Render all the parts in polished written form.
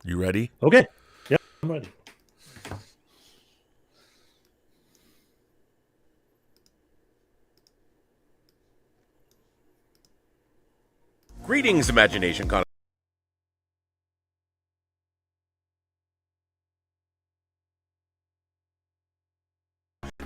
You ready? Okay. Yeah, I'm ready. Greetings, Imagination Con.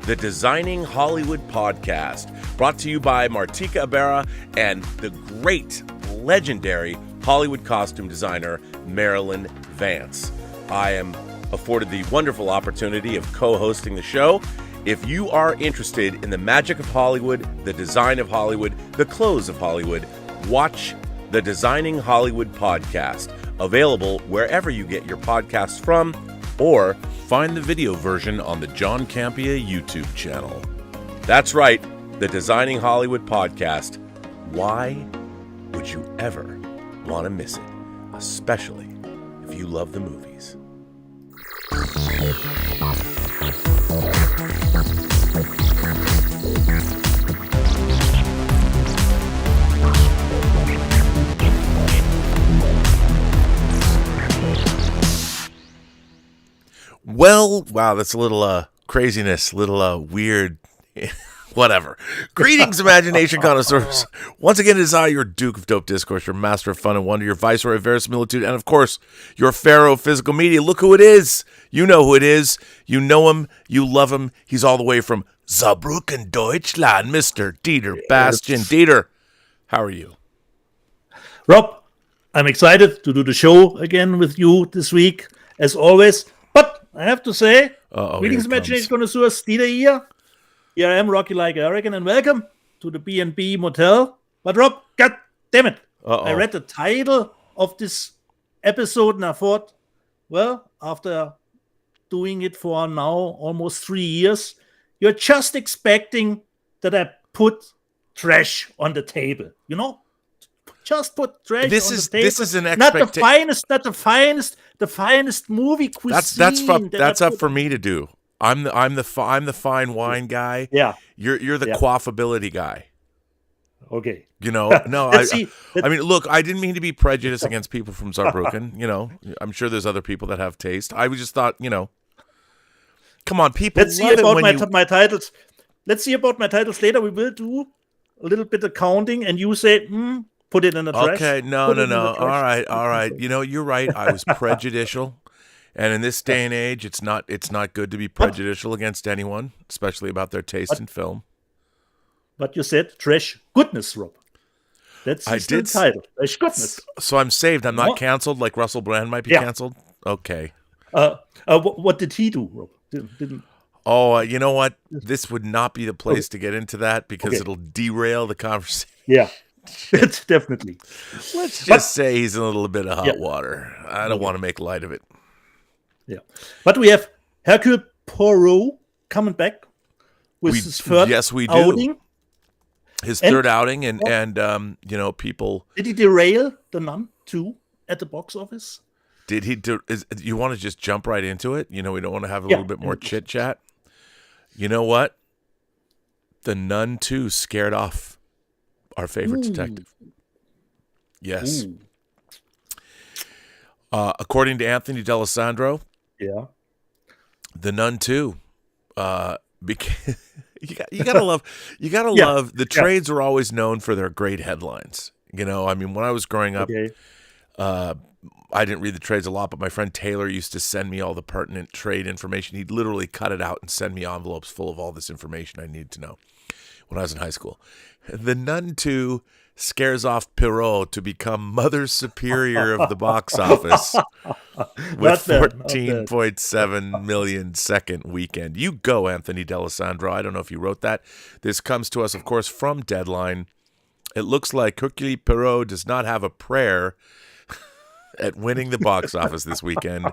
The Designing Hollywood podcast, brought to you by Martika Ibarra and the great, legendary Hollywood costume designer, Marilyn Vance. I am afforded the wonderful opportunity of co-hosting the show. If you are interested in the magic of Hollywood, the design of Hollywood, the clothes of Hollywood, watch the Designing Hollywood podcast, available wherever you get your podcasts from, or find the video version on the John Campea YouTube channel. That's right, the Designing Hollywood podcast. Why would you ever want to miss it? Especially if you love the movies. Well, wow, that's a little craziness, little weird, whatever. Greetings, Imagination Connoisseurs. Once again, it is I, your Duke of Dope Discourse, your Master of Fun and Wonder, your Viceroy of Verisimilitude, and of course, your Pharaoh of Physical Media. Look who it is. You know who it is. You know him. You love him. He's all the way from Saarbrücken, Deutschland, Mr. Dieter Bastian. Dieter, how are you? Rob, I'm excited to do the show again with you this week, as always. But I have to say, greetings, Imagination Connoisseurs, Dieter here. Here I am, Rocky like American, and welcome to the B&B Motel. But Rob, god damn it, I read the title of this episode and I thought, well, after doing it for now almost 3 years, you're just expecting that I put trash on the table, you know? Just put trash on the table. This is an expectation. The finest movie cuisine. That's up for me to do. I'm the fine wine guy. Yeah. You're the quaffability guy. Okay. You know, no, I mean, look, I didn't mean to be prejudiced against people from Saarbrücken. You know, I'm sure there's other people that have taste. I just thought, you know, come on, people. Let's see about my titles. Let's see about my titles later. We will do a little bit of counting, and you say, put it in the trash. Okay, no. All right. You know, you're right. I was prejudicial. And in this day and age, it's not good to be prejudicial against anyone, especially about their taste in film. But you said trash goodness, Rob. That's the title. Trash goodness. So I'm saved. I'm not canceled like Russell Brand might be canceled? Okay. What did he do, Rob? Didn't... Oh, you know what? This would not be the place to get into that because it'll derail the conversation. Yeah. It's definitely. Let's just say he's in a little bit of hot water. I don't want to make light of it. Yeah. But we have Hercule Poirot coming back with his third outing. His third outing, and you know, people. Did he derail The Nun 2 at the box office? Did he? You want to just jump right into it? You know, we don't want to have a little bit more chit chat. You know what? The Nun 2 scared off our favorite detective. Yes. According to Anthony D'Alessandro, The Nun 2 became. You gotta love the trades are always known for their great headlines. You know, I mean, when I was growing up, I didn't read the trades a lot, but my friend Taylor used to send me all the pertinent trade information. He'd literally cut it out and send me envelopes full of all this information I needed to know when I was in high school. The Nun 2 scares off Perrault to become Mother Superior of the box office with 14.7 million second weekend. You go, Anthony D'Alessandro. I don't know if you wrote that. This comes to us, of course, from Deadline. It looks like Hercule Poirot does not have a prayer at winning the box office this weekend,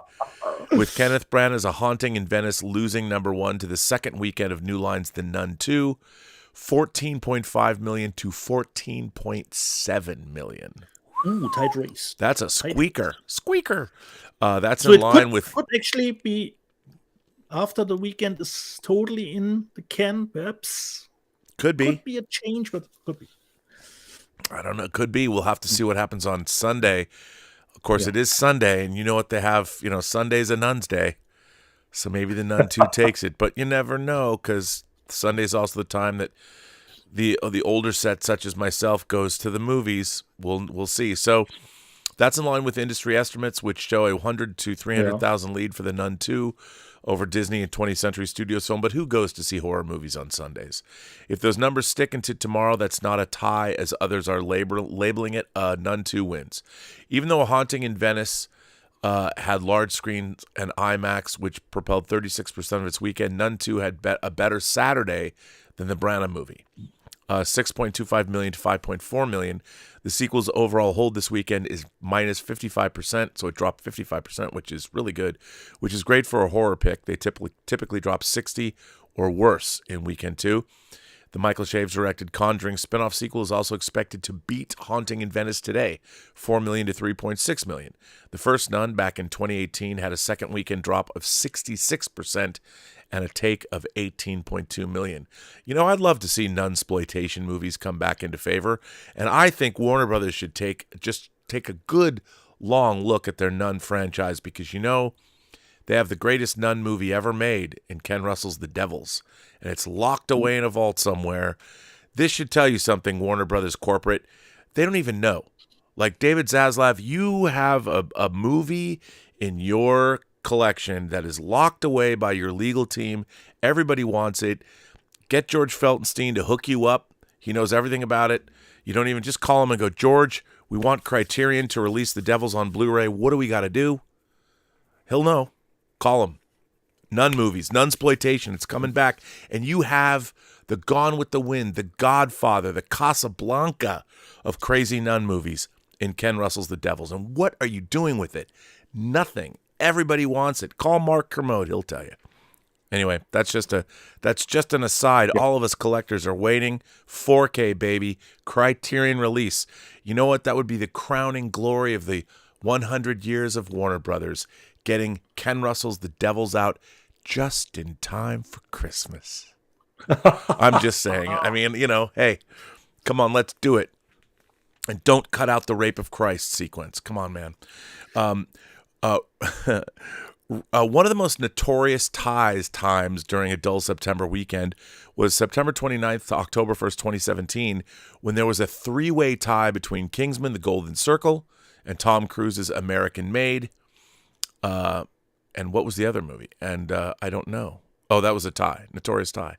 with Kenneth Branagh as A Haunting in Venice losing number one to the second weekend of New Line's The Nun 2. 14.5 million to 14.7 million. Ooh, tight race. That's a squeaker. That's so in line with. Could actually be after the weekend is totally in the can, perhaps. Could be. Could be a change, but could be. I don't know. Could be. We'll have to see what happens on Sunday. Of course, it is Sunday, and you know what they have. Sunday's a Nun's Day, so maybe the Nun 2 takes it. But you never know, because Sunday's also the time that the older set, such as myself, goes to the movies. We'll see. So that's in line with industry estimates, which show a 100 to 300,000 lead for the Nun 2 over Disney and 20th Century Studios film. But who goes to see horror movies on Sundays? If those numbers stick into tomorrow, that's not a tie, as others are labeling it. Nun 2 wins. Even though A Haunting in Venice had large screens and IMAX, which propelled 36% of its weekend, Nun 2 had a better Saturday than the Branagh movie. 6.25 million to 5.4 million. The sequel's overall hold this weekend is minus 55%, so it dropped 55%, which is really good, which is great for a horror pick. They typically drop 60 or worse in weekend 2. The Michael Shaves directed Conjuring spinoff sequel is also expected to beat Haunting in Venice today, 4 million to 3.6 million. The first Nun, back in 2018, had a second weekend drop of 66% and a take of 18.2 million. I'd love to see Nunsploitation movies come back into favor, and I think Warner Brothers should take a good long look at their Nun franchise, because they have the greatest Nun movie ever made in Ken Russell's The Devils, and it's locked away in a vault somewhere. This should tell you something, Warner Brothers corporate. They don't even know. Like David Zaslav, you have a movie in your collection that is locked away by your legal team. Everybody wants it. Get George Feltenstein to hook you up. He knows everything about it. You don't even just call him and go, George, we want Criterion to release The Devils on Blu-ray. What do we got to do? He'll know. Call him. Nun movies, Nunsploitation, it's coming back. And you have the Gone with the Wind, the Godfather, the Casablanca of crazy Nun movies in Ken Russell's The Devils. And what are you doing with it? Nothing. Everybody wants it. Call Mark Kermode, he'll tell you. Anyway, that's just an aside. All of us collectors are waiting. 4K, baby. Criterion release. You know what? That would be the crowning glory of the 100 years of Warner Brothers, getting Ken Russell's The Devils out just in time for Christmas. I'm just saying. I mean, hey, come on, let's do it. And don't cut out the Rape of Christ sequence. Come on, man. One of the most notorious times during a dull September weekend was September 29th to October 1st, 2017, when there was a three-way tie between Kingsman: The Golden Circle and Tom Cruise's American Made. And what was the other movie? And I don't know. Oh, that was a tie, notorious tie.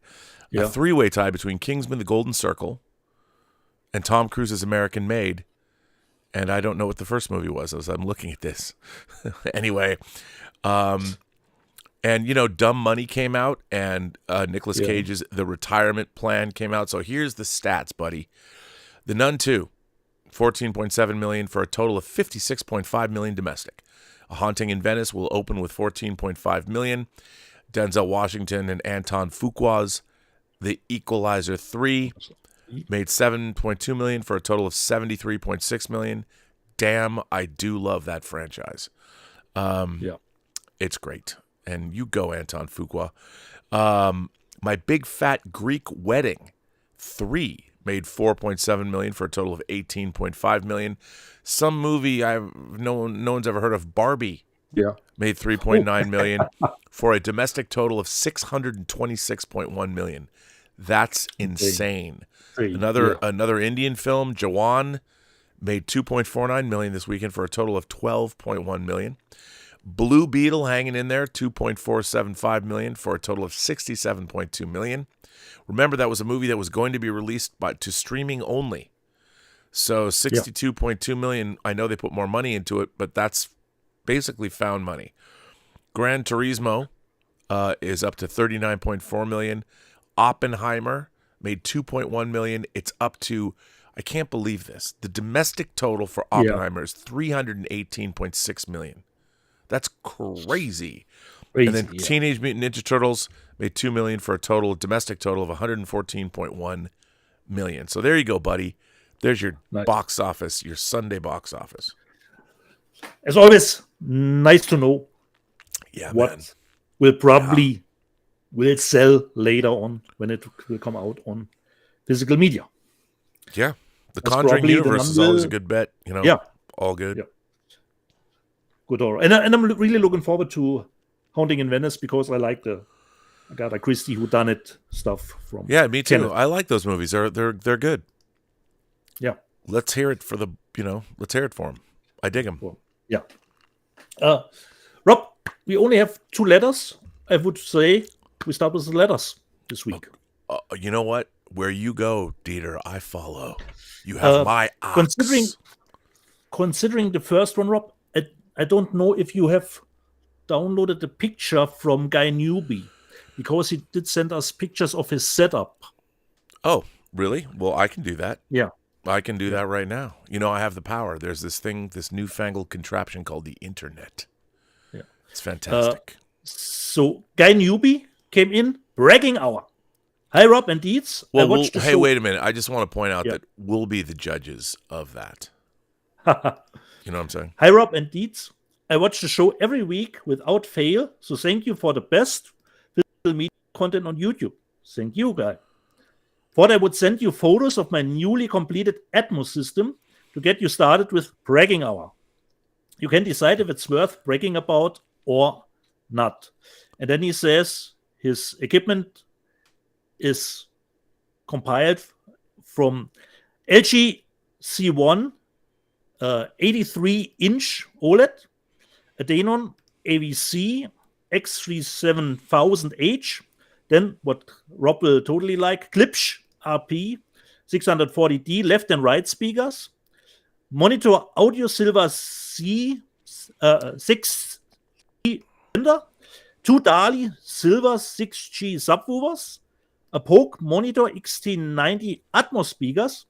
Yeah. A three-way tie between Kingsman: The Golden Circle and Tom Cruise's American Made. And I don't know what the first movie was as I'm looking at this. Anyway, and Dumb Money came out, and Nicolas Cage's The Retirement Plan came out. So here's the stats, buddy. The Nun 2, 14.7 million for a total of 56.5 million domestic. A Haunting in Venice will open with 14.5 million. Denzel Washington and Anton Fuqua's The Equalizer 3 made 7.2 million for a total of 73.6 million. Damn, I do love that franchise. It's great. And you go, Anton Fuqua. My Big Fat Greek Wedding 3 made 4.7 million for a total of 18.5 million. Some movie no one's ever heard of, Barbie. Yeah. Made 3.9 million for a domestic total of 626.1 million. That's insane. Another Indian film, Jawan, made 2.49 million this weekend for a total of 12.1 million. Blue Beetle hanging in there, 2.475 million for a total of 67.2 million. Remember, that was a movie that was going to be released to streaming only. So 62.2 million. I know they put more money into it, but that's basically found money. Gran Turismo is up to 39.4 million. Oppenheimer made 2.1 million. It's up to, I can't believe this, the domestic total for Oppenheimer is 318.6 million. That's crazy. And then Teenage Mutant Ninja Turtles made 2 million for a domestic total of 114.1 million. So there you go, buddy. There's your box office, your Sunday box office. As always, nice to know what will probably will sell later on when it will come out on physical media. Yeah. The Conjuring universe is always a good bet. All good. Yeah. good horror. And I'm really looking forward to Haunting in Venice because I like the Agatha Christie whodunit stuff from. Yeah, me too. Kenneth. I like those movies. They're good. Yeah. Let's hear it for let's hear it for them. I dig them. Yeah. Rob, we only have 2 letters. I would say we start with the letters this week. You know what? Where you go, Dieter, I follow. You have my ox. Considering the first one, Rob, I don't know if you have downloaded the picture from Guy Newby because he did send us pictures of his setup. Oh, really? Well, I can do that. Yeah. I can do that right now. I have the power. There's this newfangled contraption called the internet. Yeah. It's fantastic. So Guy Newby came in, bragging hour. Hi, Rob and Dietz. Well, wait a minute. I just want to point out that we'll be the judges of that. You know what I'm saying? Hi, Rob and Dietz. I watch the show every week without fail, so thank you for the best physical media content on YouTube. Thank you, Guy. Thought I would send you photos of my newly completed Atmos system to get you started with bragging hour. You can decide if it's worth bragging about or not. And then he says his equipment is compiled from LG C1 83-inch OLED, a Denon AVC X37000H, then what Rob will totally like, Klipsch RP 640D left and right speakers, monitor audio Silver C 6 Fender, 2 Dali Silver 6G subwoofers, a Polk Monitor XT90 Atmos speakers,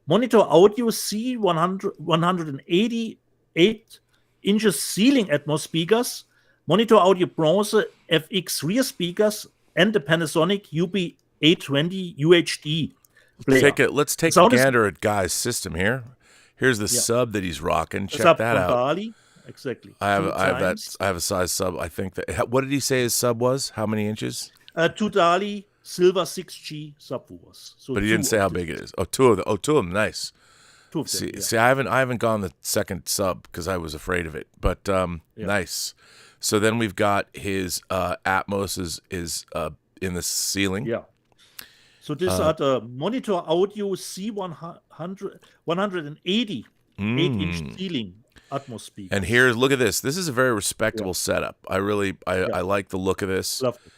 monitor audio C 188 inches ceiling Atmos speakers, monitor audio Bronze FX rear speakers, and the Panasonic UB820 UHD player. Let's take a gander at Guy's system here. Here's the sub that he's rocking. Check that out. Dali. Exactly. I have a size sub. I think that. What did he say his sub was? How many inches? 2 Dali Silver 6G subwoofers. So but he didn't say how big it is. Two of them. Nice. Two of them. See, I haven't gone the second sub because I was afraid of it. But nice. So then we've got his Atmos is in the ceiling. Yeah. So these are the monitor audio C180 8-inch ceiling Atmos speakers. And look at this. This is a very respectable setup. I like the look of this. Love it.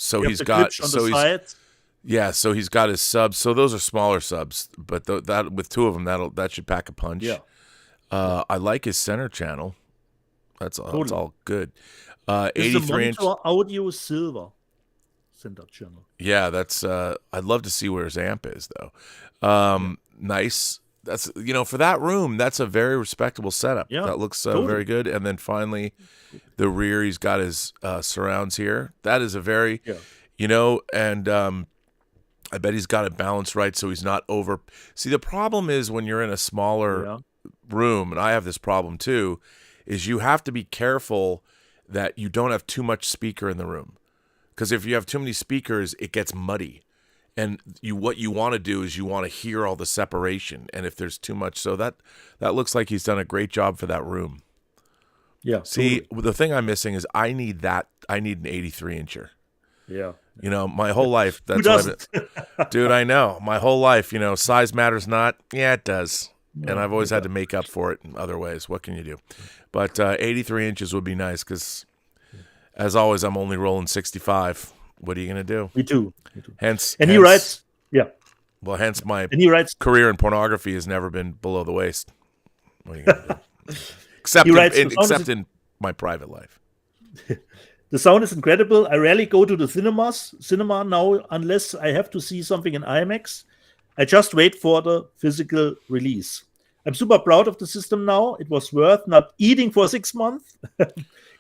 So he's got so he's got his subs. So those are smaller subs, but that with 2 of them that should pack a punch. Yeah. I like his center channel. That's all good. 83-inch audio silver center channel. Yeah, that's I'd love to see where his amp is though. Nice. That's for that room, that's a very respectable setup. Yeah, that looks very good. And then finally, the rear, he's got his surrounds here. That is a very, and I bet he's got it balanced right so he's not over. See, the problem is when you're in a smaller room, and I have this problem too, is you have to be careful that you don't have too much speaker in the room, because if you have too many speakers, it gets muddy. And what you want to do is you want to hear all the separation. And if there's too much, so that looks like he's done a great job for that room. Yeah. See, the thing I'm missing is I need an 83-incher. Yeah. My whole life. That's what dude, I know. My whole life, size matters not. Yeah, it does. No, and I've always had to make up for it in other ways. What can you do? But 83 inches would be nice because, as always, I'm only rolling 65. What are you going to do? Me too. Hence, he writes, well, hence my he writes, career in pornography has never been below the waist. What are you going to do? Except in my private life. The sound is incredible. I rarely go to the cinema now unless I have to see something in IMAX. I just wait for the physical release. I'm super proud of the system now. It was worth not eating for 6 months.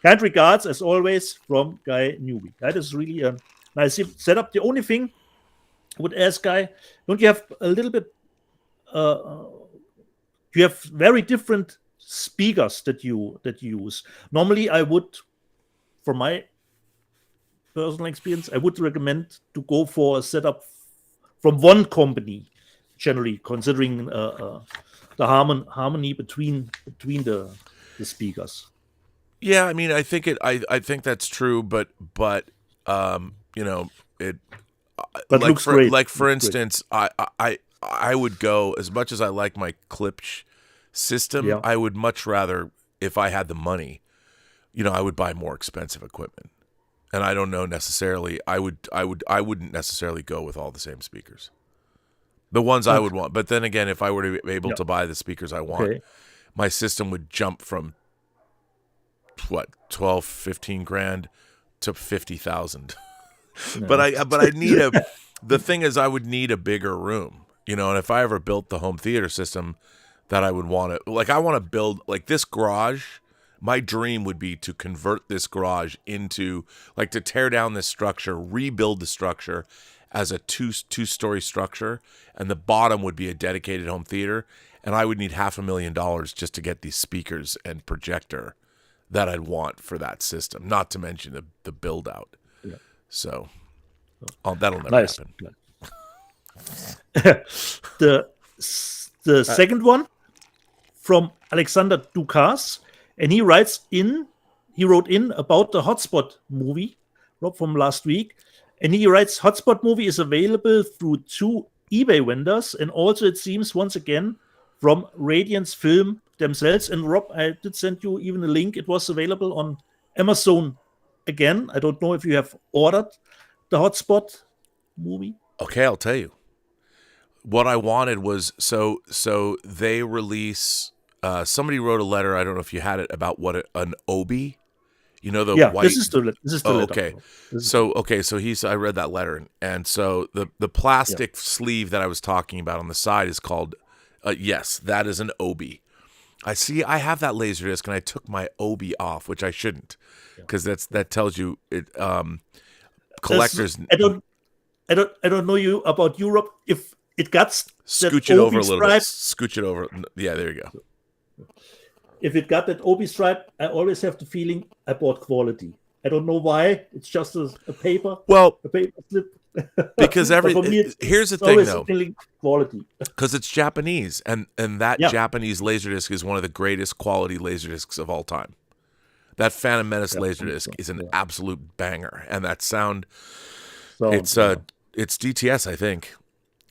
Kind regards, as always, from Guy Newby. That is really a nice setup. The only thing I would ask Guy, don't you have a little bit, you have very different speakers that you use. Normally, I would, from my personal experience, I would recommend to go for a setup from one company, generally, considering the harmony between the the speakers. Yeah, I mean, I think that's true, but you know, it But looks great. For instance, I would go, as much as I like my Klipsch system, I would much rather, if I had the money, I would buy more expensive equipment. And I don't know necessarily, I wouldn't necessarily go with all the same speakers. The ones I would want. But then again, if I were to be able to buy the speakers I want, my system would jump from 12, 15 grand to 50,000. But I need the thing is, I would need a bigger room, and if I ever built the home theater system that I would want to, I want to build like this garage. My dream would be to convert this garage into, to tear down this structure, rebuild the structure as a two-story structure, and the bottom would be a dedicated home theater, and I would need $500,000 just to get these speakers and projector that I'd want for that system, not to mention the build out. Yeah. So that'll never happen. The second one from Alexander Dukas, and he wrote in about the Hotspot movie, Rob, from last week. And he writes, Hotspot movie is available through 2 eBay vendors, and also, it seems, once again, from Radiance Film themselves. And Rob, I did send you even a link. It was available on Amazon again. I don't know if you have ordered the Hotspot movie. Okay, I'll tell you. What I wanted was, so they release, somebody wrote a letter, I don't know if you had it, about what an Obi, the white. This is the letter. Okay. So I read that letter, and so the plastic sleeve that I was talking about on the side is called, yes, that is an Obi. I have that Laserdisc, and I took my Obi off, which I shouldn't, because that tells you it. Collectors. I don't know you about Europe. If it got scooch it over a little bit. Scooch it over. Yeah, there you go. If it got that Obi stripe, I always have the feeling I bought quality. I don't know why. It's just a paper. Well, a paper slip. Because here's the thing, though. Quality. Because it's Japanese, and that Japanese Laserdisc is one of the greatest quality Laserdiscs of all time. That Phantom Menace Laserdisc is an absolute banger, and that sound. It's DTS, I think,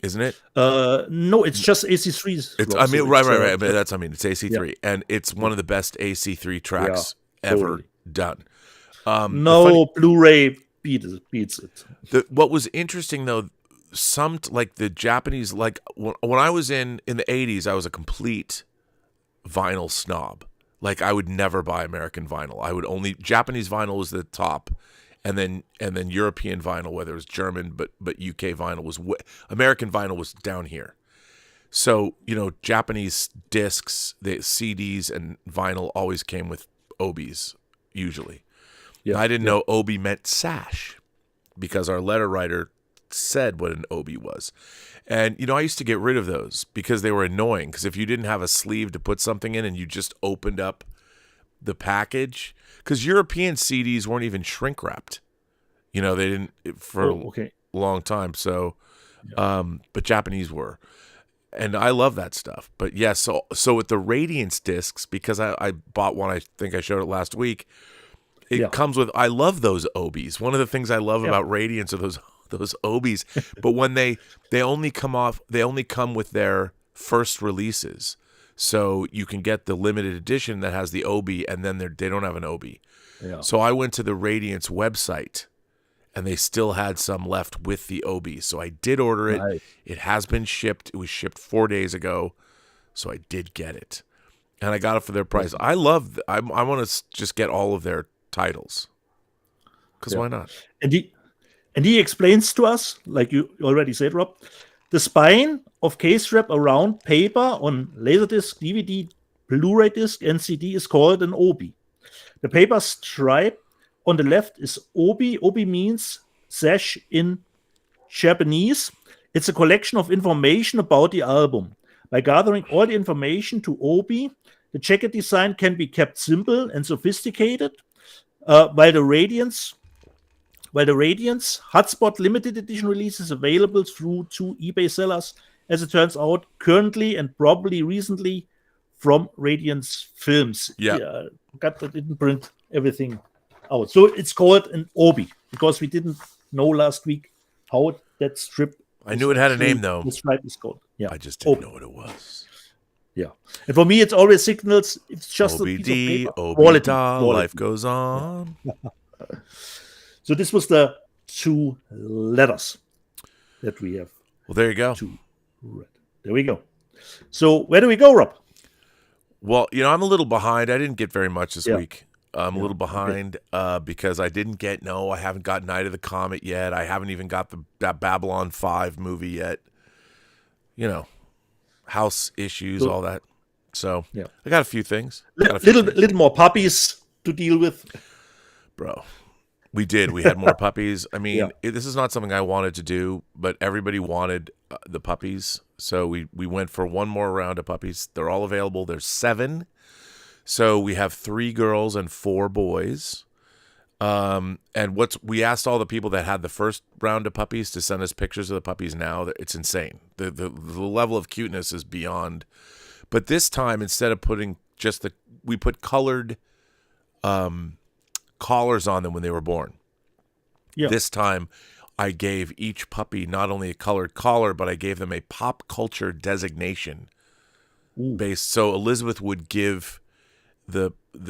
isn't it? No, it's just AC3s. It's right. It's AC3, and it's one of the best AC3 tracks ever done. Blu-ray beats it. What was interesting, though, the Japanese, when I was in the 80s, I was a complete vinyl snob. I would never buy American vinyl. I would only, Japanese vinyl was the top, and then European vinyl, whether it was German, but UK vinyl was American vinyl was down here. So Japanese discs, the CDs and vinyl always came with Obis usually. Yeah, I didn't know Obi meant sash, because our letter writer said what an Obi was. And, I used to get rid of those because they were annoying. Because if you didn't have a sleeve to put something in and you just opened up the package, because European CDs weren't even shrink wrapped. They didn't for a long time. So, but Japanese were. And I love that stuff. But yes, so with the Radiance discs, because I bought one, I think I showed it last week. It comes with, I love those Obis. One of the things I love about Radiance are those Obis. But when they only come with their first releases. So you can get the limited edition that has the Obi, and then they don't have an Obi. Yeah. So I went to the Radiance website, and they still had some left with the Obi. So I did order it. Nice. It has been shipped. It was shipped 4 days ago. So I did get it. And I got it for their price. I want to just get all of their titles. Because why not? And he explains to us, like you already said, Rob, the spine of case wrap around paper on Laserdisc, DVD, Blu-ray disc, and CD is called an Obi. The paper stripe on the left is Obi. Obi means sash in Japanese. It's a collection of information about the album. By gathering all the information to Obi, the jacket design can be kept simple and sophisticated, while the Radiance Hotspot limited edition release is available through 2 eBay sellers, as it turns out, currently and probably recently from Radiance Films. Yeah. Forgot that didn't print everything out. So it's called an Obi because we didn't know last week how that strip. I knew it had a name though. The stripe is called. Yeah. I just didn't know what it was. Yeah. And for me, it's always signals. It's just OBD, a piece of paper. quality. Life goes on. Yeah. So this was the 2 letters that we have. Well, there you go. There we go. So where do we go, Rob? Well, I'm a little behind. I didn't get very much this week. I'm a little behind because I haven't got Night of the Comet yet. I haven't even got that Babylon 5 movie yet. House issues, all that. So I got a few things. Little more puppies to deal with. Bro, we did. We had more puppies. I mean, this is not something I wanted to do, but everybody wanted the puppies. So we went for one more round of puppies. They're all available. There's 7. So we have 3 girls and 4 boys. And we asked all the people that had the first round of puppies to send us pictures of the puppies now. It's insane. The level of cuteness is beyond. But this time, instead of putting we put colored collars on them when they were born. Yeah. This time, I gave each puppy not only a colored collar, but I gave them a pop culture designation. Based. So Elizabeth would give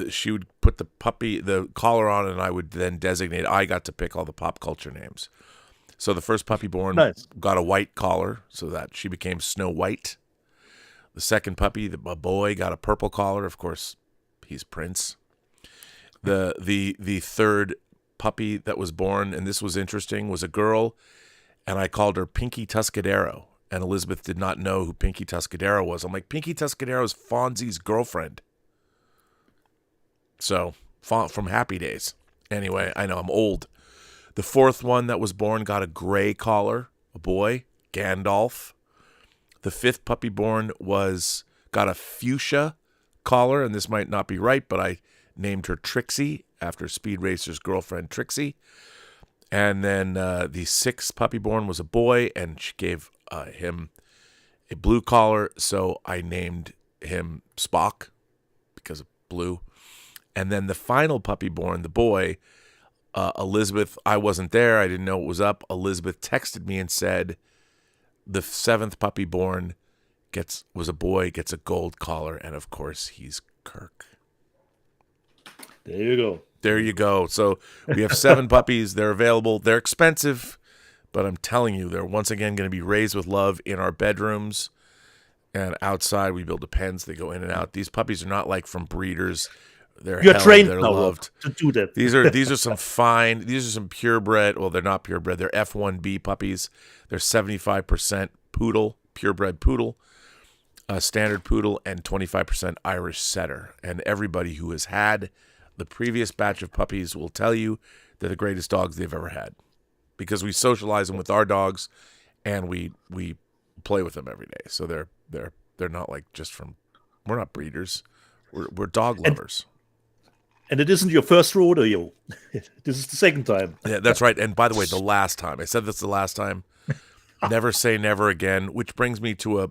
she would put the collar on, and I would then designate. I got to pick all the pop culture names. So the first puppy born got a white collar, so that she became Snow White. The second puppy, a boy, got a purple collar. Of course, he's Prince. The third puppy that was born, and this was interesting, was a girl, and I called her Pinky Tuscadero. And Elizabeth did not know who Pinky Tuscadero was. I'm like, Pinky Tuscadero is Fonzie's girlfriend. So, from Happy Days. Anyway, I know I'm old. The fourth one that was born got a gray collar, a boy, Gandalf. The fifth puppy born got a fuchsia collar, and this might not be right, but I named her Trixie after Speed Racer's girlfriend, Trixie. And then the sixth puppy born was a boy, and she gave him a blue collar, so I named him Spock because of blue. And then the final puppy born, the boy, Elizabeth, I wasn't there. I didn't know what was up. Elizabeth texted me and said the seventh puppy born was a boy, gets a gold collar, and of course he's Kirk. There you go. There you go. So we have 7 puppies. They're available. They're expensive, but I'm telling you, they're once again going to be raised with love in our bedrooms and outside. We build a pens. They go in and out. These puppies are not like from breeders. You're trained they're now loved to do that. These are some purebred. Well, they're not purebred. They're F1B puppies. They're 75% poodle, purebred poodle, standard poodle, and 25% Irish setter. And everybody who has had the previous batch of puppies will tell you they're the greatest dogs they've ever had, because we socialize them with our dogs, and we play with them every day. So they're not like we're not breeders. We're dog lovers. And it isn't your first rodeo. This is the second time. Yeah, that's right. And by the way, the last time. I said this the last time. Never say never again, which brings me to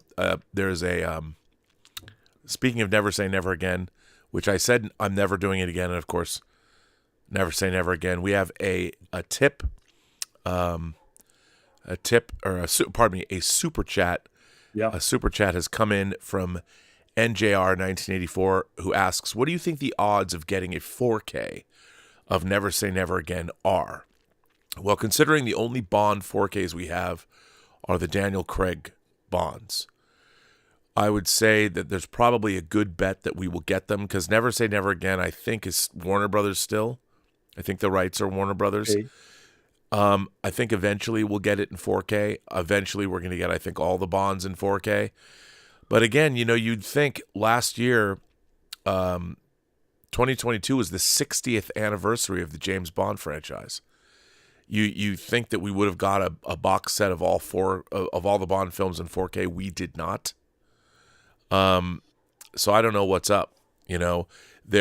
speaking of never say never again, which I said I'm never doing it again. And of course, never say never again. We have a super chat. Yeah. A super chat has come in from NJR 1984, who asks, what do you think the odds of getting a 4K of Never Say Never Again are? Well, considering the only Bond 4Ks we have are the Daniel Craig Bonds, I would say that there's probably a good bet that we will get them, because Never Say Never Again, I think, is Warner Brothers still. I think the rights are Warner Brothers. Okay. I think eventually we'll get it in 4K. Eventually we're going to get, I think, all the Bonds in 4K. But again, you'd think last year, 2022 was the 60th anniversary of the James Bond franchise. You think that we would have got a box set of all the Bond films in 4K. We did not. So I don't know what's up. There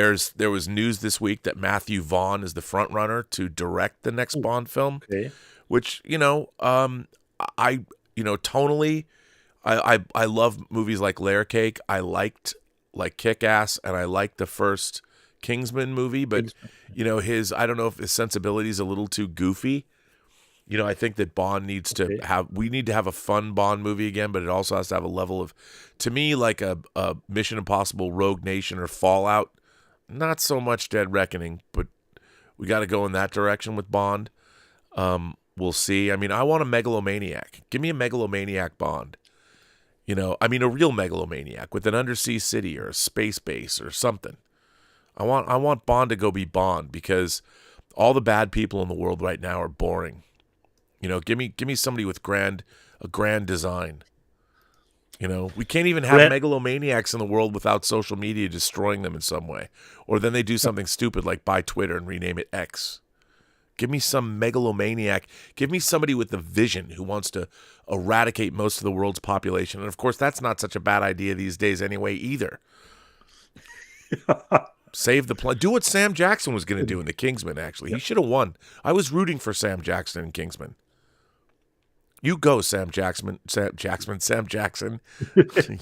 was news this week that Matthew Vaughn is the front runner to direct the next Bond film, which tonally. I love movies like Layer Cake. I liked like Kick-Ass, and I like the first Kingsman movie, but you know, I don't know if his sensibility is a little too goofy. You know, I think that Bond needs to we need to have a fun Bond movie again, but it also has to have a level of, to me, like a Mission Impossible, Rogue Nation, or Fallout. Not so much Dead Reckoning, but we got to go in that direction with Bond. We'll see. I mean, I want a megalomaniac. Give me a megalomaniac Bond. You know, I mean, a real megalomaniac with an undersea city or a space base or something. I want Bond to go be Bond, because all the bad people in the world right now are boring. You know, give me somebody with a grand design. You know, we can't even have megalomaniacs in the world without social media destroying them in some way. Or then they do something stupid like buy Twitter and rename it X. Give me some megalomaniac. Give me somebody with a vision who wants to eradicate most of the world's population. And of course, that's not such a bad idea these days anyway either. Save the planet. Do what Sam Jackson was going to do in The Kingsman, actually. He should have won. I was rooting for Sam Jackson in Kingsman. You go, Sam Jackson.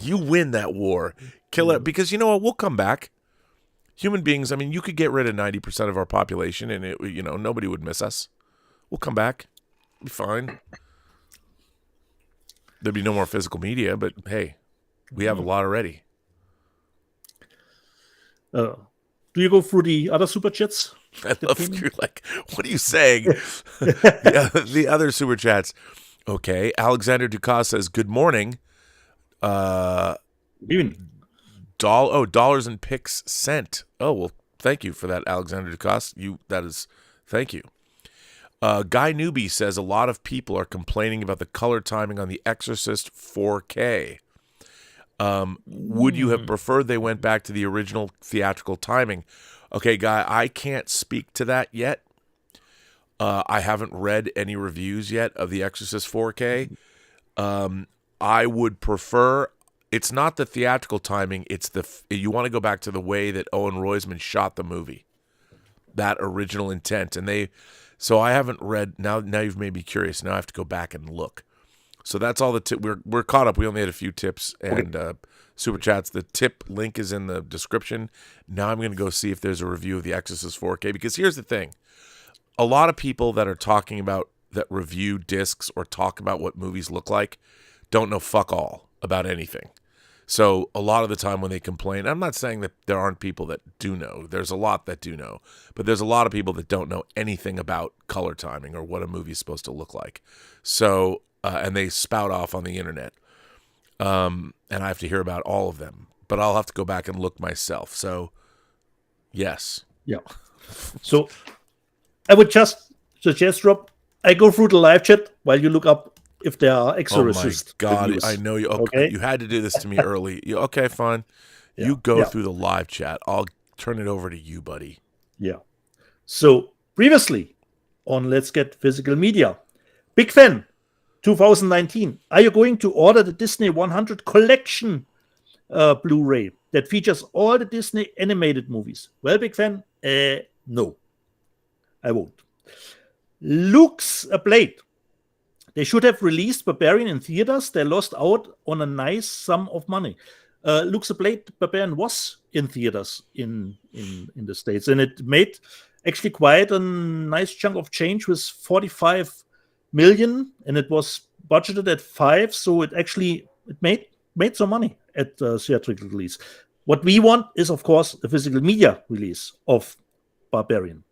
You win that war. Kill it. Because you know what? We'll come back. Human beings, I mean, you could get rid of 90% of our population and, nobody would miss us. We'll come back. Be fine. There'd be no more physical media, but hey, we have a lot already. Do you go through the other super chats? I love you. Like, what are you saying? the other super chats. Okay. Alexander Dukas says, good morning. Dollars and picks sent. Oh, well, thank you for that, Alexander Dukas. Thank you. Guy Newby says a lot of people are complaining about the color timing on The Exorcist 4K. Would you have preferred they went back to the original theatrical timing? Okay, Guy, I can't speak to that yet. I haven't read any reviews yet of The Exorcist 4K. I would prefer, it's not the theatrical timing, it's you want to go back to the way that Owen Roizman shot the movie. That original intent. So I haven't read, now you've made me curious. Now I have to go back and look. So that's all we're caught up. We only had a few tips and super chats. The tip link is in the description. Now I'm going to go see if there's a review of The Exorcist 4K, because here's the thing. A lot of people that are talking about, that review discs or talk about what movies look like, don't know fuck all about anything. So a lot of the time when they complain, I'm not saying that there aren't people that do know. There's a lot that do know. But there's a lot of people that don't know anything about color timing or what a movie's supposed to look like. So, and they spout off on the internet. And I have to hear about all of them. But I'll have to go back and look myself. So, yes. Yeah. So, I would just suggest, Rob, I go through the live chat while you look up if there are exorcist. Oh my God, reviews. I know you. Okay, you had to do this to me early. Okay, fine. Yeah. You go through the live chat. I'll turn it over to you, buddy. Yeah. So previously on Let's Get Physical Media, big fan, 2019. Are you going to order the Disney 100 collection Blu-ray that features all the Disney animated movies? Well, big fan, no, I won't. Luke's a Blade. They should have released Barbarian in theaters. They lost out on a nice sum of money. Luke's a Blade Barbarian was in theaters in the States, and it made actually quite a nice chunk of change with 45 million, and it was budgeted at 5, so it made some money at the theatrical release. What we want is, of course, a physical media release of Barbarian.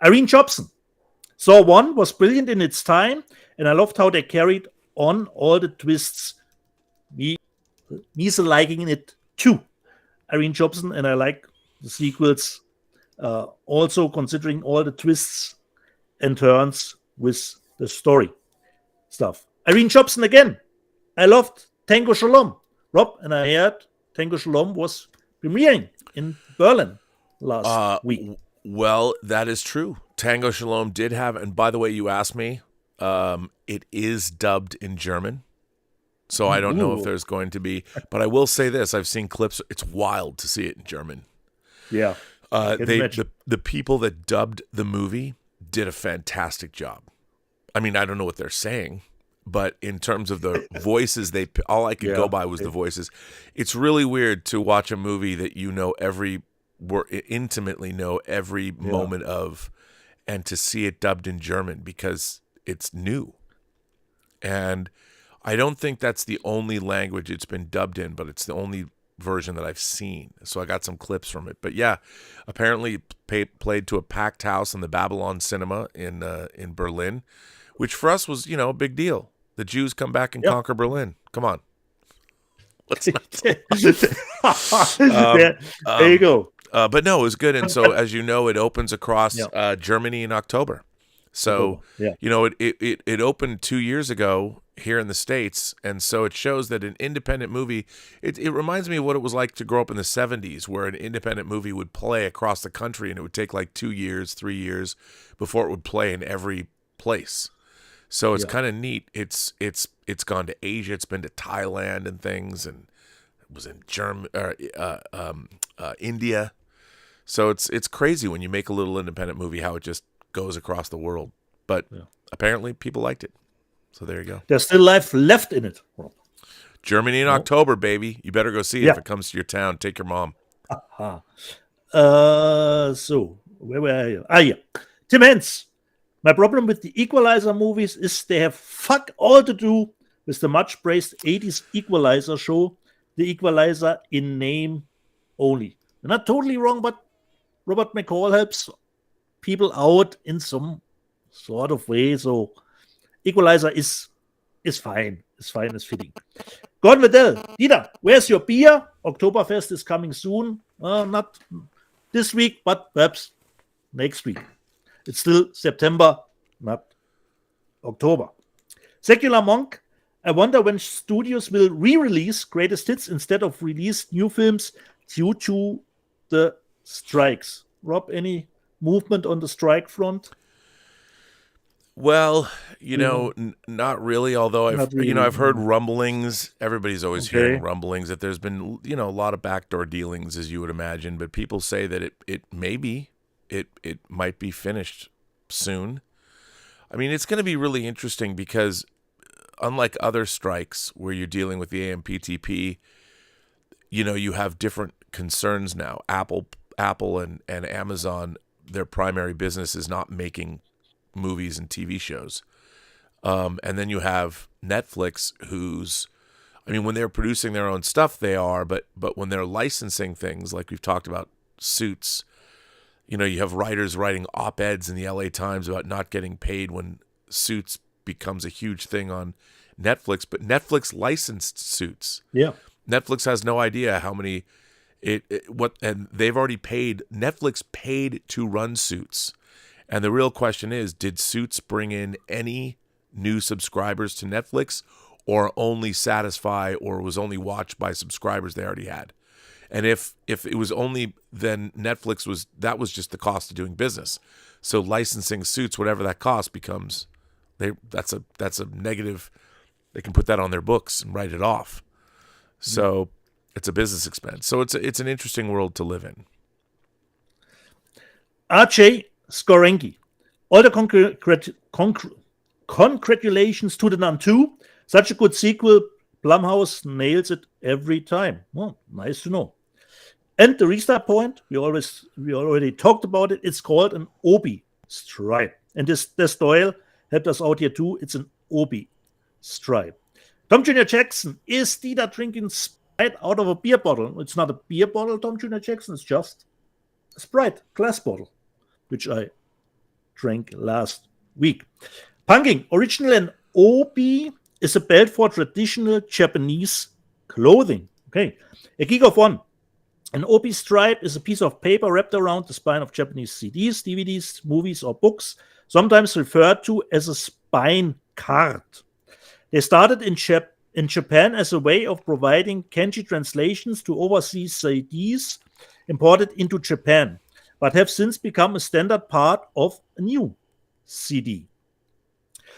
Irene Jobson. Saw 1 was brilliant in its time, and I loved how they carried on all the twists. Me's liking it too. Irene Jobson, and I like the sequels, also considering all the twists and turns with the story stuff. Irene Jobson again. I loved Tango Shalom. Rob, and I heard Tango Shalom was premiering in Berlin last week. Well, that is true. Tango Shalom did have, and by the way, you asked me, it is dubbed in German. So I don't know if there's going to be, but I will say this. I've seen clips. It's wild to see it in German. Yeah. The people that dubbed the movie did a fantastic job. I mean, I don't know what they're saying. but in terms of the voices, all I could go by was the voices. It's really weird to watch a movie that intimately know every moment of, and to see it dubbed in German because it's new. And I don't think that's the only language it's been dubbed in, but it's the only version that I've seen. So I got some clips from it. But yeah, apparently played to a packed house in the Babylon Cinema in Berlin, which for us was, a big deal. The Jews come back and conquer Berlin. Come on. Let's not there you go. But no, it was good. And so, as you know, it opens across Germany in October. So, it opened 2 years ago here in the States. And so it shows that an independent movie, it reminds me of what it was like to grow up in the 70s, where an independent movie would play across the country and it would take like 2 years, 3 years before it would play in every place. So it's kind of neat. It's gone to Asia. It's been to Thailand and things, and it was in India. So it's crazy when you make a little independent movie how it just goes across the world. But apparently people liked it. So there you go. There's still life left in it. Germany in October, baby. You better go see it if it comes to your town. Take your mom. So where were you? Yeah. Tim Hens. My problem with the Equalizer movies is they have fuck all to do with the much praised 80s Equalizer show, The Equalizer in name only. They're not totally wrong, but Robert McCall helps people out in some sort of way. So Equalizer is fine. It's fine, it's fitting. Gordon Liddell, Dieter, where's your beer? Oktoberfest is coming soon. Not this week, but perhaps next week. It's still September, not October. Secular Monk, I wonder when studios will re-release greatest hits instead of release new films due to the strikes. Rob, any movement on the strike front? Well, not really. Although I've heard rumblings. Everybody's always hearing rumblings that there's been, a lot of backdoor dealings, as you would imagine. But people say that it might be finished soon. I mean, it's going to be really interesting because unlike other strikes where you're dealing with the AMPTP, you have different concerns now. Apple and Amazon, their primary business is not making movies and TV shows. And then you have Netflix, when they're producing their own stuff, they are, but when they're licensing things, like we've talked about Suits, you have writers writing op-eds in the LA Times about not getting paid when Suits becomes a huge thing on Netflix, but Netflix licensed Suits. Yeah. Netflix has no idea how many and they've already paid. Netflix paid to run Suits. And the real question is, did Suits bring in any new subscribers to Netflix, or only satisfy, or was only watched by subscribers they already had? And if it was only, then Netflix that was just the cost of doing business. So licensing Suits, whatever that cost becomes, that's a negative. They can put that on their books and write it off. So it's a business expense. So it's an interesting world to live in. RJ Skorenki, all the congratulations to The Nun 2. Such a good sequel. Blumhouse nails it every time. Well, nice to know. And the restart point, we already talked about it. It's called an Obi stripe. And this Doyle helped us out here too. It's an Obi stripe. Tom Jr. Jackson, is Dieter drinking Sprite out of a beer bottle? It's not a beer bottle, Tom Jr. Jackson. It's just a Sprite glass bottle, which I drank last week. Punking, original and Obi is a belt for traditional Japanese clothing. Okay. A geek of one. An Obi stripe is a piece of paper wrapped around the spine of Japanese CDs, DVDs, movies, or books, sometimes referred to as a spine card. They started in Japan as a way of providing kanji translations to overseas CDs imported into Japan, but have since become a standard part of a new CD.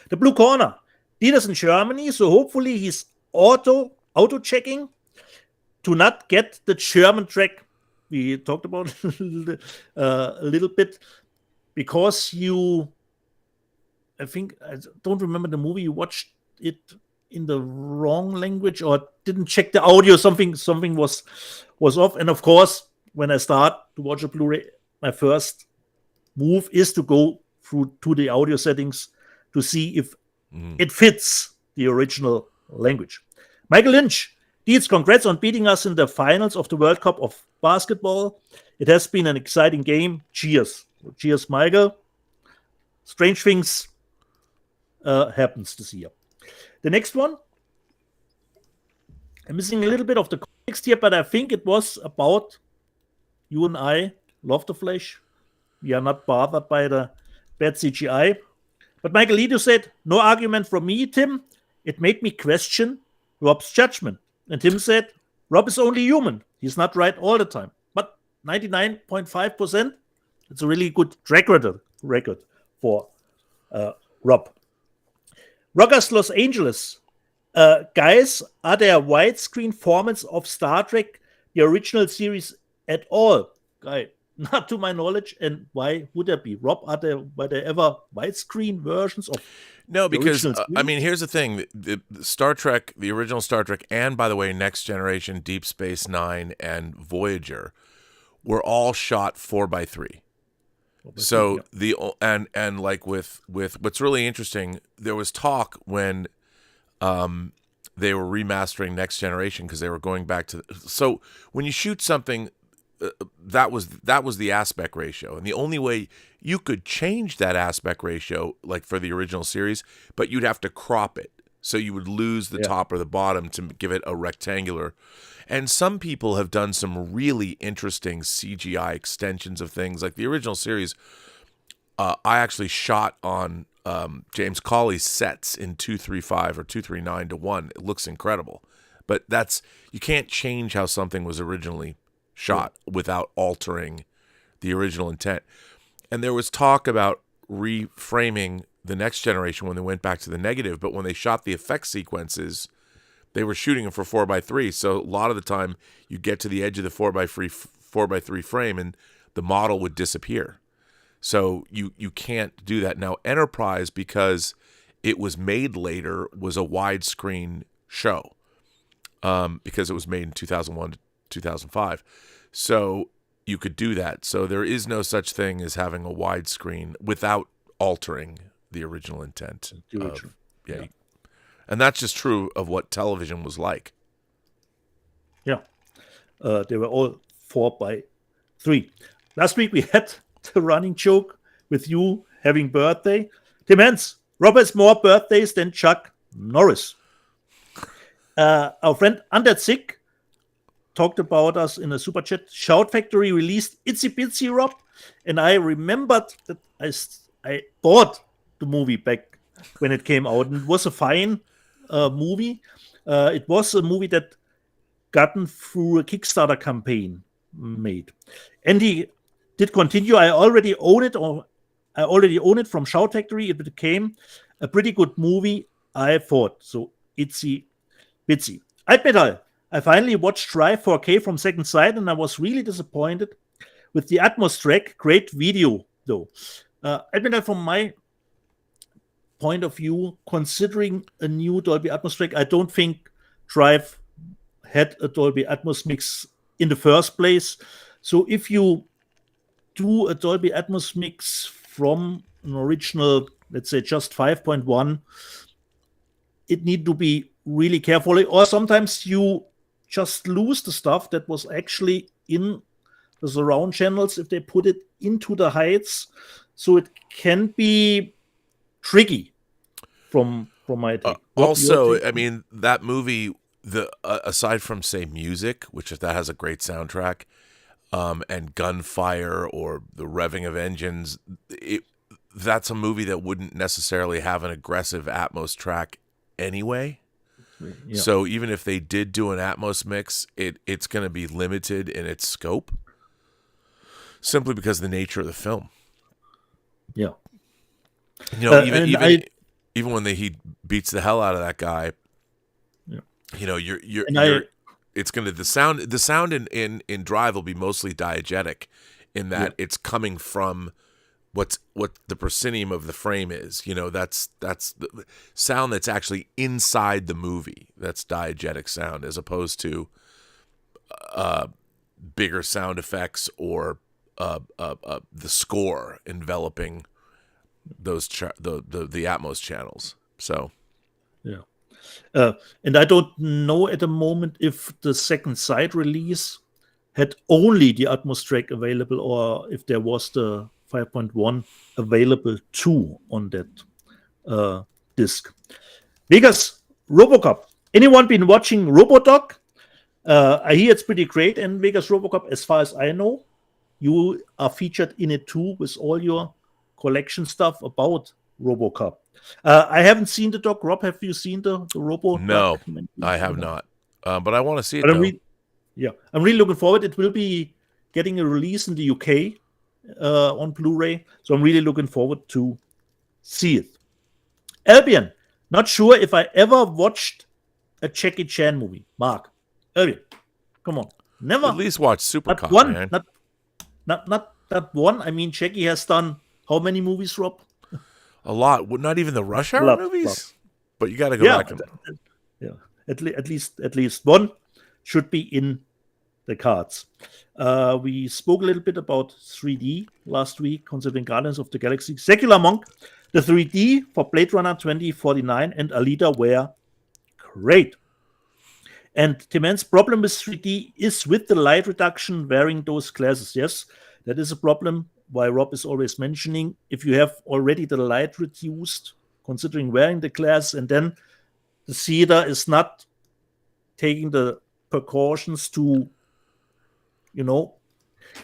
The Blue Corner. Dieter's in Germany, so hopefully he's auto-checking to not get the German track. We talked about it a little bit, because I don't remember the movie you watched it in the wrong language or didn't check the audio. Something was off. And of course, when I start to watch a Blu-ray, my first move is to go through to the audio settings to see if it fits the original language. Michael Lynch, Dietz, congrats on beating us in the finals of the World Cup of basketball. It has been an exciting game. Cheers. Cheers, Michael. Strange things happens this year. The next one, I'm missing a little bit of the context here, but I think it was about you and I love the Flash. We are not bothered by the bad CGI. But Michael Lido said, no argument from me, Tim. It made me question Rob's judgment. And Tim said, Rob is only human. He's not right all the time. But 99.5%, it's a really good track record for Rob. Rockers Los Angeles. Guys, are there widescreen formats of Star Trek, the original series, at all? Guy, not to my knowledge. And why would there be? Rob, were there ever widescreen versions of? No, because here's the thing: the Star Trek, the original Star Trek, and by the way, Next Generation, Deep Space Nine, and Voyager, were all shot 4:3. So and like with what's really interesting, there was talk when they were remastering Next Generation because they were going back to. So when you shoot something, that was the aspect ratio, and the only way you could change that aspect ratio, like for the original series, but you'd have to crop it, so you would lose the top or the bottom to give it a rectangular. And some people have done some really interesting CGI extensions of things, like the original series. I actually shot on James Cawley's sets in 235 or 239:1. It looks incredible, but you can't change how something was originally shot without altering the original intent. And there was talk about reframing the Next Generation when they went back to the negative, but when they shot the effect sequences, they were shooting them for 4:3. So a lot of the time you get to the edge of the 4:3 frame and the model would disappear. So you can't do that. Now Enterprise, because it was made later, was a widescreen show because it was made in 2001 to 2005. So you could do that. So there is no such thing as having a widescreen without altering the original intent. And that's just true of what television was like. Yeah. They were all 4:3. Last week we had the running joke with you having birthday. Tim Hens, Rob has more birthdays than Chuck Norris. Our friend Undead Sick talked about us in a super chat. Shout Factory released Itsy Bitsy Rob, and I remembered that I bought the movie back when it came out, and it was a fine movie. It was a movie that gotten through a Kickstarter campaign made, and he did continue. I already own it from Shout Factory. It became a pretty good movie, I thought. So Itsy Bitsy. I finally watched Drive 4K from Second Sight, and I was really disappointed with the Atmos track. Great video, though. From my point of view, considering a new Dolby Atmos track, I don't think Drive had a Dolby Atmos mix in the first place. So if you do a Dolby Atmos mix from an original, let's say just 5.1, it need to be really careful. Or sometimes you just lose the stuff that was actually in the surround channels if they put it into the heights. So it can be tricky from my take. Also, I mean, that movie, aside from, say, music, which that has a great soundtrack, and gunfire or the revving of engines, that's a movie that wouldn't necessarily have an aggressive Atmos track anyway. Yeah. So even if they did do an Atmos mix, it's going to be limited in its scope, simply because of the nature of the film. Yeah, even when he beats the hell out of that guy, it's going to the sound in Drive will be mostly diegetic, in that it's coming from what the proscenium of the frame is. That's the sound that's actually inside the movie. That's diegetic sound, as opposed to bigger sound effects or the score enveloping those the Atmos channels. So and I don't know at the moment if the second side release had only the Atmos track available, or if there was the 5.1 available too on that disc. Vegas, RoboCop. Anyone been watching RoboDoc? I hear it's pretty great. And Vegas RoboCop, as far as I know, you are featured in it too with all your collection stuff about RoboCop. I haven't seen the doc. Rob, have you seen the RoboDoc? No, I have not. But I want to see it, though. I'm really looking forward. It will be getting a release in the UK on Blu-ray, so I'm really looking forward to see it. Albion, not sure if I ever watched a Jackie Chan movie. Mark, Albion, come on, never. At least watch Super Cop, man. Not that one. I mean, Jackie has done how many movies, Rob? A lot. Not even the Rush Hour movies. But you got to go back and at least one should be in the cards. We spoke a little bit about 3D last week, considering Guardians of the Galaxy. Secular Monk, the 3D for Blade Runner 2049 and Alita were great. And Timan's problem with 3D is with the light reduction wearing those glasses. Yes, that is a problem. Why Rob is always mentioning, if you have already the light reduced, considering wearing the glass, and then the theater is not taking the precautions to, go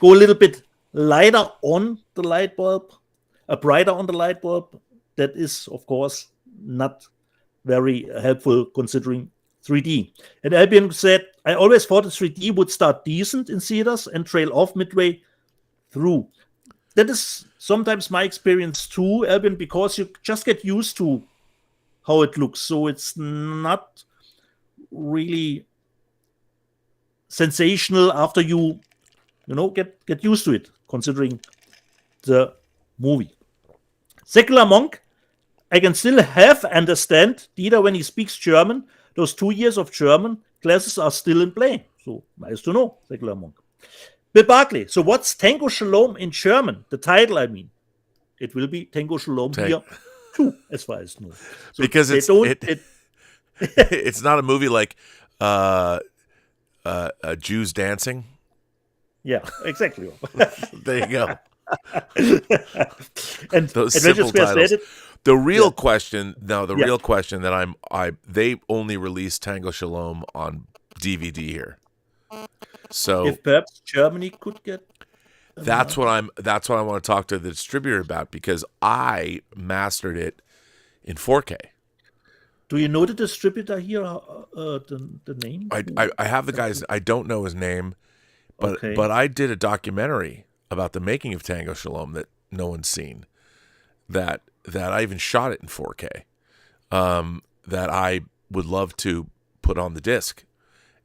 a little bit lighter on the light bulb, brighter on the light bulb, that is, of course, not very helpful considering 3D. And Albion said, I always thought the 3D would start decent in theaters and trail off midway through. That is sometimes my experience too, Albion, because you just get used to how it looks. So it's not really sensational after you get used to it, considering the movie. Secular Monk, I can still understand Dieter when he speaks German. Those 2 years of German classes are still in play. So nice to know, Secular Monk. Bill Barkley, so what's Tango Shalom in German? The title, I mean. It will be Tango Shalom here too, as far as I know. So because it's not a movie like Jews dancing. Yeah, exactly. There you go. And those Adventure simple Square titles. said it. The real question, real question that they only released Tango Shalom on DVD here. So if perhaps Germany could get, that's what I want to talk to the distributor about, because I mastered it in 4K. Do you know the distributor here? The name? I have the guy's. I don't know his name, but I did a documentary about the making of Tango Shalom that no one's seen. That I even shot it in 4K. That I would love to put on the disc.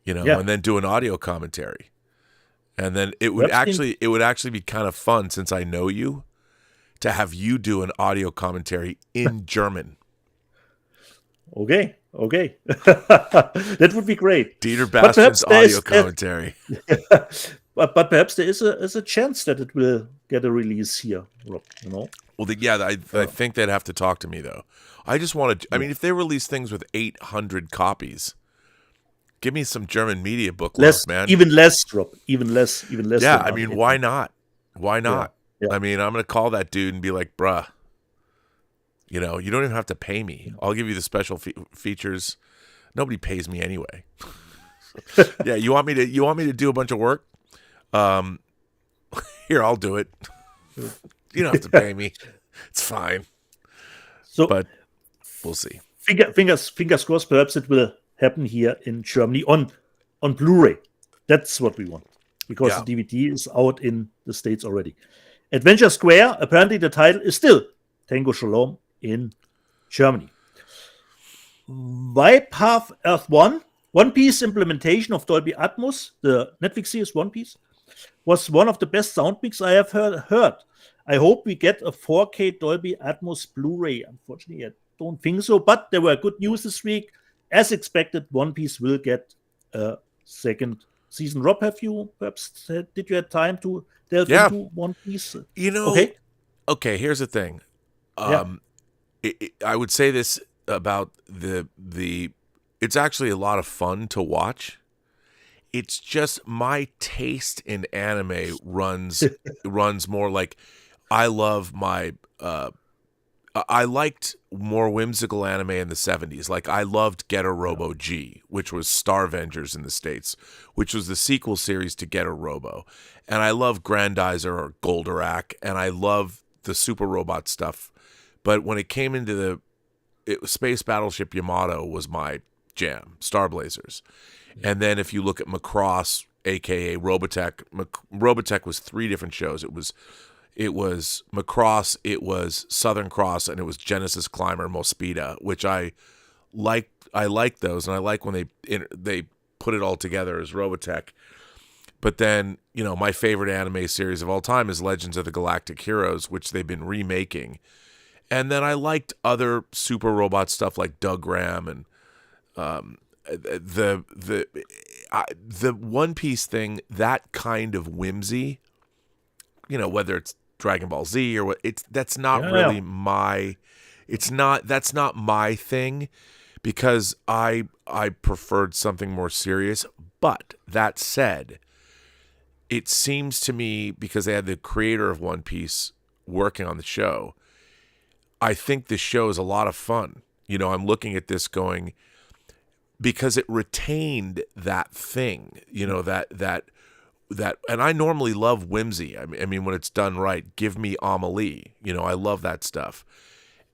And then do an audio commentary, and then it would actually be kind of fun, since I know you, to have you do an audio commentary in German. Okay, that would be great. Dieter Bastian's audio commentary. But perhaps there is a chance that it will get a release here, Rob. Well, I think they'd have to talk to me though. I just want to. I mean, if they release things with 800 copies. Give me some German media book love, man. Even less, Rob. Even less. Yeah, I mean, why not? Why not? Yeah. I mean, I'm going to call that dude and be like, bruh, you don't even have to pay me. I'll give you the special features. Nobody pays me anyway. Yeah, you want me to do a bunch of work? Here, I'll do it. You don't have to pay me. It's fine. But we'll see. Fingers crossed. Perhaps it will happen here in Germany on Blu-ray. That's what we want, because the DVD is out in the States already. Adventure Square, apparently the title is still Tango Shalom in Germany. Wipepath Earth 1, One Piece implementation of Dolby Atmos, the Netflix series One Piece, was one of the best sound mix I have heard. I hope we get a 4K Dolby Atmos Blu-ray. Unfortunately, I don't think so, but there were good news this week. As expected, One Piece will get a second season. Rob, did you have time to delve into One Piece? Okay, here's the thing. I would say this about the it's actually a lot of fun to watch. It's just my taste in anime runs more like I liked more whimsical anime in the 70s. Like I loved Getter Robo G, which was Starvengers in the States, which was the sequel series to Getter Robo. And I love Grandizer or Goldorak, and I love the Super Robot stuff. But when it came into Space Battleship Yamato was my jam, Star Blazers. And then if you look at Macross, aka Robotech, Robotech was 3 different shows. It was Macross, it was Southern Cross, and it was Genesis Climber Mospita, which I liked those, and I like when they put it all together as Robotech. But then, my favorite anime series of all time is Legends of the Galactic Heroes, which they've been remaking. And then I liked other super robot stuff like Doug Ram and the One Piece thing, that kind of whimsy, whether it's Dragon Ball Z or what, that's not really my thing, because I preferred something more serious. But that said, it seems to me, because they had the creator of One Piece working on the show, I think this show is a lot of fun. I'm looking at this going, because it retained that thing, that, and I normally love whimsy. I mean, when it's done right, give me Amelie. I love that stuff.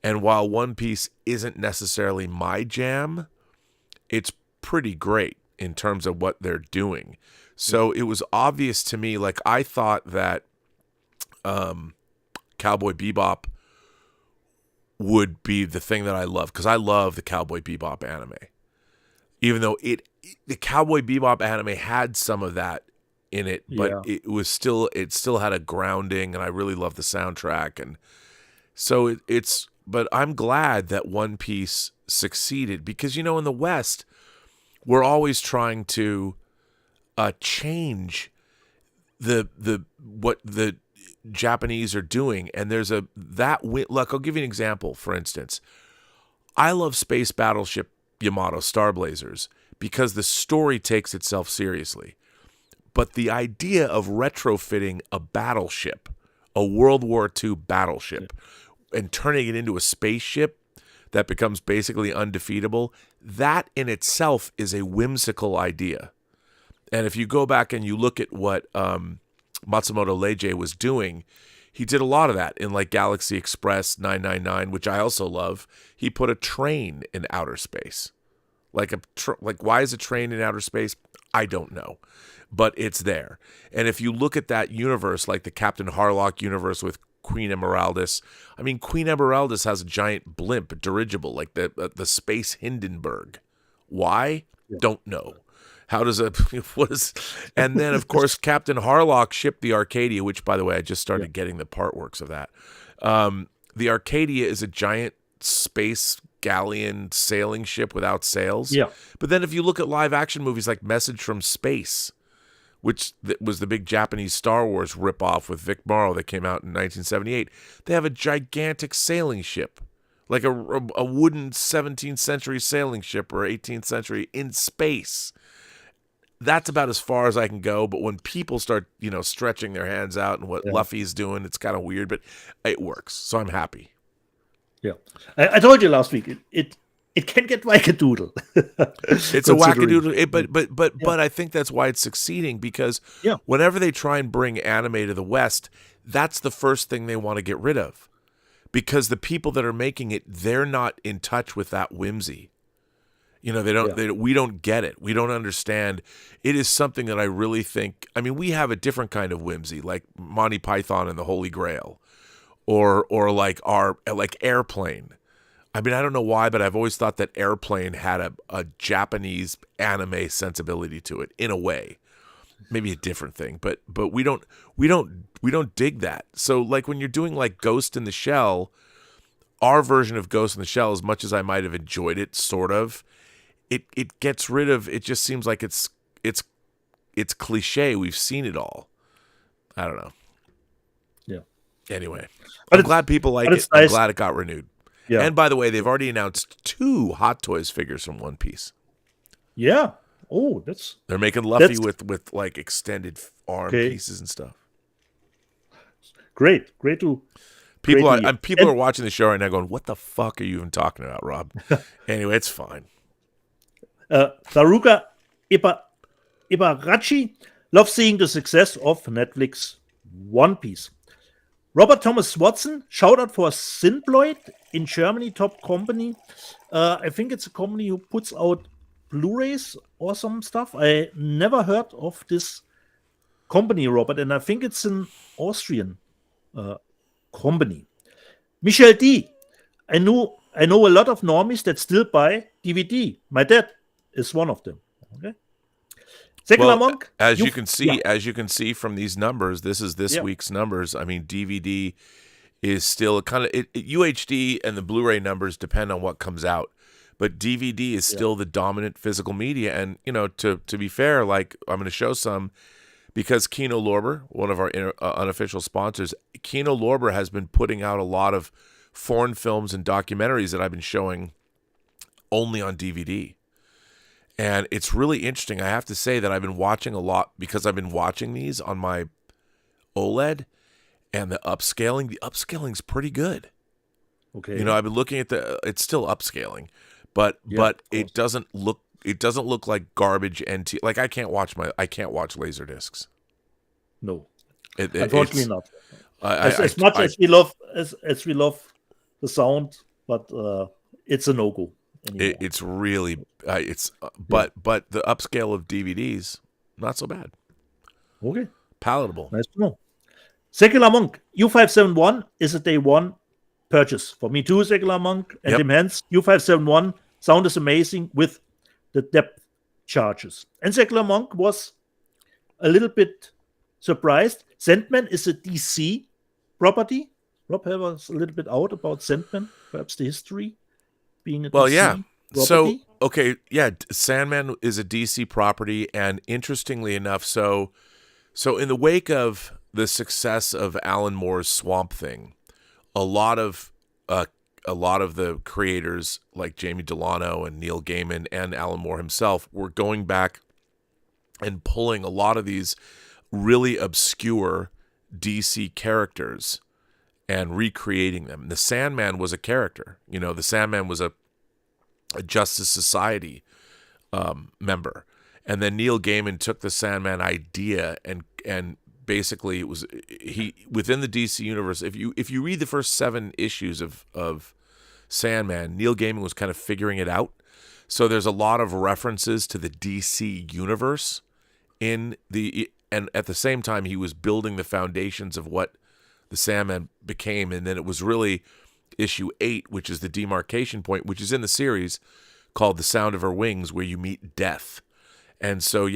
And while One Piece isn't necessarily my jam, it's pretty great in terms of what they're doing. So it was obvious to me, like I thought that Cowboy Bebop would be the thing that I love, because I love the Cowboy Bebop anime. Even though the Cowboy Bebop anime had some of that in it, but it still had a grounding, and I really love the soundtrack. And so but I'm glad that One Piece succeeded, because in the West we're always trying to change what the Japanese are doing, and there's look, I'll give you an example. For instance, I love Space Battleship Yamato, Star Blazers, because the story takes itself seriously. But the idea of retrofitting a battleship, a World War II battleship, and turning it into a spaceship that becomes basically undefeatable, that in itself is a whimsical idea. And if you go back and you look at what Matsumoto Leiji was doing, he did a lot of that in like Galaxy Express 999, which I also love. He put a train in outer space. Like why is a train in outer space? I don't know, but it's there. And if you look at that universe, like the Captain Harlock universe with Queen Emeraldis, I mean, Queen Emeraldis has a giant blimp, a dirigible, like the Space Hindenburg. Why? Don't know. How does and then of course Captain Harlock shipped the Arcadia, which by the way, I just started getting the part works of that. The Arcadia is a giant space galleon sailing ship without sails. Yeah. But then if you look at live action movies like Message from Space, which was the big Japanese Star Wars ripoff with Vic Morrow that came out in 1978, they have a gigantic sailing ship, like a wooden 17th century sailing ship or 18th century in space. That's about as far as I can go. But when people start, stretching their hands out and what Luffy's doing, it's kind of weird, but it works. So I'm happy. Yeah. I told you last week, it can get wackadoodle. It's a wackadoodle, but I think that's why it's succeeding, because whenever they try and bring anime to the West, that's the first thing they want to get rid of, because the people that are making it, they're not in touch with that whimsy. We don't get it. We don't understand. It is something that I really think, we have a different kind of whimsy, like Monty Python and the Holy Grail, or like Airplane. I don't know why, but I've always thought that Airplane had a Japanese anime sensibility to it in a way. maybe a different thing, but we don't dig that. So like when you're doing like Ghost in the Shell, our version of Ghost in the Shell, as much as I might have enjoyed it, sort of, it gets rid of. It just seems like it's cliche. We've seen it all. I don't know. Yeah. Anyway, I'm glad people like it. Nice. I'm glad it got renewed. Yeah. And by the way, they've already announced 2 Hot Toys figures from One Piece. Yeah. Oh, they're making Luffy with like extended arm pieces and stuff. Great to people are watching the show right now going, "What the fuck are you even talking about, Rob?" Anyway, it's fine. Daruka Ibarachi loves seeing the success of Netflix One Piece. Robert Thomas Watson, shout out for Synploid in Germany, top company. I think it's a company who puts out Blu-rays or some stuff. I never heard of this company, Robert, and I think it's an Austrian company. Michel D. I know a lot of normies that still buy DVD. My dad is one of them. Okay. Secular Monk. As you can see from these numbers, this is this week's numbers. I mean, DVD is still kind of UHD, and the Blu-ray numbers depend on what comes out. But DVD is still the dominant physical media. And, you know, to be fair, like I'm going to show some, because Kino Lorber, one of our unofficial sponsors, Kino Lorber has been putting out a lot of foreign films and documentaries that I've been showing only on DVD. And it's really interesting. I have to say that I've been watching a lot because I've been watching these on my OLED, and the upscaling's pretty good. Okay. You know, I've been looking at it's still upscaling, but it doesn't look like garbage like I can't watch laser discs. No. Unfortunately not. As much as we love the sound, but it's a no-go. It's really but the upscale of DVDs, not so bad. Okay. Palatable. Nice to know. Secular Monk, U571 is a day one purchase. For me too, Secular Monk and Tim Hens. U571 sound is amazing with the depth charges. And Secular Monk was a little bit surprised. Sandman is a DC property. Rob was a little bit out about Sandman, perhaps the history being a DC property. Sandman is a DC property, and interestingly enough, so in the wake of the success of Alan Moore's Swamp Thing, a lot of the creators like Jamie Delano and Neil Gaiman and Alan Moore himself were going back and pulling a lot of these really obscure DC characters and recreating them. The Sandman was a character. You know, the Sandman was a Justice Society member. And then Neil Gaiman took the Sandman idea and basically it was within the DC universe. If you read the first 7 issues of Sandman, Neil Gaiman was kind of figuring it out. So there's a lot of references to the DC universe and at the same time he was building the foundations of what the Sandman became. And then it was really issue 8, which is the demarcation point, which is in the series called The Sound of Her Wings, where you meet Death. And so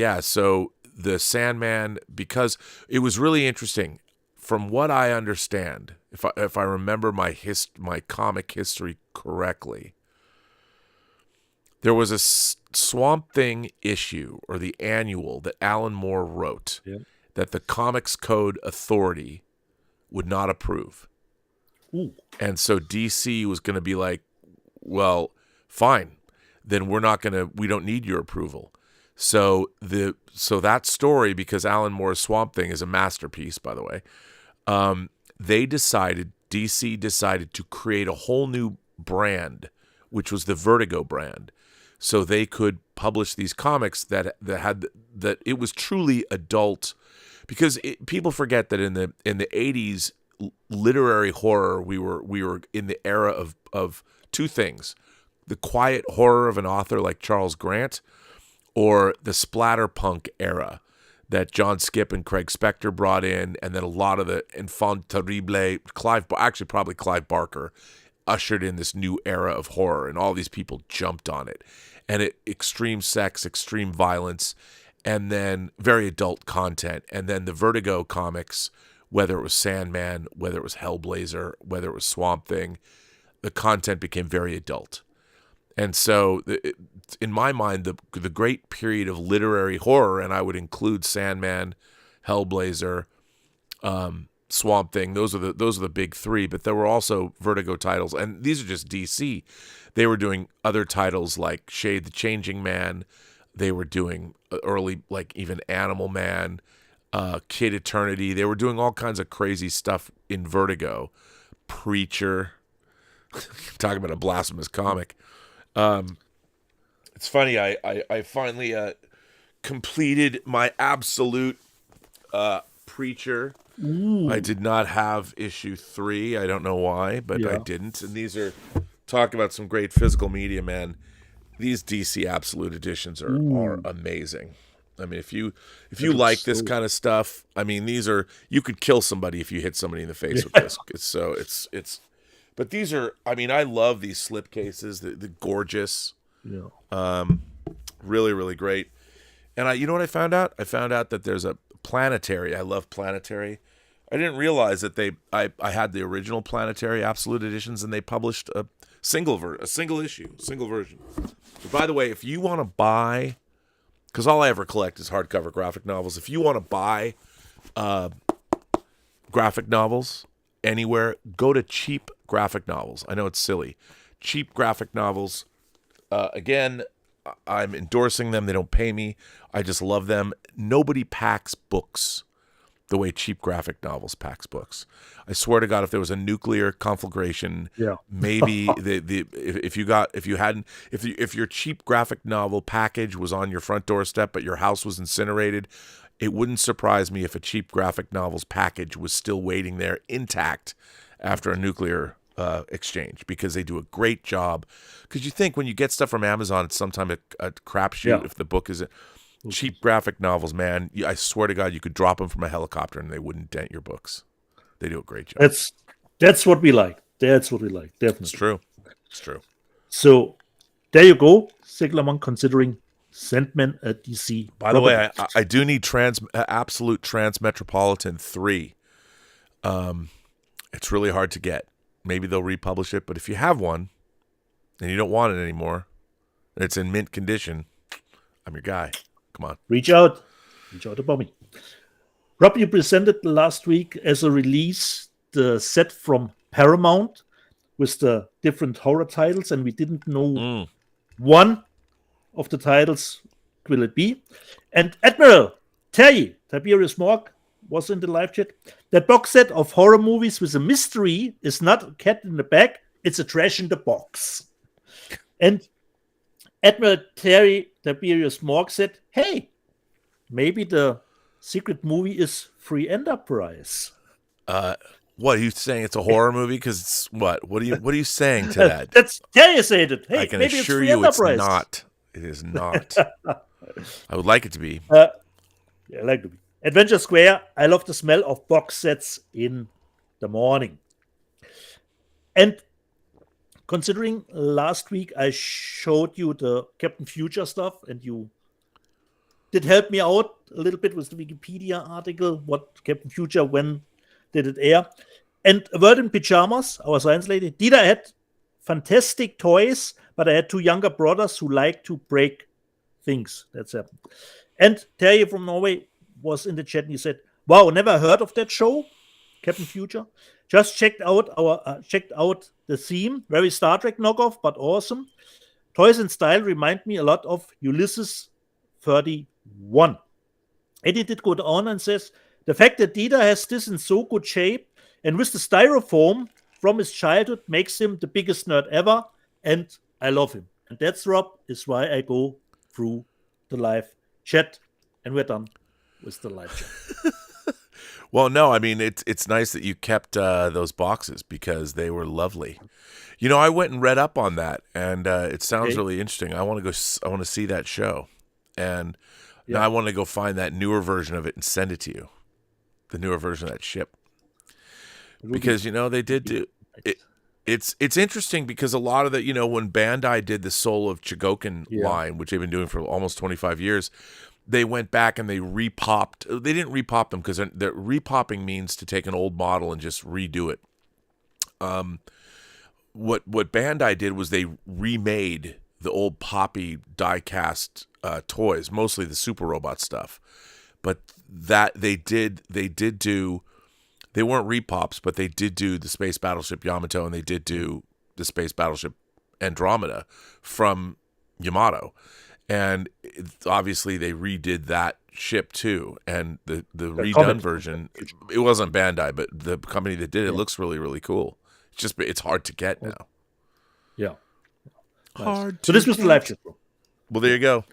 the Sandman, because it was really interesting, from what I understand, if I remember my comic history correctly, there was a Swamp Thing issue, or the annual, that Alan Moore wrote that the Comics Code Authority would not approve. Ooh. And so DC was going to be like, well, fine, then we don't need your approval. So that story, because Alan Moore's Swamp Thing is a masterpiece, by the way, DC decided to create a whole new brand, which was the Vertigo brand, so they could publish these comics that it was truly adult, because people forget that in the 80s, literary horror, we were in the era of 2 things: the quiet horror of an author like Charles Grant, or the splatterpunk era that John Skipp and Craig Spector brought in, and then a lot of the enfant terrible, probably Clive Barker, ushered in this new era of horror, and all these people jumped on it. And extreme sex, extreme violence, and then very adult content. And then the Vertigo comics, whether it was Sandman, whether it was Hellblazer, whether it was Swamp Thing, the content became very adult. And so, in my mind, the great period of literary horror, and I would include Sandman, Hellblazer, Swamp Thing. Those are the big three. But there were also Vertigo titles, and these are just DC. They were doing other titles like Shade the Changing Man. They were doing early, like even Animal Man, Kid Eternity. They were doing all kinds of crazy stuff in Vertigo. Preacher. Talking about a blasphemous comic. It's funny. I finally completed my absolute Preacher. Ooh. I did not have issue 3. I don't know why, but I didn't. And these are talking about some great physical media, man. These DC Absolute editions are amazing. I mean, if you like this kind of stuff, I mean, these are, you could kill somebody if you hit somebody in the face with this. It's but these are, I mean, I love these slipcases. The gorgeous. Yeah. Really, really great. And you know what I found out? I found out that there's a Planetary. I love Planetary. I didn't realize that I had the original Planetary Absolute editions, and they published a single issue, single version. But by the way, if you want to buy, because all I ever collect is hardcover graphic novels. If you want to buy graphic novels anywhere, go to Cheap Graphic Novels. I know it's silly. Cheap Graphic Novels. Again, I'm endorsing them. They don't pay me. I just love them. Nobody packs books the way Cheap Graphic Novels packs books. I swear to God, if there was a nuclear conflagration, maybe if your Cheap Graphic Novel package was on your front doorstep, but your house was incinerated, it wouldn't surprise me if a Cheap Graphic Novels package was still waiting there intact after a nuclear exchange, because they do a great job. Because you think when you get stuff from Amazon, it's sometimes a crapshoot if the book isn't. Cheap Graphic Novels, man, I swear to God, you could drop them from a helicopter and they wouldn't dent your books. They do a great job. That's what we like. That's what we like. Definitely. It's true. So there you go. Siglamon considering Sandman at DC. By the way, I do need Absolute Transmetropolitan 3. It's really hard to get. Maybe they'll republish it, but if you have one and you don't want it anymore, and it's in mint condition, I'm your guy. Come on. Reach out to Bobby. Rob, you presented last week as a release the set from Paramount with the different horror titles, and we didn't know one of the titles will it be. And Admiral Tiberius Morg was in the live chat. That box set of horror movies with a mystery is not a cat in the bag, it's a trash in the box. And Admiral Tiberius Morg said, hey, maybe the secret movie is Free Enterprise. What are you saying? It's a horror movie? Because it's what? What are you saying to that? That's Terry said it. Hey, I can maybe assure it's you Enterprise. it's not. It is not. I would like it to be. Yeah, I like to be. Adventure Square. I love the smell of box sets in the morning. And considering last week I showed you the Captain Future stuff, and you did help me out a little bit with the Wikipedia article, what Captain Future, when did it air? And A World in Pyjamas, our science lady, Dita had fantastic toys, but I had 2 younger brothers who like to break things. That's happened. And Terry from Norway was in the chat and he said, wow, never heard of that show, Captain Future. Just checked out the theme, very Star Trek knockoff, but awesome. Toys and style remind me a lot of Ulysses 31. And he did go on and says, the fact that Dieter has this in so good shape and with the styrofoam from his childhood makes him the biggest nerd ever, and I love him. And that's, Rob, is why I go through the live chat, and we're done with the live chat. Well, no, I mean, it's nice that you kept those boxes because they were lovely. You know, I went and read up on that, and it sounds really interesting. I want to see that show, and now I want to go find that newer version of it and send it to you, the newer version of that ship, because you know they did do it. It's interesting because a lot of the, you know, when Bandai did the Soul of Chogokin line, which they've been doing for almost 25 years, they went back and they repopped. They didn't repop them because repopping means to take an old model and just redo it. What Bandai did was they remade the old Poppy die-cast toys, mostly the Super Robot stuff. But that they did do. They weren't repops, but they did do the Space Battleship Yamato, and they did do the Space Battleship Andromeda from Yamato. And obviously they redid that ship too. And the redone version, it wasn't Bandai, but the company that did it looks really, really cool. It's hard to get now. Yeah. Nice. Hard. So this was the live chat, bro. Well, there you go.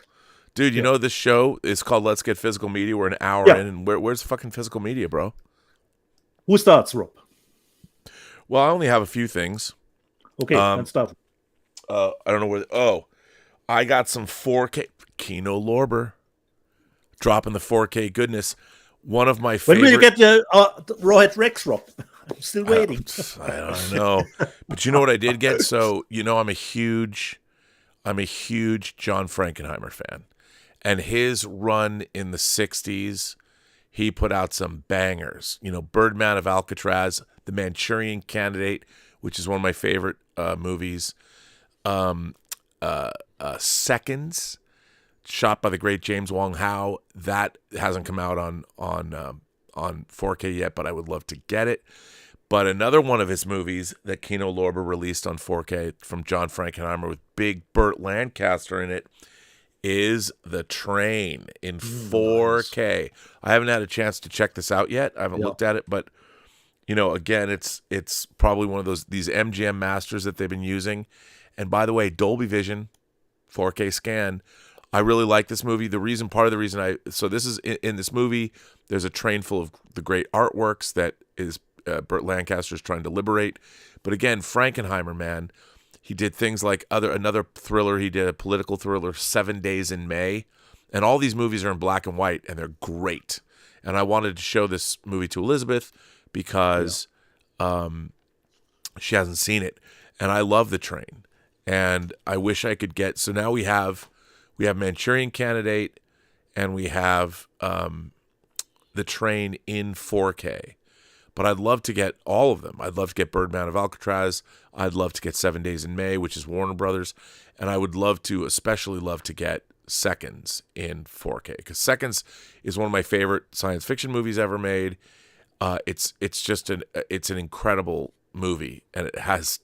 Dude, you know this show is called Let's Get Physical Media. We're an hour in, and where's the fucking physical media, bro? Who starts, Rob? Well, I only have a few things. Okay, let's start. I don't know where. I got some 4K. Kino Lorber. Dropping the 4K goodness. One of my favorite. When will you get the Rawhead Rex, Rob? I'm still waiting. I don't know. But you know what I did get? So, I'm a huge John Frankenheimer fan. And his run in the 60s, he put out some bangers. Birdman of Alcatraz, The Manchurian Candidate, which is one of my favorite movies. Seconds, shot by the great James Wong Howe. That hasn't come out on 4K yet, but I would love to get it. But another one of his movies that Kino Lorber released on 4K from John Frankenheimer with big Burt Lancaster in it is The Train in 4K. Nice. I haven't had a chance to check this out yet. I haven't looked at it, but again, it's probably one of these MGM masters that they've been using. And by the way, Dolby Vision, 4K scan. I really like this movie. Part of the reason this is in this movie, there's a train full of the great artworks that is Burt Lancaster's trying to liberate. But again, Frankenheimer, man, he did things like another thriller. He did a political thriller, 7 Days in May. And all these movies are in black and white, and they're great. And I wanted to show this movie to Elizabeth because she hasn't seen it. And I love The Train. And I wish I could get. So now we have Manchurian Candidate, and we have The Train in 4K. But I'd love to get all of them. I'd love to get Birdman of Alcatraz. I'd love to get 7 Days in May, which is Warner Brothers, and I would especially love to get Seconds in 4K, because Seconds is one of my favorite science fiction movies ever made. It's an incredible movie, and it has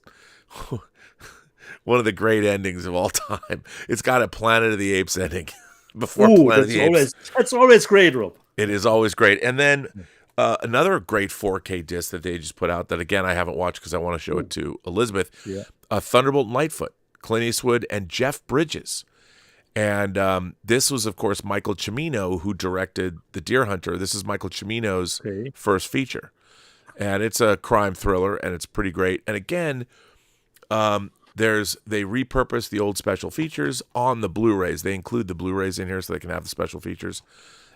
one of the great endings of all time. It's got a Planet of the Apes ending before Planet of the Apes. That's always great, Rob. It is always great. And then another great 4K disc that they just put out that, again, I haven't watched because I want to show it to Elizabeth. Yeah. Thunderbolt and Lightfoot, Clint Eastwood and Jeff Bridges. And this was, of course, Michael Cimino, who directed The Deer Hunter. This is Michael Cimino's first feature. And it's a crime thriller, and it's pretty great. And again, they repurposed the old special features on the Blu-rays. They include the Blu-rays in here so they can have the special features.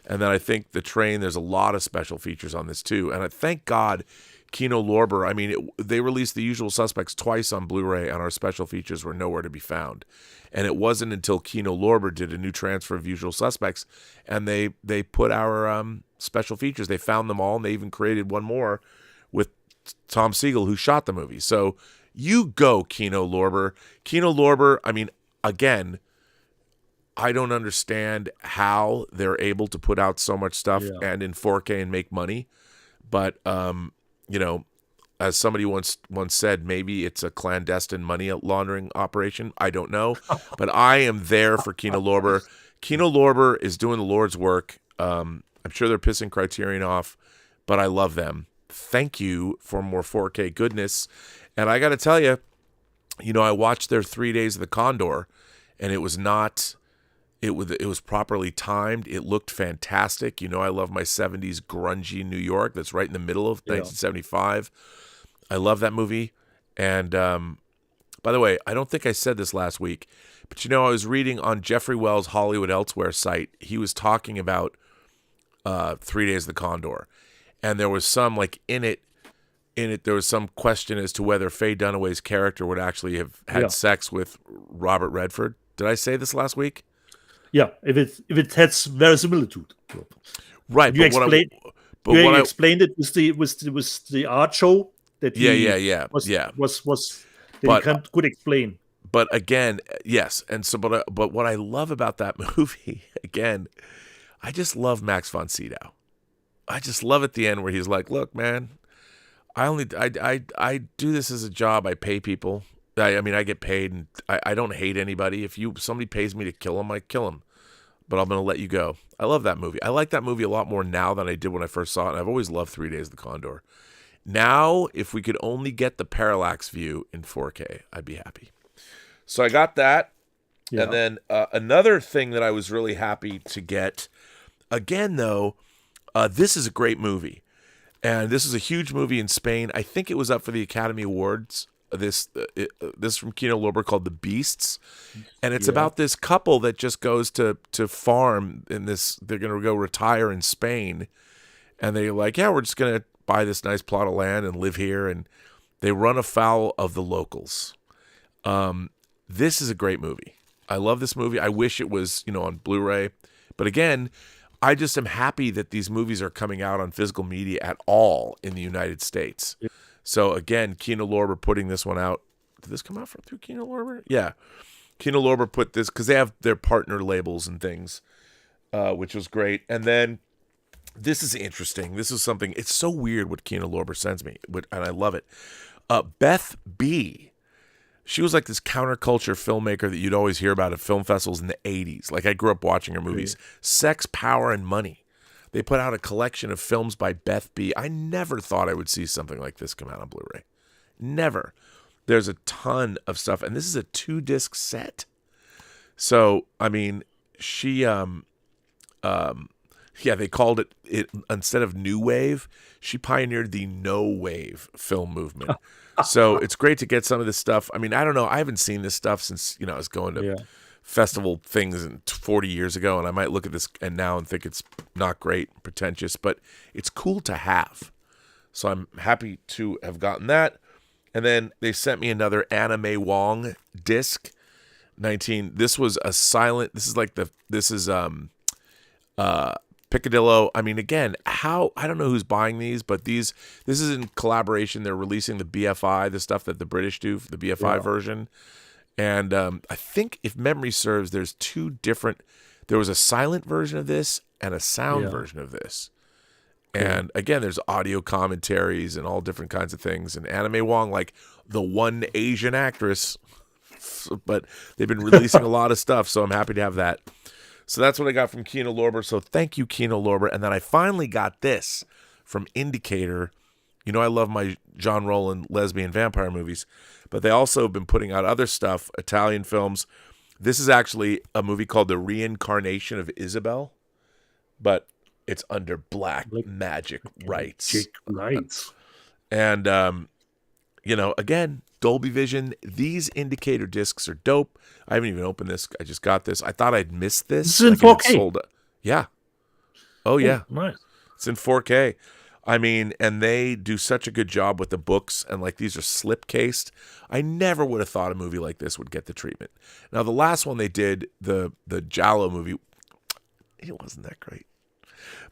And then I think The Train, there's a lot of special features on this too. And I thank God Kino Lorber, they released The Usual Suspects twice on Blu-ray, and our special features were nowhere to be found. And it wasn't until Kino Lorber did a new transfer of Usual Suspects, and they put our special features. They found them all, and they even created one more with Tom Siegel, who shot the movie. So you go, Kino Lorber. Kino Lorber, again, I don't understand how they're able to put out so much stuff and in 4K and make money. But, as somebody once said, maybe it's a clandestine money laundering operation. I don't know. But I am there for Kino Lorber. Kino Lorber is doing the Lord's work. I'm sure they're pissing Criterion off, but I love them. Thank you for more 4K goodness. And I got to tell you, I watched their 3 Days of the Condor, and it was not... It was properly timed. It looked fantastic. I love my 70s grungy New York. That's right in the middle of 1975. I love that movie. And by the way, I don't think I said this last week, but I was reading on Jeffrey Wells' Hollywood Elsewhere site. He was talking about 3 Days of the Condor, and there was some in it. There was some question as to whether Faye Dunaway's character would actually have had sex with Robert Redford. Did I say this last week? Yeah, if it has verisimilitude. Right, You explained it with the art show that he was that he could explain. But again, yes, and so but what I love about that movie again, I just love Max von Sydow. I just love at the end where he's like, "Look, man, I do this as a job. I pay people. I mean, I get paid, and I don't hate anybody. If somebody pays me to kill him, I kill him. But I'm going to let you go." I love that movie. I like that movie a lot more now than I did when I first saw it. And I've always loved 3 Days of the Condor. Now, if we could only get the parallax view in 4K, I'd be happy. So I got that. Yeah. And then another thing that I was really happy to get, again, though, this is a great movie. And this is a huge movie in Spain. I think it was up for the Academy Awards. This from Kino Lorber called The Beasts. And it's about this couple that just goes to farm in this. They're going to go retire in Spain. And they're like, yeah, we're just going to buy this nice plot of land and live here. And they run afoul of the locals. This is a great movie. I love this movie. I wish it was, on Blu-ray. But again, I just am happy that these movies are coming out on physical media at all in the United States. Yeah. So again, Kino Lorber putting this one out. Did this come out through Kino Lorber? Yeah. Kino Lorber put this because they have their partner labels and things, which was great. And then this is interesting. This is something, it's so weird what Kino Lorber sends me, and I love it. Beth B. She was like this counterculture filmmaker that you'd always hear about at film festivals in the 80s. Like I grew up watching her movies. Sex, Power, and Money. They put out a collection of films by Beth B. I never thought I would see something like this come out on Blu-ray. Never. There's a ton of stuff. And this is a 2-disc set. So, I mean, she, they called it instead of New Wave, she pioneered the No Wave film movement. So it's great to get some of this stuff. I mean, I don't know. I haven't seen this stuff since, I was going to festival things 40 years ago, and I might look at this and now and think it's not great, pretentious, but it's cool to have. So I'm happy to have gotten that. And then they sent me another Anna May Wong disc. This was a silent. This is Picadillo. I mean, again, I don't know who's buying these, but this is in collaboration. They're releasing the BFI, the stuff that the British do, the BFI version. And I think, if memory serves, there's two different. There was a silent version of this and a sound version of this. And again, there's audio commentaries and all different kinds of things. And Anna May Wong, like the one Asian actress, but they've been releasing a lot of stuff, so I'm happy to have that. So that's what I got from Kino Lorber. So thank you, Kino Lorber. And then I finally got this from Indicator. I love my John Rowland lesbian vampire movies, but they also have been putting out other stuff, Italian films. This is actually a movie called The Reincarnation of Isabel, but it's under Black Magic Rights. And, again, Dolby Vision. These Indicator discs are dope. I haven't even opened this. I just got this. I thought I'd missed this. This is in 4K. Yeah. Oh, yeah. Nice. It's in 4K. I mean, and they do such a good job with the books, and like these are slip cased. I never would have thought a movie like this would get the treatment. Now, the last one they did, the Giallo movie, it wasn't that great.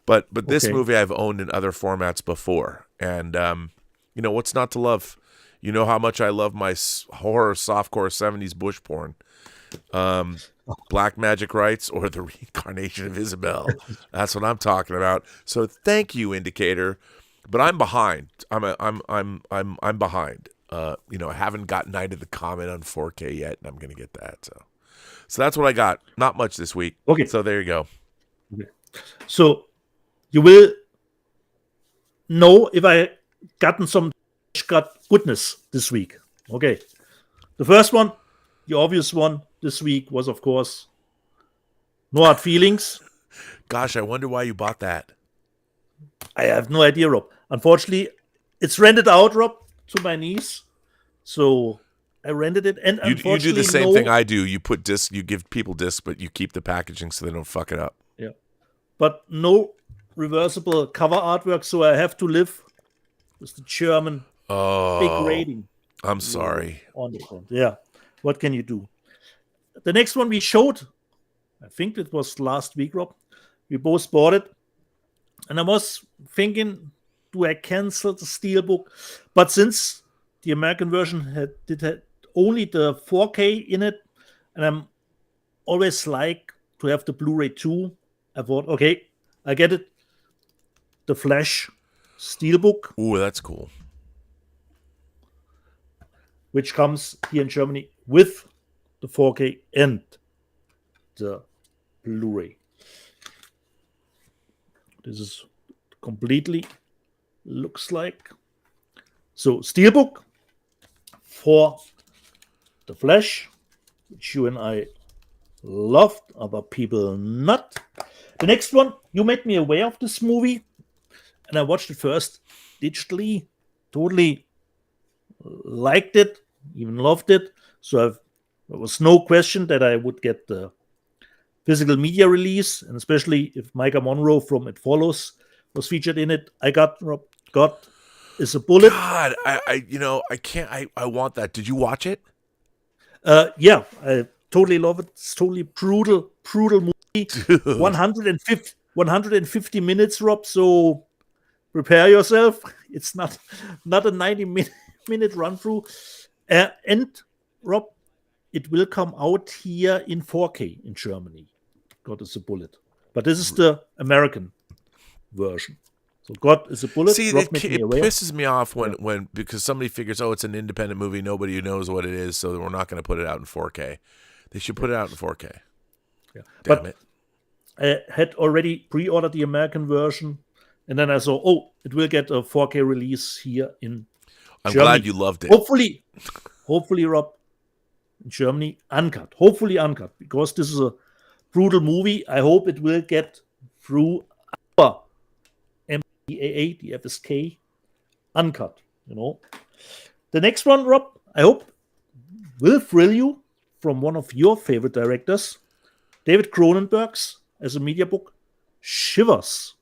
But this movie I've owned in other formats before, and what's not to love? You know how much I love my horror softcore 70s bush porn. Black Magic Rights or The Reincarnation of Isabel. That's what I'm talking about. So thank you, Indicator. But I'm behind. I'm behind. I haven't got Night of the Comet on 4K yet, and I'm gonna get that. So that's what I got. Not much this week. Okay. So there you go. Okay. So you will know if I gotten some goodness this week. Okay. The first one, the obvious one this week was, of course, No Hard Feelings. Gosh, I wonder why you bought that. I have no idea, Rob. Unfortunately, it's rented out, Rob, to my niece. So I rented it. And you do the same thing I do. You put discs, you give people discs, but you keep the packaging so they don't fuck it up. Yeah. But no reversible cover artwork, so I have to live with the German big rating. I'm sorry. On the front. Yeah. What can you do? The next one we showed I think it was last week, Rob. We both bought it. And I was thinking, do I cancel the Steelbook? But since the American version had only the 4K in it, and I'm always like to have the Blu-ray too, I thought, okay, I get it. The Flash Steelbook. Ooh, that's cool. Which comes here in Germany with the 4K and the Blu-ray. This is completely looks like. So Steelbook for the Flash, which you and I loved, other people not. The next one, you made me aware of this movie, and I watched it first digitally, totally liked it, even loved it. So there was no question that I would get the physical media release, and especially if Micah Monroe from It Follows was featured in it. I got is a bullet. God, I can't. I want that. Did you watch it? Yeah, I totally love it. It's totally brutal movie. Dude. 150 minutes, Rob. So prepare yourself. It's not a 90-minute run through. And Rob, it will come out here in 4K in Germany. God is a bullet. But this is the American version. So God is a bullet. See, it pisses me off when because somebody figures, oh, it's an independent movie, nobody knows what it is, so we're not going to put it out in 4K. They should put it out in 4K. Yeah. Damn it. I had already pre-ordered the American version, and then I saw, oh, it will get a 4K release here in I'm Germany. glad you loved it. Hopefully, Rob, in Germany, uncut. Hopefully uncut, because this is a brutal movie. I hope it will get through our MPAA, the FSK, uncut, The next one, Rob, I hope will thrill you, from one of your favorite directors, David Cronenberg's, as a media book, Shivers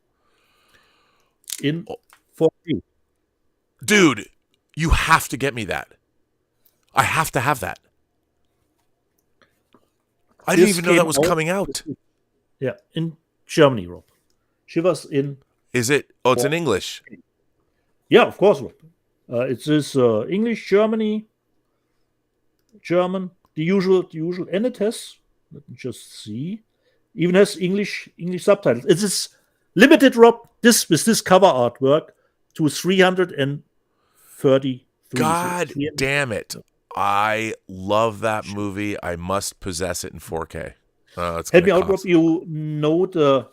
in 4K. Dude, you have to get me that. I have to have that. I didn't even know that was coming out. Yeah, in Germany, Rob. Shivers in... Is it? Oh, it's in English. Yeah, of course, Rob. It is English, German, the usual, and it has, let me just see, even has English subtitles. It is limited, Rob, with this cover artwork to 333. God damn it. I love that movie. I must possess it in 4K. Help me out, Rob. You know the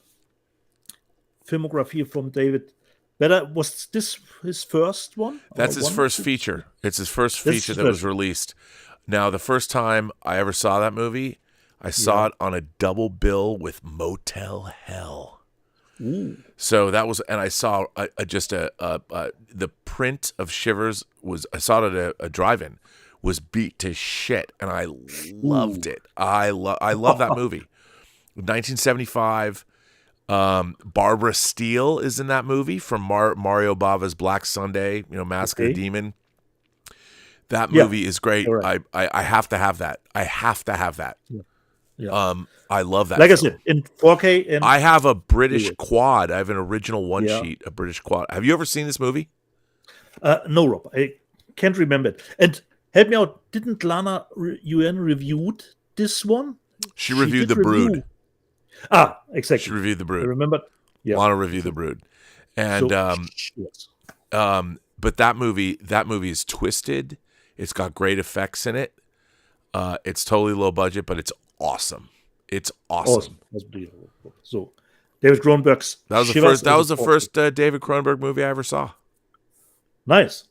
filmography from David. Was this his first one? That's his first feature. It's his first feature that was released. Now, the first time I ever saw that movie, I saw it on a double bill with Motel Hell. Ooh. So that was, and I saw the print of Shivers I saw it at a drive-in, was beat to shit, and I loved it. I love that movie. 1975. Barbara Steele is in that movie from Mario Bava's Black Sunday, Mask of the Demon. That movie is great. Right. I have to have that. I have to have that. Yeah. I love that. Like film. I said, in 4K. And I have a British quad. I have an original one sheet, a British quad. Have you ever seen this movie? No, Rob. I can't remember it. And help me out. Didn't Lana UN reviewed this one? She reviewed The Brood. Ah, exactly. She reviewed The Brood. I remember. Yeah. Lana reviewed The Brood. And but that movie is twisted. It's got great effects in it. It's totally low budget, but it's awesome. It's awesome. That's beautiful. So, David Cronenberg's. That was the first David Cronenberg movie I ever saw. Nice.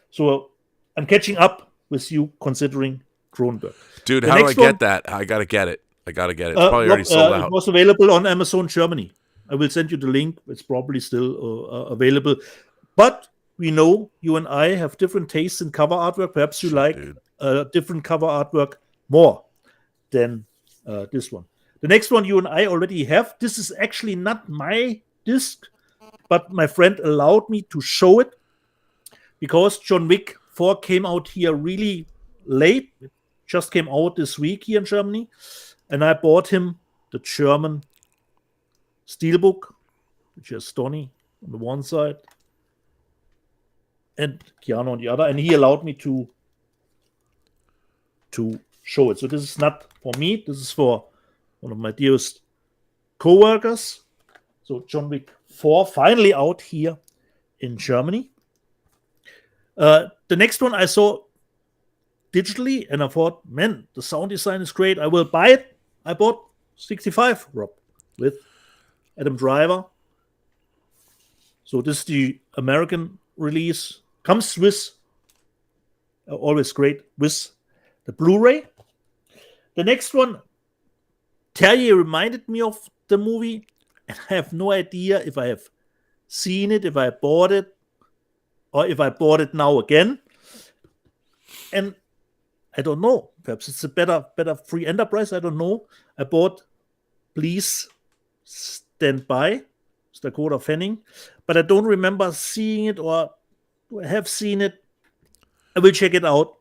So I'm catching up with you considering Cronenberg. Dude, how do I get that? I gotta get it. It's probably already sold out. It was available on Amazon Germany. I will send you the link. It's probably still available. But we know you and I have different tastes in cover artwork. Perhaps you like different cover artwork more than this one. The next one you and I already have. This is actually not my disc, but my friend allowed me to show it because John Wick 4 came out here really late. It just came out this week here in Germany. and I bought him the German steelbook, which has Stoney on the one side and Keanu on the other, and he allowed me to show it. So this is not for me. This is for one of my dearest co-workers. So John Wick 4 finally out here in Germany. The next one I saw digitally, and I thought, man, the sound design is great. I will buy it. I bought 65, Rob, with Adam Driver. So this is the American release. Comes with, always great, with the Blu-ray. The next one, Terry reminded me of the movie, and I have no idea if I have seen it, if I bought it, or if I bought it now again. And I don't know. Perhaps it's a better free enterprise. I don't know. I bought Please Stand By, it's Dakota Fanning, but I don't remember seeing it or I have seen it. I will check it out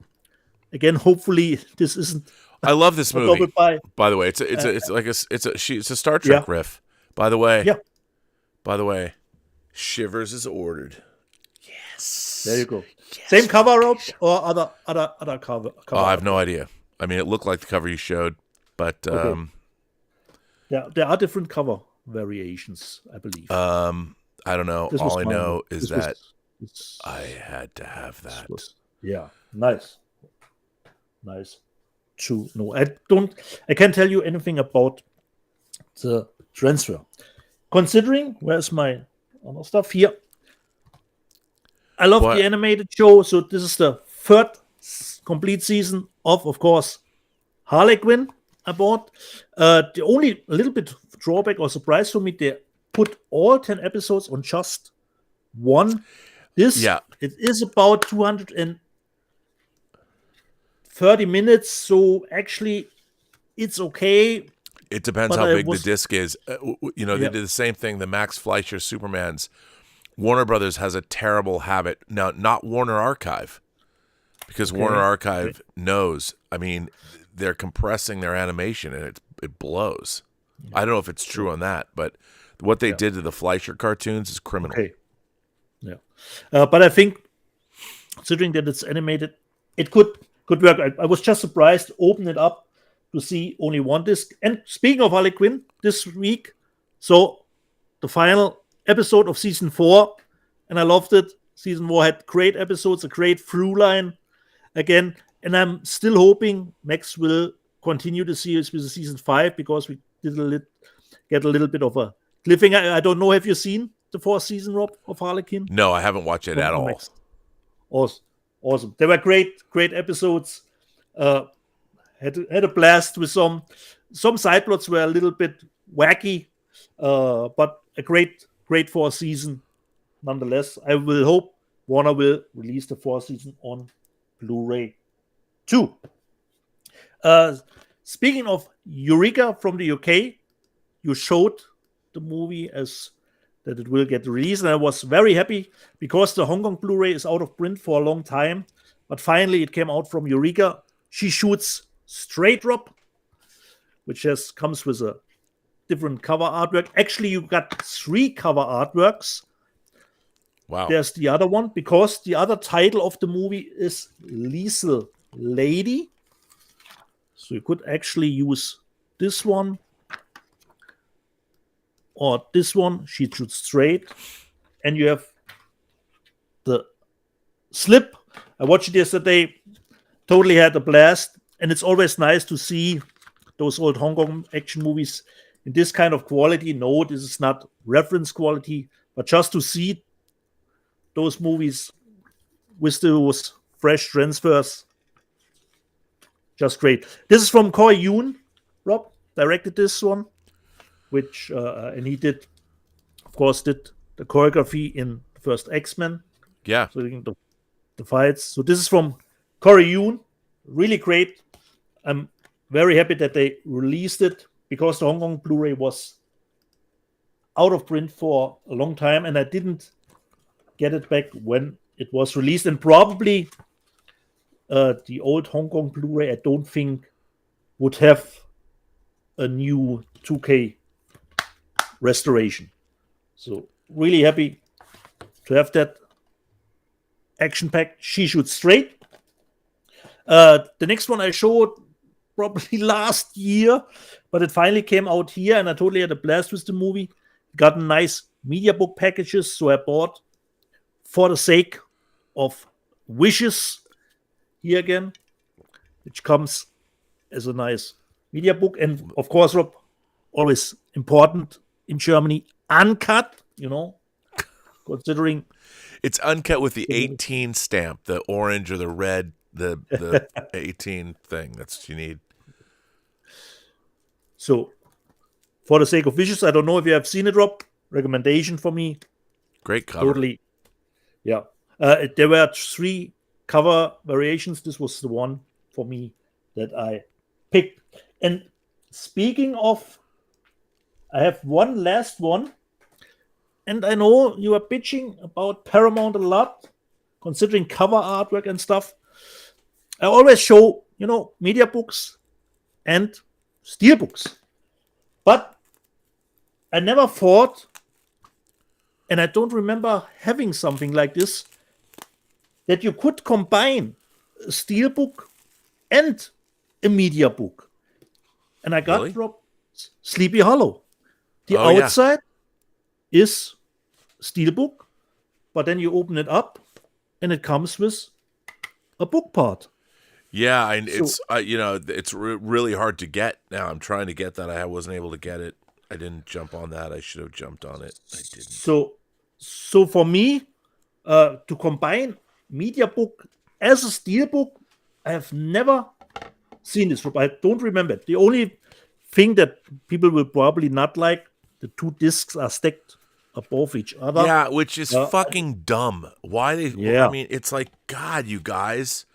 again. Hopefully, this isn't. I love this movie. By the way, it's a Star Trek riff. By the way, Shivers is ordered. Yes. There you go. Yes. Same cover up or other cover? Oh, I have no idea. I mean, it looked like the cover you showed, but okay. There are different cover variations, I believe. I don't know. All I know is that I had to have that. Nice to know. I can't tell you anything about the transfer. Considering, where's my other stuff here? I love the animated show, so this is the third complete season of course, Harley Quinn I bought. The only little bit drawback or surprise for me, they put all 10 episodes on just one. It is about 230 minutes, so actually it's okay. It depends how big the disc is. They did the same thing, the Max Fleischer Supermans. Warner Brothers has a terrible habit. Now, not Warner Archive, because Warner Archive knows. I mean, they're compressing their animation, and it blows. I don't know if it's true on that, but what they did to the Fleischer cartoons is criminal. Okay. Yeah. But I think, considering that it's animated, it could work. I was just surprised to open it up to see only one disc. And speaking of Harley Quinn, this week, so the final episode of season 4, and I loved it. Season 4 had great episodes, a great through line again, and I'm still hoping Max will continue the series with the season 5, because we did get a little bit of a cliffhanger. I don't know, have you seen the 4th season, Rob, of Harley Quinn? No, I haven't watched it at all. Max. Awesome. They were great episodes. Had a blast with some side plots were a little bit wacky, but a great 4th season nonetheless. I will hope Warner will release the 4th season on Blu-ray too. Speaking of Eureka from the UK, you showed the movie as that it will get released, and I was very happy because the Hong Kong Blu-ray is out of print for a long time, but finally it came out from Eureka. She Shoots Straight Drop, which comes with a different cover artwork. Actually, you got 3 cover artworks. Wow. There's the other one, because the other title of the movie is Lethal Lady. So you could actually use this one or this one, She Shoots Straight. And you have the slip. I watched it yesterday. Totally had a blast. And it's always nice to see those old Hong Kong action movies in this kind of quality. No, this is not reference quality, but just to see those movies with those fresh transfers, just great. This is from Corey Yuen. Rob directed this one, which and he did the choreography in the first X-Men. Yeah. So the fights. So this is from Corey Yuen. Really great. I'm very happy that they released it, because the Hong Kong Blu-ray was out of print for a long time, and I didn't get it back when it was released. And probably the old Hong Kong Blu-ray, I don't think would have a new 2K restoration. So really happy to have that action pack. She Shoots Straight. The next one I showed probably last year, but it finally came out here, and I totally had a blast with the movie. Got nice media book packages, so I bought For the Sake of Wishes here again, which comes as a nice media book. And of course, Rob, always important in Germany, uncut, considering it's uncut with the 18 stamp, the orange or the red, the 18 thing. That's what you need. So, For the Sake of Wishes, I don't know if you have seen it, Rob. Recommendation for me. Great cover. Totally. Yeah. There were 3 cover variations. This was the one for me that I picked. And speaking of, I have one last one. And I know you are bitching about Paramount a lot, considering cover artwork and stuff. I always show, media books and steel books. But I never thought, and I don't remember having something like this, that you could combine a steel book and a media book. And I got from Sleepy Hollow. The outside is steelbook, but then you open it up and it comes with a book part. Yeah, and it's really hard to get now. I'm trying to get that. I wasn't able to get it. I didn't jump on that. I should have jumped on it. I didn't. So for me, to combine media book as a steelbook, I have never seen this. I don't remember it. The only thing that people will probably not like, the 2 discs are stacked above each other. Yeah, which is fucking dumb. Why they? Yeah. I mean, it's like, God, you guys,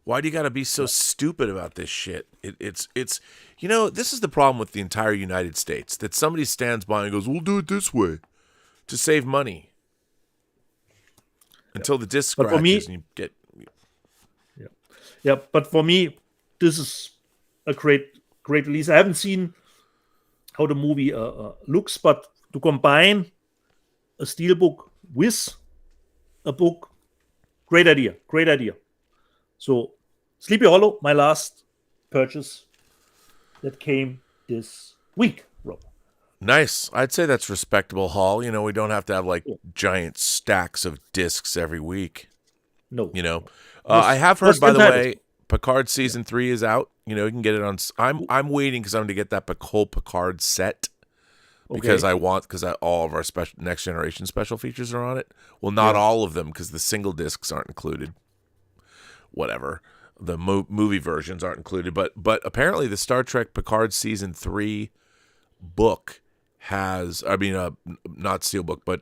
why do you got to be so stupid about this shit? It's this is the problem with the entire United States, that somebody stands by and goes, "We'll do it this way," to save money. Until the disc scratches and you get. Yeah, but for me, this is a great release. I haven't seen how the movie looks, but to combine a steelbook with a book, great idea. So, Sleepy Hollow, my last purchase that came this week, Rob. Nice. I'd say that's respectable haul. We don't have to have giant stacks of discs every week. No. I have heard, by the way, Picard season 3 is out. You can get it on. I'm waiting because I'm going to get that whole Picard set because all of our next generation special features are on it. Well, not all of them, because the single discs aren't included. Whatever, the movie versions aren't included, but apparently the Star Trek Picard season 3 book has, not steelbook, but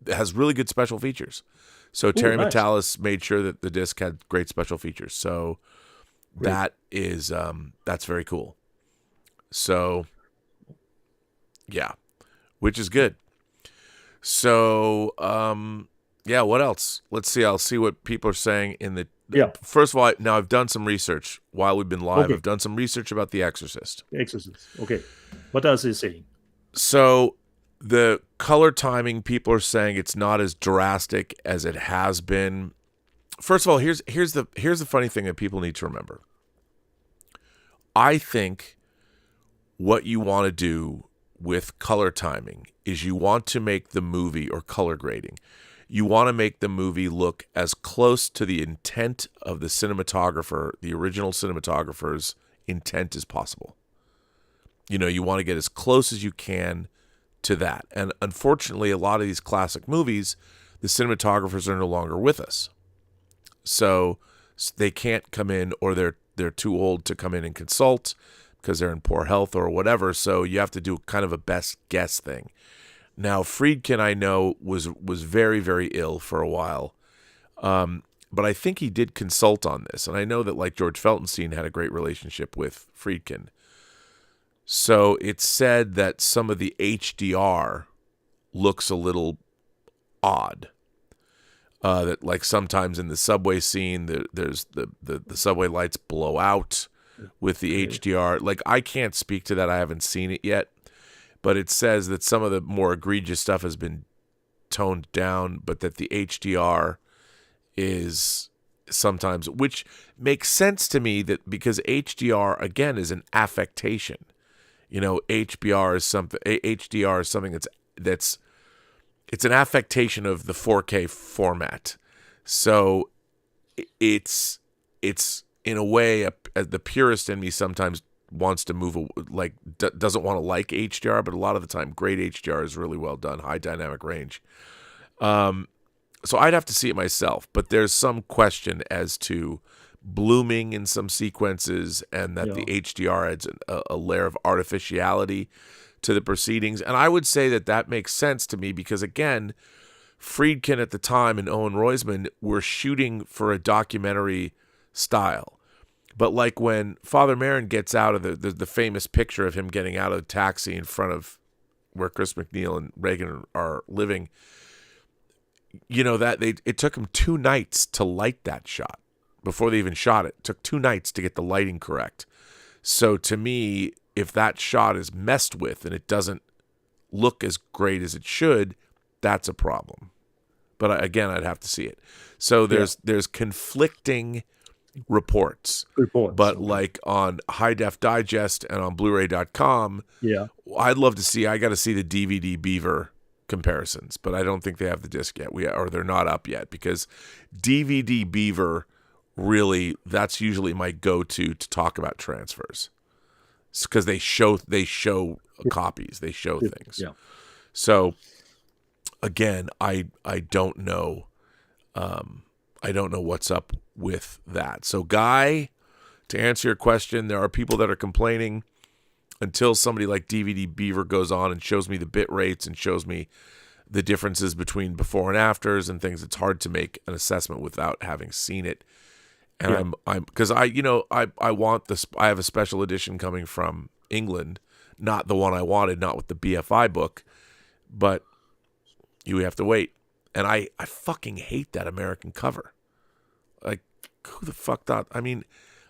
has really good special features. So Terry Matalas made sure that the disc had great special features. So that is that's very cool. So yeah, which is good. So what else? Let's see. I'll see what people are saying in the. First of all, now I've done some research while we've been live. I've done some research about The Exorcist. The Exorcist. Okay. What else is he saying? So the color timing, people are saying it's not as drastic as it has been. First of all, here's the funny thing that people need to remember. I think what you want to do with color timing is you want to make the movie, or color grading, you want to make the movie look as close to the intent of the cinematographer, the original cinematographer's intent as possible. You want to get as close as you can to that. And unfortunately, a lot of these classic movies, the cinematographers are no longer with us. So they can't come in, or they're too old to come in and consult because they're in poor health or whatever. So you have to do kind of a best guess thing. Now, Friedkin, I know, was very, very ill for a while. But I think he did consult on this. And I know that George Feltenstein had a great relationship with Friedkin. So it's said that some of the HDR looks a little odd. That sometimes in the subway scene, there's the subway lights blow out. with the HDR. Like, I can't speak to that. I haven't seen it yet, but it says that some of the more egregious stuff has been toned down, but that the HDR is sometimes, which makes sense to me, that because HDR again is an affectation. You know, HDR is something that's it's an affectation of the 4K format. So it's in a way, the purist in me sometimes wants to move, doesn't want to like HDR, but a lot of the time, great HDR is really well done, high dynamic range. So I'd have to see it myself, but there's some question as to blooming in some sequences, and that the HDR adds a layer of artificiality to the proceedings. And I would say that makes sense to me because, again, Friedkin at the time and Owen Roizman were shooting for a documentary style. But like when Father Merrin gets out of the famous picture of him getting out of the taxi in front of where Chris McNeil and Reagan are living, you know, that it took them 2 nights to light that shot before they even shot it. It took 2 nights to get the lighting correct. So to me, if that shot is messed with and it doesn't look as great as it should, that's a problem. But again, I'd have to see it. So there's conflicting reports. But like on High Def Digest and on Blu-ray.com, I'd love to see. I got to see the DVD Beaver comparisons, but I don't think they have the disc yet. Or they're not up yet, because DVD Beaver, really, that's usually my go-to to talk about transfers, because they show copies, they show things. So again, I don't know. I don't know what's up with that. So, Guy, to answer your question, there are people that are complaining. Until somebody like DVD Beaver goes on and shows me the bit rates and shows me the differences between before and afters and things, it's hard to make an assessment without having seen it. And I'm because I want this. I have a special edition coming from England, not the one I wanted, not with the BFI book, but you have to wait. And I fucking hate that American cover. Like, who the fuck thought? I mean,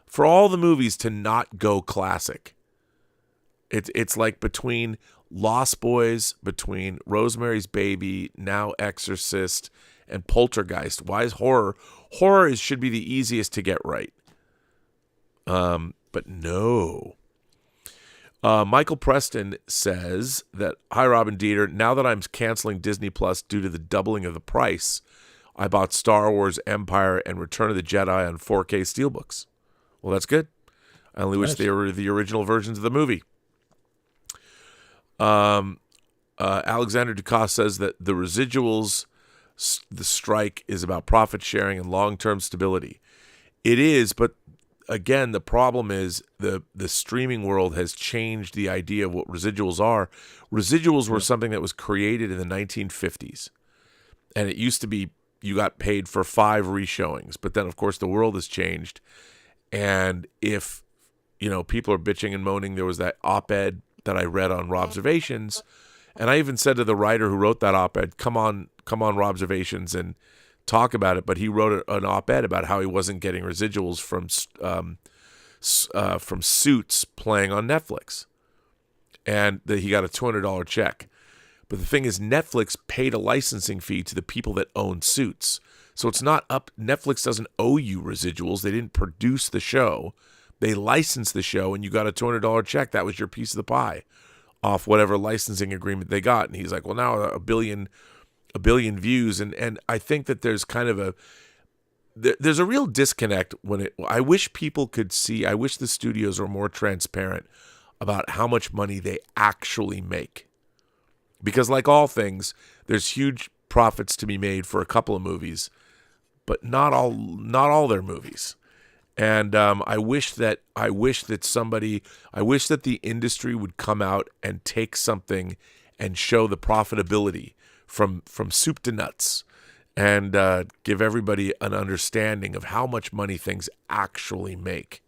for all the movies to not go classic, it's like between Lost Boys, between Rosemary's Baby, now Exorcist, and Poltergeist. Why is horror? Horror should be the easiest to get right. But no. Michael Preston says that, hi, Robin Dieter. Now that I'm canceling Disney Plus due to the doubling of the price, I bought Star Wars, Empire, and Return of the Jedi on 4K Steelbooks. Well, that's good. I only wish they were the original versions of the movie. Alexander Dukas says that the residuals, the strike is about profit sharing and long-term stability. It is, but again, the problem is the streaming world has changed the idea of what residuals are. Residuals were something that was created in the 1950s, and it used to be you got paid for 5 reshowings. But then, of course, the world has changed, and if people are bitching and moaning, there was that op-ed that I read on Robservations, and I even said to the writer who wrote that op-ed, come on Robservations and talk about it. But he wrote an op-ed about how he wasn't getting residuals from Suits playing on Netflix, and that he got a $200 check. But the thing is, Netflix paid a licensing fee to the people that own Suits, so it's not up. Netflix doesn't owe you residuals. They didn't produce the show. They licensed the show, and you got a $200 check. That was your piece of the pie off whatever licensing agreement they got. And he's like, well, now a billion views. And I think that there's kind of there's a real disconnect I wish people could see. I wish the studios were more transparent about how much money they actually make. Because like all things, there's huge profits to be made for a couple of movies, but not all their movies. And I wish that the industry would come out and take something and show the profitability from soup to nuts, and give everybody an understanding of how much money things actually make.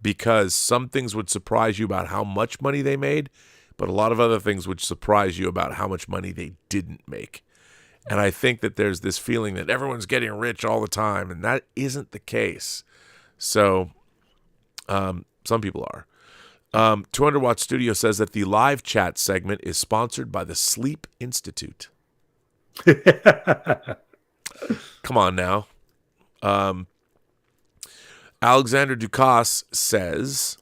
Because some things would surprise you about how much money they made, but a lot of other things would surprise you about how much money they didn't make. And I think that there's this feeling that everyone's getting rich all the time, and that isn't the case. So Some people are. 200 Watt Studio says that the live chat segment is sponsored by the Sleep Institute. Come on now. Alexander Ducasse says,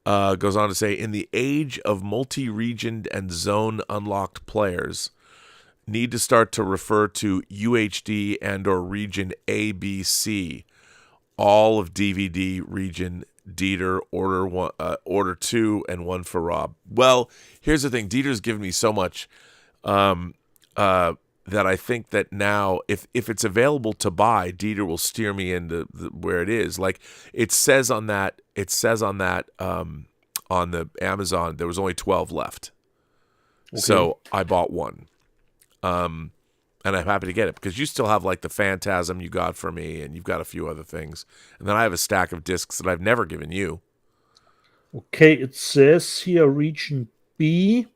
goes on to say, in the age of multi-regioned and zone unlocked players, need to start to refer to UHD and or region A, B, C, all of DVD region Dieter, order 2 and 1 for Rob. Well, here's the thing. Dieter's given me so much that I think that now, if it's available to buy, Dieter will steer me into where it is. Like it says on that, on the Amazon, there was only 12 left. Okay. So I bought one. And I'm happy to get it because you still have like the Phantasm you got for me, and you've got a few other things. And then I have a stack of discs that I've never given you. Okay, it says here region B,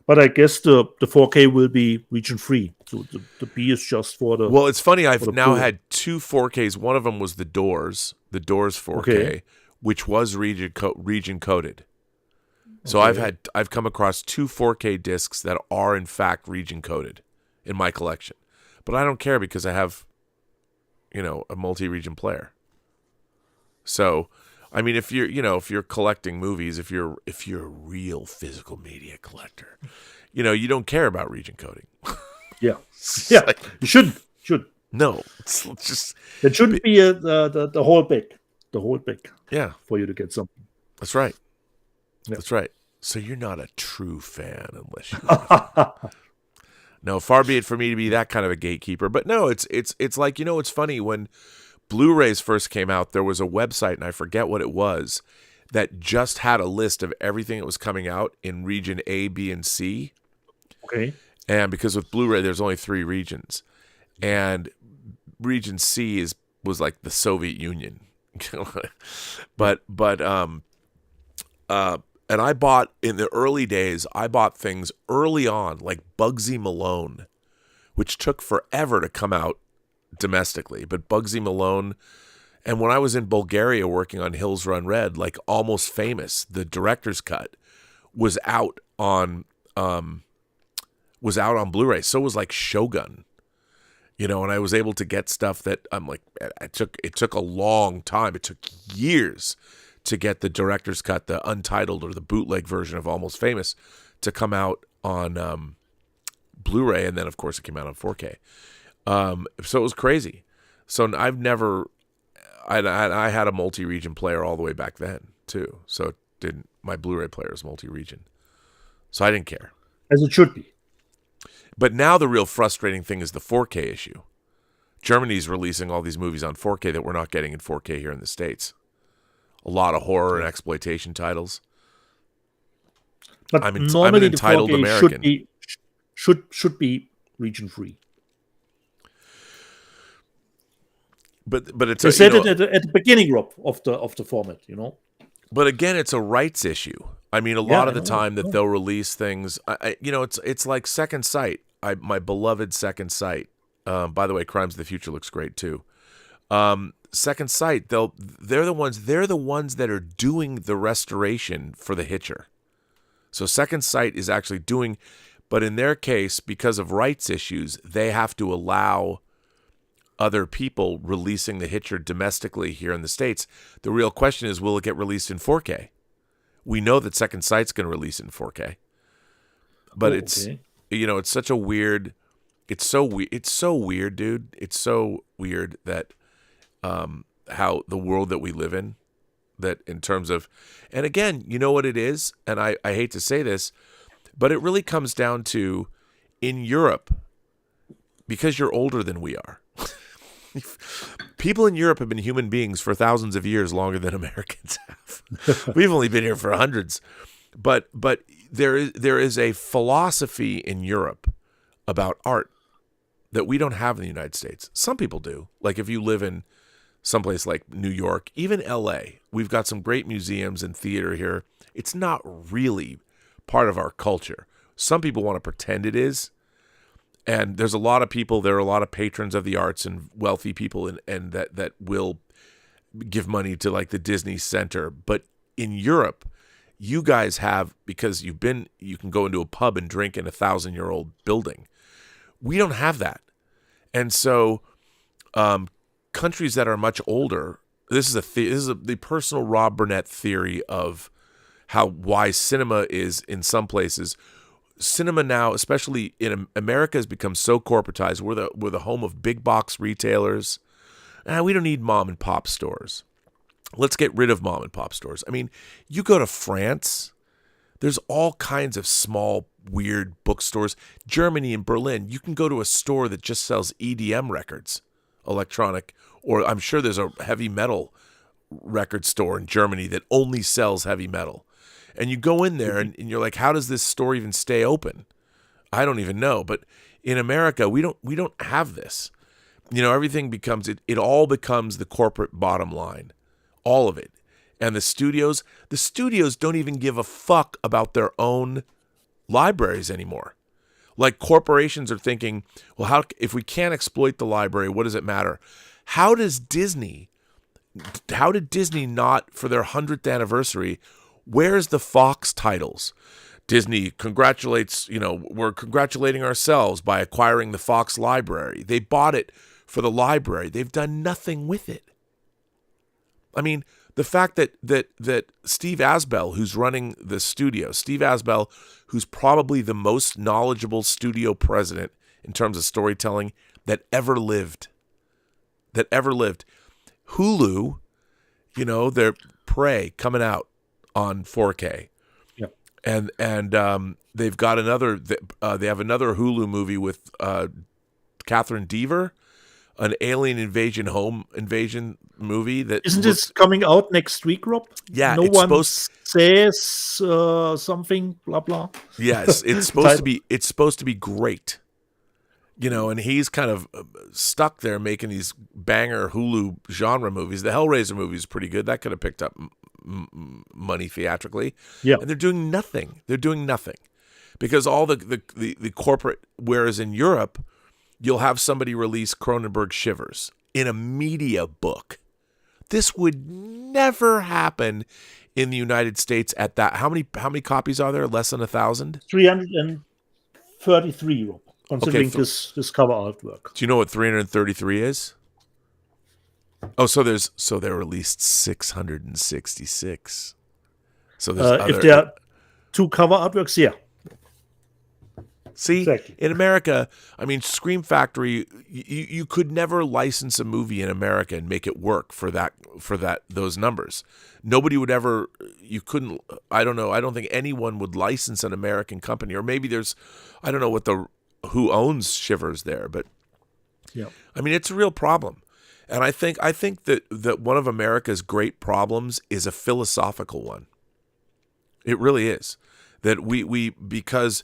but I guess the 4K will be region 3. So the B is just for the... Well, it's funny. I've now had 2 4Ks. One of them was the Doors 4K, which was region coded. So I've come across 2 4K discs that are in fact region coded in my collection. But I don't care because I have, a multi-region player. So, I mean, if you're collecting movies, if you're a real physical media collector, you don't care about region coding. Yeah. Yeah. Like, you shouldn't. No. It's just it shouldn't be the whole big. The whole big. Yeah. For you to get something. That's right. Yeah. That's right. So you're not a true fan unless you No, far be it for me to be that kind of a gatekeeper. But no, it's like, it's funny, when Blu-rays first came out, there was a website, and I forget what it was, that just had a list of everything that was coming out in region A, B, and C. Okay. And because with Blu-ray, there's only 3 regions. And region C was like the Soviet Union. And I bought, in the early days, things early on, like Bugsy Malone, which took forever to come out domestically. But Bugsy Malone, and when I was in Bulgaria working on Hills Run Red, like Almost Famous, the director's cut, was out on Blu-ray. So was like Shogun, and I was able to get stuff that I'm like, it took a long time. It took years to get the director's cut, the untitled or the bootleg version of Almost Famous, to come out on Blu-ray, and then of course it came out on 4K. So it was crazy. So I had a multi-region player all the way back then too. So my Blu-ray player is multi-region, so I didn't care. As it should be. But now the real frustrating thing is the 4K issue. Germany's releasing all these movies on 4K that we're not getting in 4K here in the States. A lot of horror and exploitation titles. But I'm an entitled American. Should be region 3. But it's I said it at the beginning, Rob, of the format, But again, it's a rights issue. I mean, a lot of the time that they'll release things, it's like Second Sight. My beloved Second Sight. By the way, Crimes of the Future looks great too. Second Sight, they're the ones that are doing the restoration for The Hitcher. So Second Sight is actually doing, but in their case, because of rights issues, they have to allow other people releasing The Hitcher domestically here in the States. The real question is, will it get released in 4K? We know that Second Sight's going to release in 4K. But it's such a weird, it's so weird, dude. It's so weird that how the world that we live in, that in terms of, and again, you know what it is, and I hate to say this, but it really comes down to, in Europe, because you're older than we are, people in Europe have been human beings for thousands of years longer than Americans have. We've only been here for hundreds, but there is a philosophy in Europe about art that we don't have in the United States. Some people do. Like if you live in someplace like New York, even LA, we've got some great museums and theater here. It's not really part of our culture. Some people want to pretend it is. And there's a lot of people, there are a lot of patrons of the arts and wealthy people and that will give money to like the Disney Center. But in Europe, you guys have, because you can go into a pub and drink in a 1,000-year-old building. We don't have that. And so countries that are much older, this is the personal Rob Burnett theory of why cinema is, in some places, cinema now, especially in America, has become so corporatized. We're the home of big box retailers. We don't need mom and pop stores. Let's get rid of mom and pop stores. I mean, you go to France, there's all kinds of small, weird bookstores. Germany and Berlin, you can go to a store that just sells EDM records, electronic, or I'm sure there's a heavy metal record store in Germany that only sells heavy metal. And you go in there and you're like, how does this store even stay open? I don't even know. But in America, we don't have this. Everything becomes, it all becomes the corporate bottom line. All of it. And the studios don't even give a fuck about their own libraries anymore. Like, corporations are thinking, well, if we can't exploit the library, what does it matter? How did Disney not, for their 100th anniversary, where's the Fox titles? Disney congratulates, we're congratulating ourselves by acquiring the Fox library. They bought it for the library. They've done nothing with it. I mean, the fact that Steve Asbell, who's running the studio, Steve Asbell, who's probably the most knowledgeable studio president in terms of storytelling that ever lived. Hulu, their Prey coming out on 4K. Yep. And they've got they have another Hulu movie with Catherine Dever, an alien home invasion movie that isn't this coming out next week, Rob? Yeah, no one says something, blah blah. Yes, it's supposed to be great. And he's kind of stuck there making these banger Hulu genre movies. The Hellraiser movie is pretty good. That could have picked up money theatrically. Yeah, and they're doing nothing. Because all the corporate. Whereas in Europe, you'll have somebody release Cronenberg Shivers in a media book. This would never happen in the United States at that. How many copies are there? Less than 1,000? 333, Rob, considering this cover artwork. Do you know what 333 is? Oh, so they released 666. So there's if there are 2 cover artworks, yeah. See, exactly. In America, I mean, Scream Factory, you could never license a movie in America and make it work for those numbers. Nobody would ever. You couldn't. I don't know. I don't think anyone would license an American company, or maybe there's. I don't know who owns Shivers there, but yeah. I mean, it's a real problem, and I think that one of America's great problems is a philosophical one. It really is. That we because.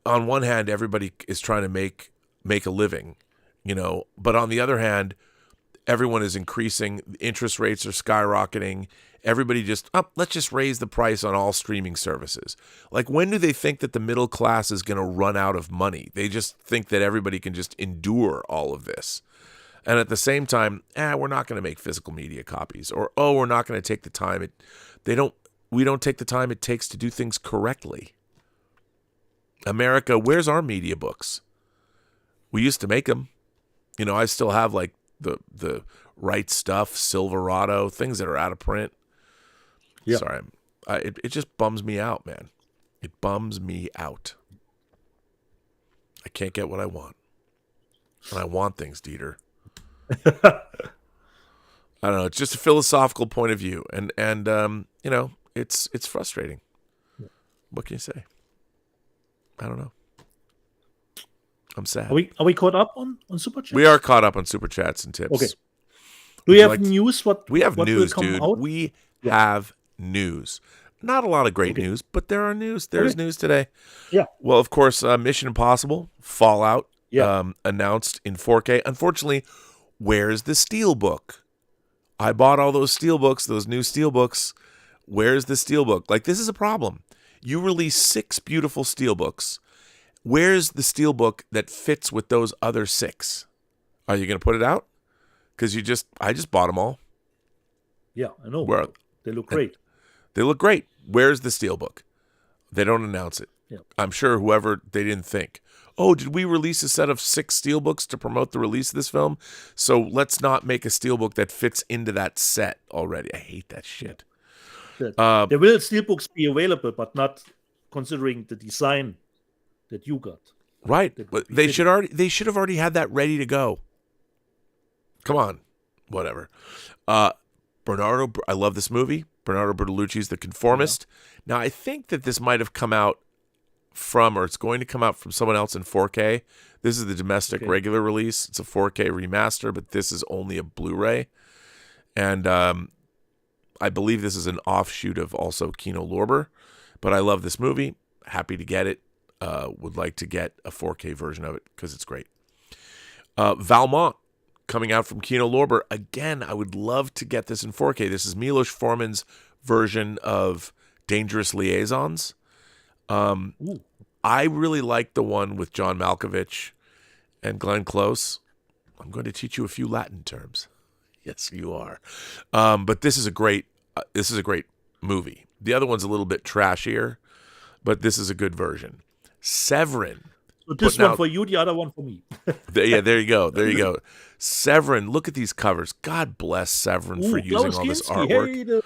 On one hand, everybody is trying to make a living, but on the other hand, everyone is increasing. Interest rates are skyrocketing. Everybody let's just raise the price on all streaming services. Like, when do they think that the middle class is going to run out of money? They just think that everybody can just endure all of this. And at the same time, we're not going to make physical media copies, or, we're not going to take the time. We don't take the time it takes to do things correctly. America, where's our media books? We used to make them. I still have like the Right Stuff, Silverado, things that are out of print. Yeah. Sorry, it just bums me out, man. It bums me out. I can't get what I want, and I want things, Dieter. I don't know. It's just a philosophical point of view, and it's frustrating. What can you say? I don't know. I'm sad. Are we caught up on Super Chats? We are caught up on Super Chats and tips. Okay. Do we have news? We have news, dude. We have news. Not a lot of great news, but there are news. There's news today. Yeah. Well, of course, Mission Impossible Fallout announced in 4K. Unfortunately, where's the Steelbook? I bought all those Steelbooks, those new Steelbooks. Where's the Steelbook? Like, this is a problem. You release 6 beautiful Steelbooks. Where's the Steelbook that fits with those other 6? Are you going to put it out? Because I just bought them all. Yeah, I know. Where They look great. They look great. Where's the Steelbook? They don't announce it. Yeah. I'm sure whoever, they didn't think, oh, did we release a set of 6 Steelbooks to promote the release of this film? So let's not make a Steelbook that fits into that set already. I hate that shit. Yeah. There will Steelbooks be available, but not considering the design that you got. Right. But they should have already had that ready to go. Come on. Whatever. Bernardo, I love this movie. Bernardo Bertolucci's The Conformist. Yeah. Now, I think that this might have come out from, or it's going to come out from someone else in 4K. This is the domestic regular release. It's a 4K remaster, but this is only a Blu-ray. And I believe this is an offshoot of also Kino Lorber. But I love this movie. Happy to get it. Would like to get a 4K version of it because it's great. Valmont, coming out from Kino Lorber. Again, I would love to get this in 4K. This is Milos Forman's version of Dangerous Liaisons. I really like the one with John Malkovich and Glenn Close. I'm going to teach you a few Latin terms. Yes, you are. But this is a great movie. The other one's a little bit trashier, but this is a good version. Severin. So this one for you, the other one for me. Yeah, there you go. There you go. Severin, look at these covers. God bless Severin for using all this artwork.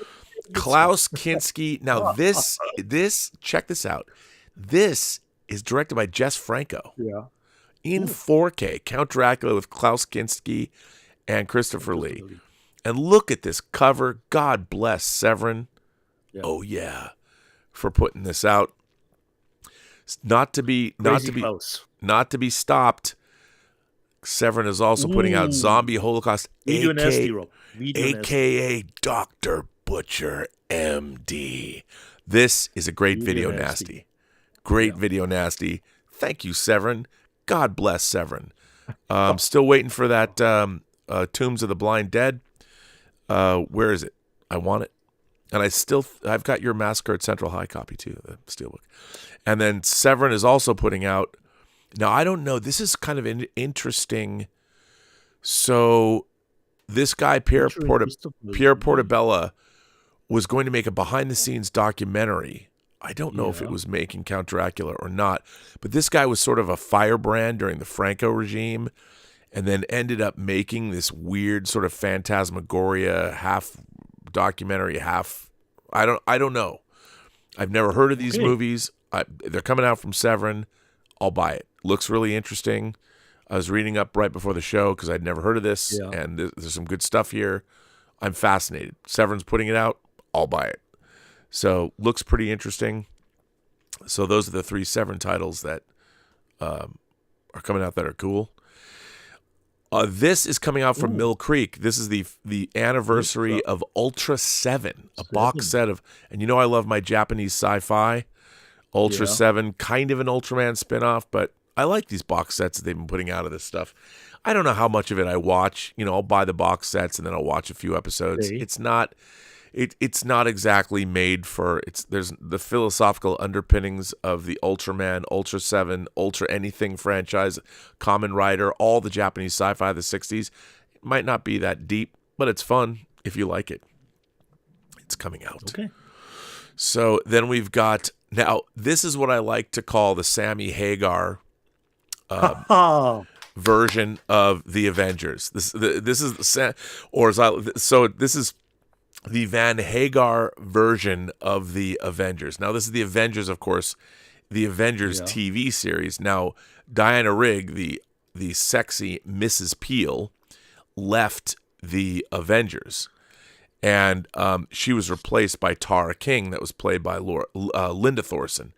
Klaus Kinski. Now this, check this out. This is directed by Jess Franco. Yeah. In 4K. Count Dracula with Klaus Kinski and Christopher Lee. And look at this cover. God bless Severin. Yeah. Oh yeah. For putting this out. Not to be stopped. Severin is also putting out Zombie Holocaust, aka Dr. Butcher MD. This is a great video nasty. Great video nasty. Thank you, Severin. God bless Severin. I'm still waiting for that Tombs of the Blind Dead. Where is it? I want it. And I've got your Massacre at Central High copy too, the Steelbook. And then Severin is also putting out, now I don't know, this is kind of interesting. So this guy, Pierre Portabella, was going to make a behind-the-scenes documentary. I don't know if it was making Count Dracula or not, but this guy was sort of a firebrand during the Franco regime and then ended up making this weird sort of phantasmagoria, half documentary, half, I don't know. I've never heard of these movies. They're coming out from Severin. I'll buy it. Looks really interesting. I was reading up right before the show because I'd never heard of this, and there's some good stuff here. I'm fascinated. Severin's putting it out. I'll buy it. So looks pretty interesting. So those are the 3 Severin titles that are coming out that are cool. This is coming out from Mill Creek. This is the anniversary of Ultra 7, a box set of, and you know I love my Japanese sci-fi. Ultra 7, kind of an Ultraman spinoff, but I like these box sets that they've been putting out of this stuff. I don't know how much of it I watch. You know, I'll buy the box sets and then I'll watch a few episodes. It's not exactly made for, there's the philosophical underpinnings of the Ultraman, Ultra 7, Ultra anything franchise, Kamen Rider, all the Japanese sci-fi of the 60s. It might not be that deep, but it's fun if you like it. It's coming out. Okay. So then we've got, now this is what I like to call the Sammy Hagar version of the Avengers. This is the Van Hagar version of the Avengers. Now, this is the Avengers, of course, the Avengers TV series. Now, Diana Rigg, the sexy Mrs. Peel, left the Avengers. And she was replaced by Tara King, that was played by Linda Thorson.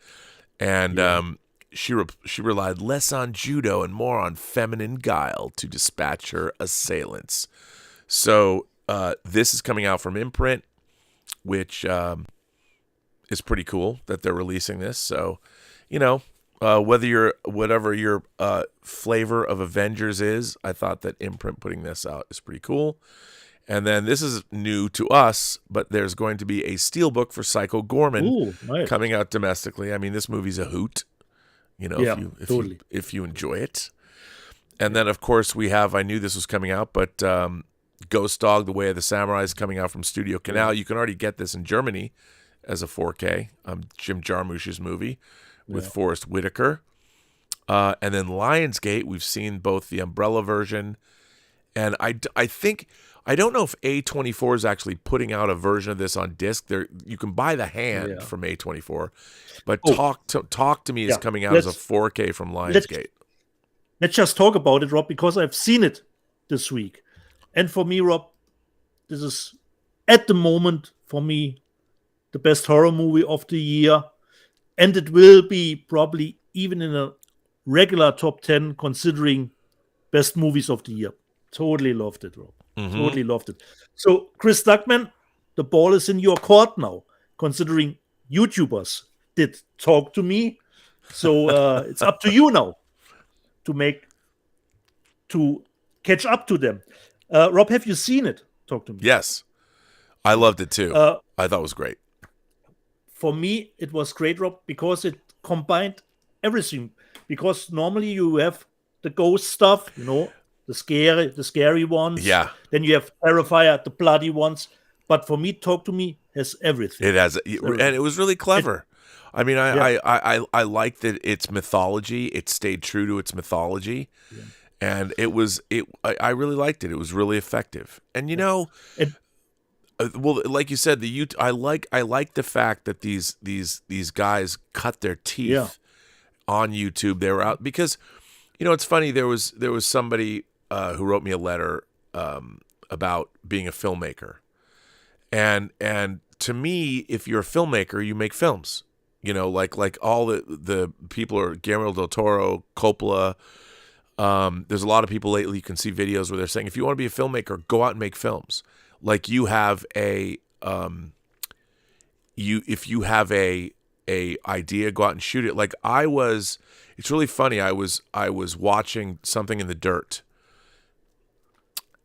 And she relied less on judo and more on feminine guile to dispatch her assailants. So this is coming out from Imprint, which is pretty cool that they're releasing this. So, you know, whatever your flavor of Avengers is, I thought that Imprint putting this out is pretty cool. And then this is new to us, but there's going to be a steelbook for Psycho Gorman coming out domestically. I mean, this movie's a hoot, you know, if you enjoy it. And then, of course, we have, I knew this was coming out, but Ghost Dog, The Way of the Samurai is coming out from Studio Canal. You can already get this in Germany as a 4K. Jim Jarmusch's movie with Forrest Whitaker. And then Lionsgate, we've seen both the Umbrella version, and I think, I don't know if A24 is actually putting out a version of this on disc. You can buy The Hand from A24, but Talk to Me is coming out as a 4K from Lionsgate. Let's just talk about it, Rob, because I've seen it this week. And for me, Rob, this is, at the moment, for me, the best horror movie of the year. And it will be probably even in a regular top 10, considering best movies of the year. Totally loved it, Rob. Totally loved it. So, Chris Duckman, the ball is in your court now, considering YouTubers did Talk to Me. So, it's up to you now to catch up to them. Rob, have you seen it? Talk to Me. Yes. I loved it too. I thought it was great. For me, it was great, Rob, because it combined everything. Because normally you have the ghost stuff, the scary ones. Yeah. Then you have Terrifier, the bloody ones. But for me, Talk to Me has everything. It has, and it was really clever. I mean, I like that it's mythology. It stayed true to its mythology, and I really liked it. It was really effective. And well, like you said, I like the fact that these guys cut their teeth on YouTube. They were out because, it's funny. There was somebody who wrote me a letter about being a filmmaker, and to me, if you're a filmmaker, you make films. Like all the people are Guillermo del Toro, Coppola. There's a lot of people lately. You can see videos where they're saying, if you want to be a filmmaker, go out and make films. Like you have if you have a idea, go out and shoot it. Like it's really funny. I was watching Something in the Dirt,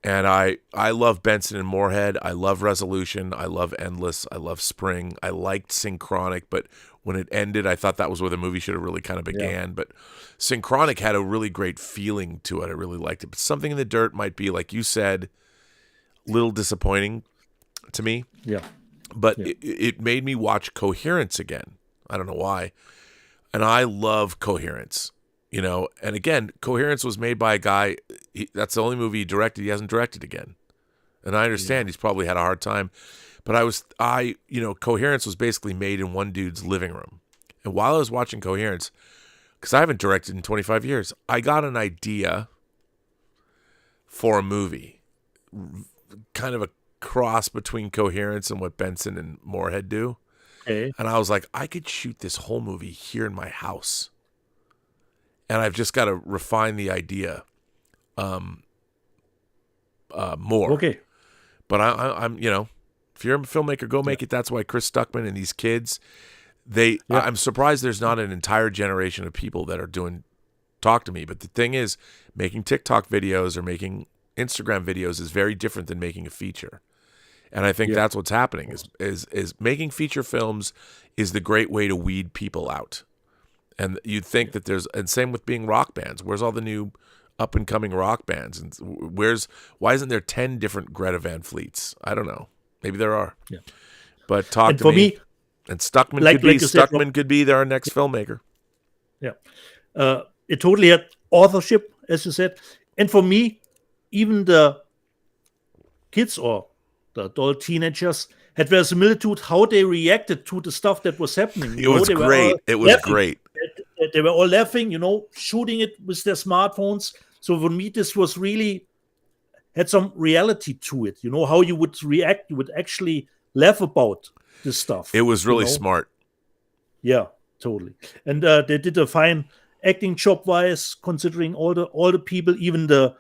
and I love Benson and Moorhead. I love Resolution. I love Endless. I love Spring. I liked Synchronic, but when it ended, I thought that was where the movie should have really kind of began. Yeah. But Synchronic had a really great feeling to it. I really liked it. But Something in the Dirt might be, like you said, little disappointing to me. Yeah. But it made me watch Coherence again. I don't know why. And I love Coherence. And again, Coherence was made by a guy, that's the only movie he directed. He hasn't directed again. And I understand he's probably had a hard time. But Coherence was basically made in one dude's living room. And while I was watching Coherence, because I haven't directed in 25 years, I got an idea for a movie. Kind of a cross between Coherence and what Benson and Moorhead do. Okay. And I was like, I could shoot this whole movie here in my house. And I've just got to refine the idea more. Okay. But I'm if you're a filmmaker, go make it. That's why Chris Stuckman and these kids, I'm surprised there's not an entire generation of people that are doing Talk to Me. But the thing is, making TikTok videos or making Instagram videos is very different than making a feature. And I think that's what's happening is making feature films is the great way to weed people out. And you'd think that and same with being rock bands. Where's all the new up and coming rock bands? And why isn't there 10 different Greta Van Fleets? I don't know. Maybe there are. Yeah. But Talk to Me. And Stuckman could be our next filmmaker. Yeah. It totally had authorship, as you said. And for me, even the kids or the adult teenagers had verisimilitude how they reacted to the stuff that was happening. It was great. It was great. They were all laughing, shooting it with their smartphones. So for me, this was really had some reality to it. How you would react. You would actually laugh about this stuff. It was really smart. Yeah, totally. And they did a fine acting job-wise, considering all the people, even the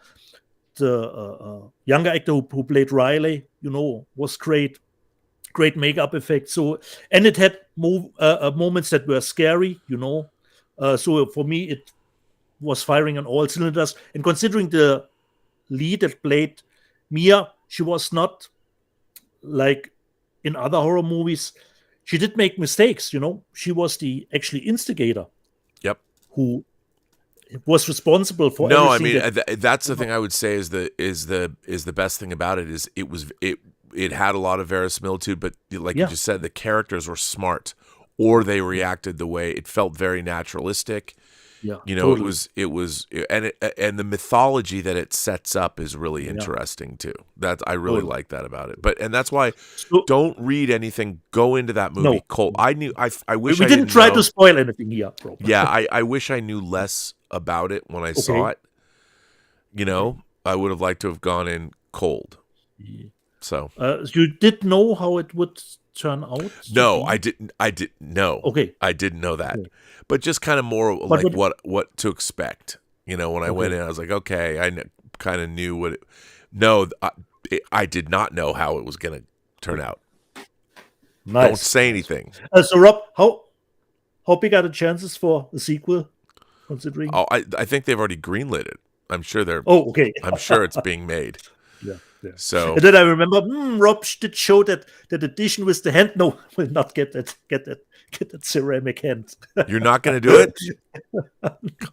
younger actor who played Riley, was great makeup effects. So, and it had moments that were scary, So for me, it was firing on all cylinders. And considering the lead that played Mia, she was not like in other horror movies. She did make mistakes, She was the actually instigator. Yep. Who was responsible for No, I everything. mean that's the thing I would say is the best thing about it is it had a lot of verisimilitude, but like you just said, the characters were smart, or they reacted the way it felt very naturalistic. Yeah, totally. And the mythology that it sets up is really interesting too. I really like that about it. And that's why don't read anything. Go into that movie cold. I wish we didn't try to spoil anything here, bro. Yeah, I wish I knew less about it when I saw it. I would have liked to have gone in cold. Yeah. So you did know how it would turn out? No, I didn't know. Okay. I didn't know that. Okay. But just kind of more like what to expect. When I went in, I was like, okay, I kind of knew what it... No, I did not know how it was going to turn out. Nice. Don't say anything. So, Rob, how big are the chances for the sequel, considering? Oh, I think they've already greenlit it. I'm sure they're... Oh, okay. I'm sure it's being made. Yeah. So, and then I remember Rob did show that edition with the hand. No, will not get that ceramic hand. You're not going to do it?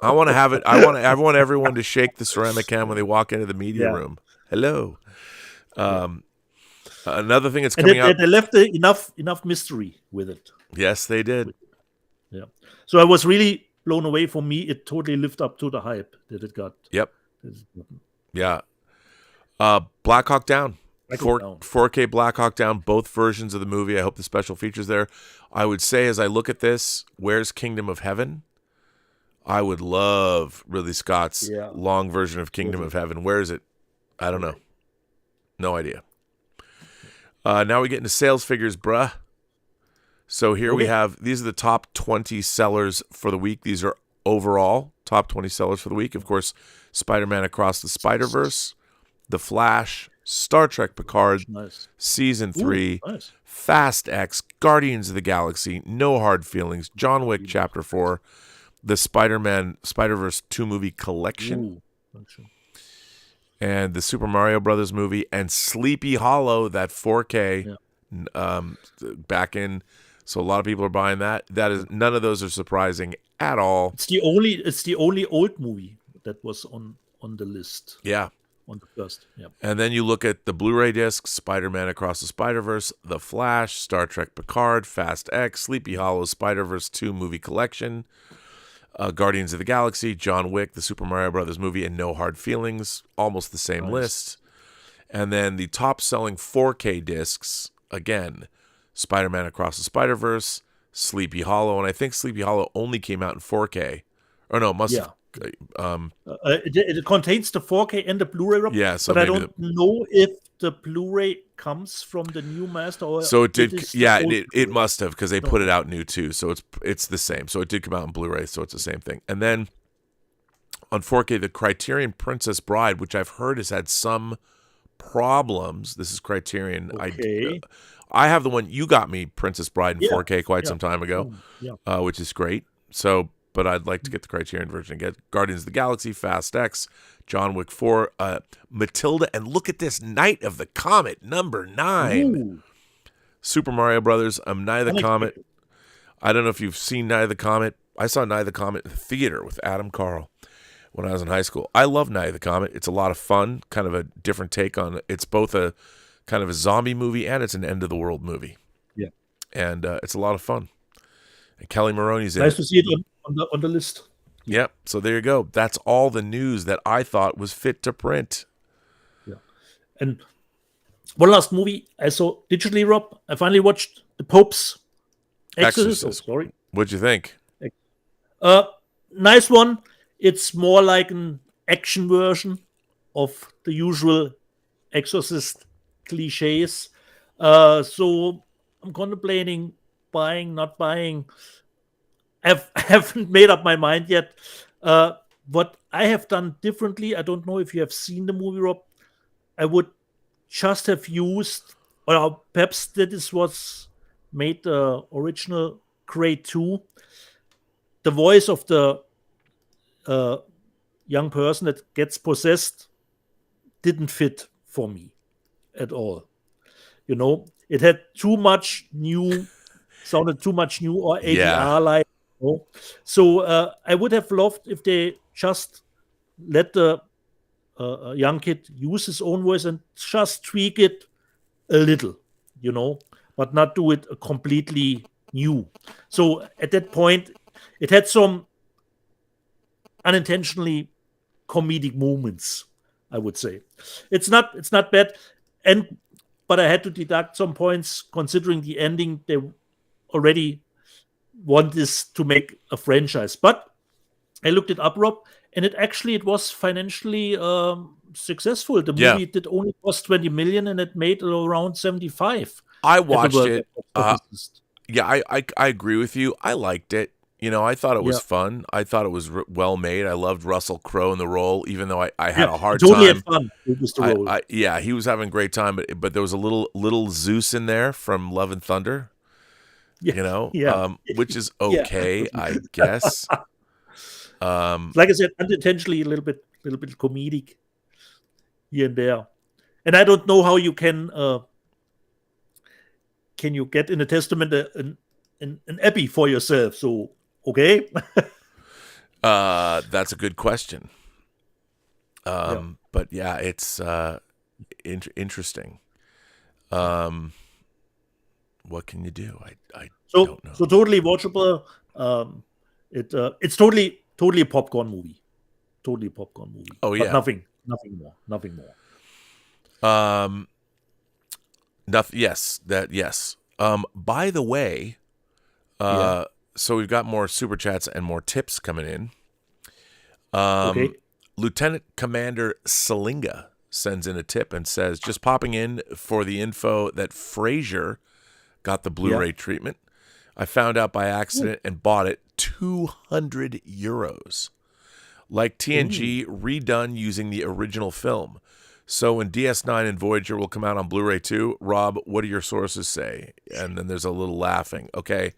I want to have it. I want everyone to shake the ceramic hand when they walk into the media room. Hello. Another thing that's coming out. They left enough mystery with it. Yes, they did. Yeah. So I was really blown away. For me, it totally lived up to the hype that it got. Yep. Yeah. Black Hawk Down. 4K Black Hawk Down, both versions of the movie. I hope the special features there. I would say as I look at this, where's Kingdom of Heaven? I would love Ridley Scott's long version of Kingdom of Heaven. Where is it? I don't know. No idea. Now we get into sales figures, bruh. So here we have, these are the top 20 sellers for the week. These are overall top 20 sellers for the week. Of course, Spider-Man Across the Spider-Verse, The Flash, Star Trek Picard, Season 3, Fast X, Guardians of the Galaxy, No Hard Feelings, John Wick Chapter 4, the Spider-Man Spider-Verse 2 movie collection, and the Super Mario Brothers movie, and Sleepy Hollow, that 4K back in. So a lot of people are buying that. That is, none of those are surprising at all. It's the only old movie that was on the list. Yeah. On the first. Yeah. And then you look at the Blu-ray discs, Spider-Man Across the Spider-Verse, The Flash, Star Trek Picard, Fast X, Sleepy Hollow, Spider-Verse 2 movie collection, Guardians of the Galaxy, John Wick, the Super Mario Brothers movie, and No Hard Feelings, almost the same list. And then the top-selling 4K discs, again, Spider-Man Across the Spider-Verse, Sleepy Hollow, and I think Sleepy Hollow only came out in 4K. Or no, it must have. It contains the 4K and the Blu-ray, Rob, so but I don't know if the Blu-ray comes from the new master. Or so it did, it must have, because they put it out new too. So it's the same. So it did come out in Blu-ray, so it's the same thing. And then on 4K, the Criterion Princess Bride, which I've heard has had some problems. This is Criterion. Okay. I have the one you got me, Princess Bride in 4K quite some time ago, which is great. So, but I'd like to get the Criterion version and get Guardians of the Galaxy, Fast X, John Wick 4, Matilda, and look at this, Night of the Comet, number 9. Ooh. Super Mario Brothers, Night of the Comet. I don't know if you've seen Night of the Comet. I saw Night of the Comet in the theater with Adam Carl when I was in high school. I love Night of the Comet. It's a lot of fun, kind of a different take on it. It's both a kind of a zombie movie and it's an end of the world movie. Yeah. And it's a lot of fun. And Kelly Maroney's in it. Nice to see it on the list. Yep. So there you go. That's all the news that I thought was fit to print. Yeah. And one last movie I saw digitally, Rob. I finally watched The Pope's Exorcist. Sorry. What'd you think? Nice one. It's more like an action version of the usual Exorcist cliches. So I'm contemplating buying, not buying. I haven't made up my mind yet. What I have done differently, I don't know if you have seen the movie, Rob. I would just have used, or perhaps this was made the original Grade 2. The voice of the young person that gets possessed didn't fit for me at all. You know, it had too much new, sounded too much new or ADR like. Oh. So I would have loved if they just let the young kid use his own voice and just tweak it a little, but not do it completely new. So at that point, it had some unintentionally comedic moments, I would say. It's not bad, but I had to deduct some points considering the ending. They already want this to make a franchise, but I looked it up, Rob, and it was financially successful. The movie did only cost 20 million, and it made around 75. I watched it. I agree with you. I liked it. I thought it was fun. I thought it was well made. I loved Russell Crowe in the role, even though I had a hard time. Had fun. It was the role. He was having a great time, but there was a little Zeus in there from Love and Thunder. Which is okay, I guess. Like I said, unintentionally a little bit comedic here and there, and I don't know how you can you get in a testament an epi for yourself. So okay, that's a good question. But yeah, it's interesting. What can you do? I don't know. So totally watchable. It's totally a popcorn movie. Totally a popcorn movie. Oh yeah. But nothing more. Yes. By the way, so we've got more super chats and more tips coming in. Okay. Lieutenant Commander Salinga sends in a tip and says, just popping in for the info that Frasier got the Blu-ray treatment. I found out by accident and bought it. 200 euros. Like TNG, redone using the original film. So when DS9 and Voyager will come out on Blu-ray too, Rob, what do your sources say? And then there's a little laughing. Okay,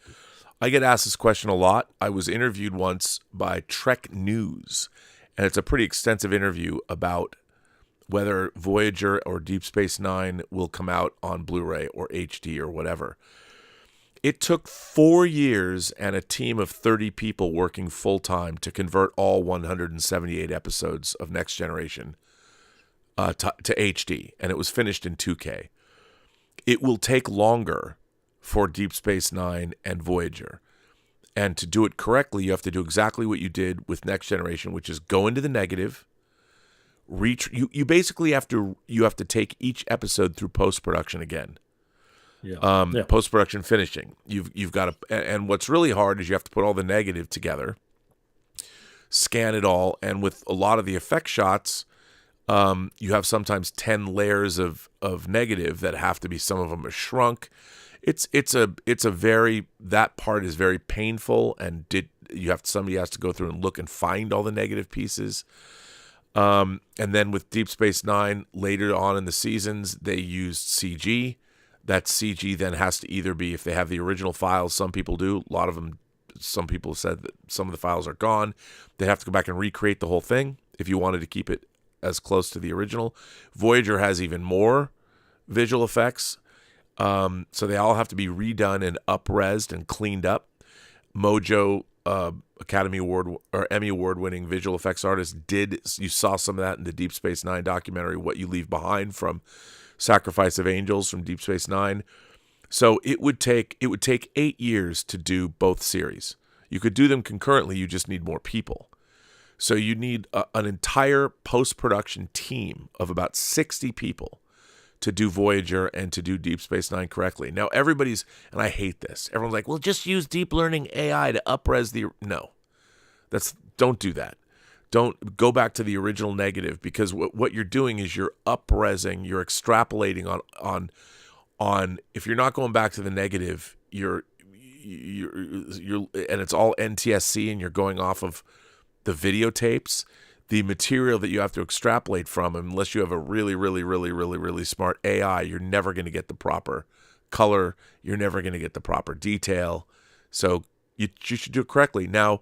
I get asked this question a lot. I was interviewed once by Trek News, and it's a pretty extensive interview about whether Voyager or Deep Space Nine will come out on Blu-ray or HD or whatever. It took 4 years and a team of 30 people working full-time to convert all 178 episodes of Next Generation to HD, and it was finished in 2K. It will take longer for Deep Space Nine and Voyager. And to do it correctly, you have to do exactly what you did with Next Generation, which is go into the negative. You basically have to take each episode through post-production again. Post-production finishing. You've got to, and what's really hard is you have to put all the negative together, scan it all, and with a lot of the effect shots, you have sometimes 10 layers of negative that have to be, some of them are shrunk. That part is very painful, and somebody has to go through and look and find all the negative pieces. And then with Deep Space Nine, later on in the seasons, they used CG. That CG then has to either be, if they have the original files, some people do, a lot of them, some people said that some of the files are gone. They have to go back and recreate the whole thing if you wanted to keep it as close to the original. Voyager has even more visual effects. So they all have to be redone and up-resed and cleaned up. Mojo, Academy Award or Emmy Award winning visual effects artist, you saw some of that in the Deep Space Nine documentary, What You Leave Behind, from Sacrifice of Angels from Deep Space Nine. So it would take 8 years to do both series. You could do them concurrently, you just need more people. So you need an entire post-production team of about 60 people to do Voyager and to do Deep Space Nine correctly. Now everybody's, and I hate this, everyone's like, well, just use deep learning AI to up-res no. Don't do that. Don't go back to the original negative, because what you're doing is you're up-resing, you're extrapolating on if you're not going back to the negative, you're and it's all NTSC and you're going off of the videotapes, the material that you have to extrapolate from, unless you have a really, really, really, really, really smart AI, you're never going to get the proper color, you're never going to get the proper detail. So you should do it correctly. Now,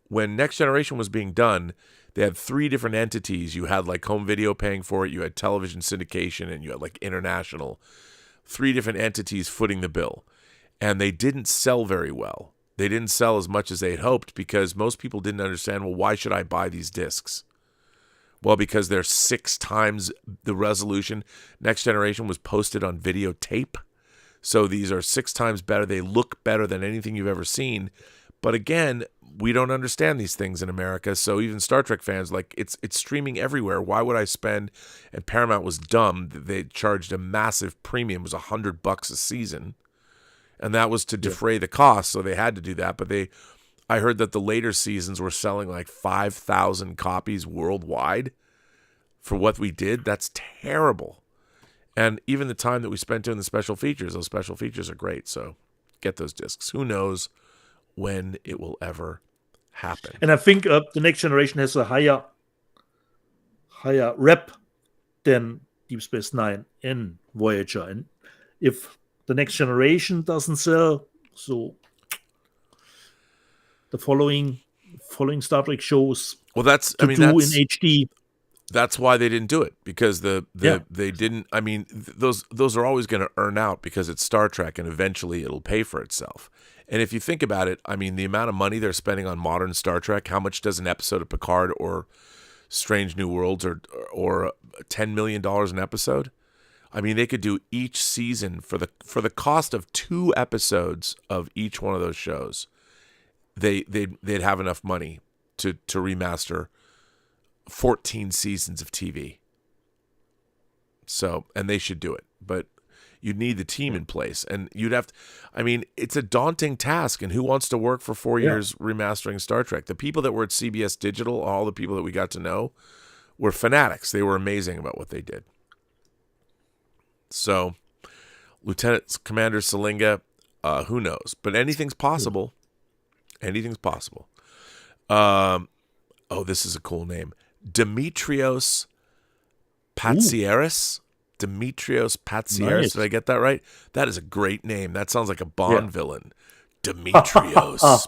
when Next Generation was being done, they had 3 different entities. You had like home video paying for it, you had television syndication, and you had like international. 3 different entities footing the bill. And they didn't sell very well. They didn't sell as much as they had hoped because most people didn't understand, well, why should I buy these discs? Well, because they're 6 times the resolution. Next Generation was posted on videotape. So these are 6 times better. They look better than anything you've ever seen. But again, we don't understand these things in America. So even Star Trek fans, like, it's streaming everywhere. Why would I spend? And Paramount was dumb. They charged a massive premium. It was $100 a season. And that was to defray the cost. So they had to do that. But I heard that the later seasons were selling like 5,000 copies worldwide for what we did. That's terrible. And even the time that we spent doing the special features, those special features are great. So get those discs. Who knows when it will ever happen? And I think the Next Generation has a higher rep than Deep Space Nine and Voyager. And if the Next Generation doesn't sell, so the following Star Trek shows in HD. That's why they didn't do it, because they didn't. I mean, those are always going to earn out because it's Star Trek, and eventually it'll pay for itself. And if you think about it, I mean, the amount of money they're spending on modern Star Trek, how much does an episode of Picard or Strange New Worlds or $10 million an episode? I mean, they could do each season for the cost of 2 episodes of each one of those shows. They'd have enough money to remaster 14 seasons of TV. So, and they should do it, but you'd need the team in place, and you'd have to, I mean, it's a daunting task, and who wants to work for 4 years remastering Star Trek? The people that were at CBS Digital, all the people that we got to know, were fanatics. They were amazing about what they did. So, Lieutenant Commander Salinga, who knows? But anything's possible. Anything's possible. This is a cool name. Demetrios Patsieris. Demetrios Patsieris. Nice. Did I get that right? That is a great name. That sounds like a Bond villain. Demetrios.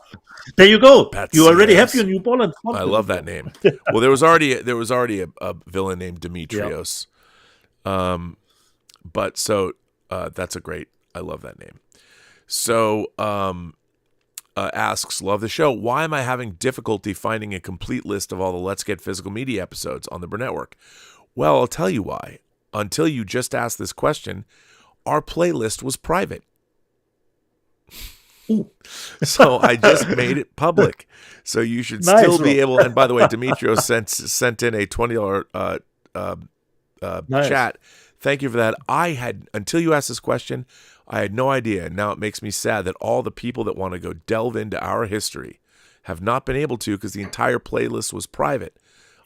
There you go. Patsieris. You already have your new Bond. I love that name. Well, there was already a villain named Demetrios. But so that's a great. I love that name. So asks, love the show. Why am I having difficulty finding a complete list of all the Let's Get Physical Media episodes on the Burnettwork? Well, I'll tell you why. Until you just asked this question, our playlist was private. So I just made it public. So you should still be able. And by the way, Demetrios sent in a $20 chat. Thank you for that. Until you asked this question, I had no idea. And now it makes me sad that all the people that want to go delve into our history have not been able to because the entire playlist was private.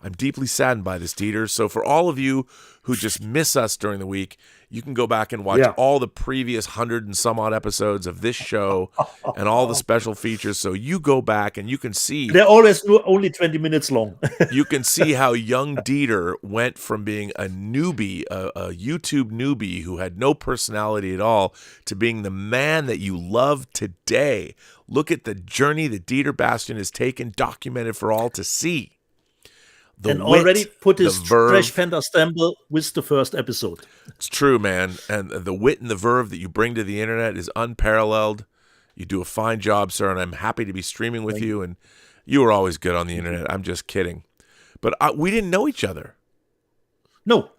I'm deeply saddened by this, Dieter. So for all of you who just miss us during the week, you can go back and watch all the previous 100 and some odd episodes of this show and all the special features. So you go back and you can see. They're always only 20 minutes long. You can see how young Dieter went from being a newbie, a YouTube newbie who had no personality at all, to being the man that you love today. Look at the journey that Dieter Bastian has taken, documented for all to see. Already put his Trash Panda stamp with the first episode. It's true, man. And the wit and the verve that you bring to the internet is unparalleled. You do a fine job, sir, and I'm happy to be streaming with you. And you were always good on the internet. I'm just kidding. But we didn't know each other. No.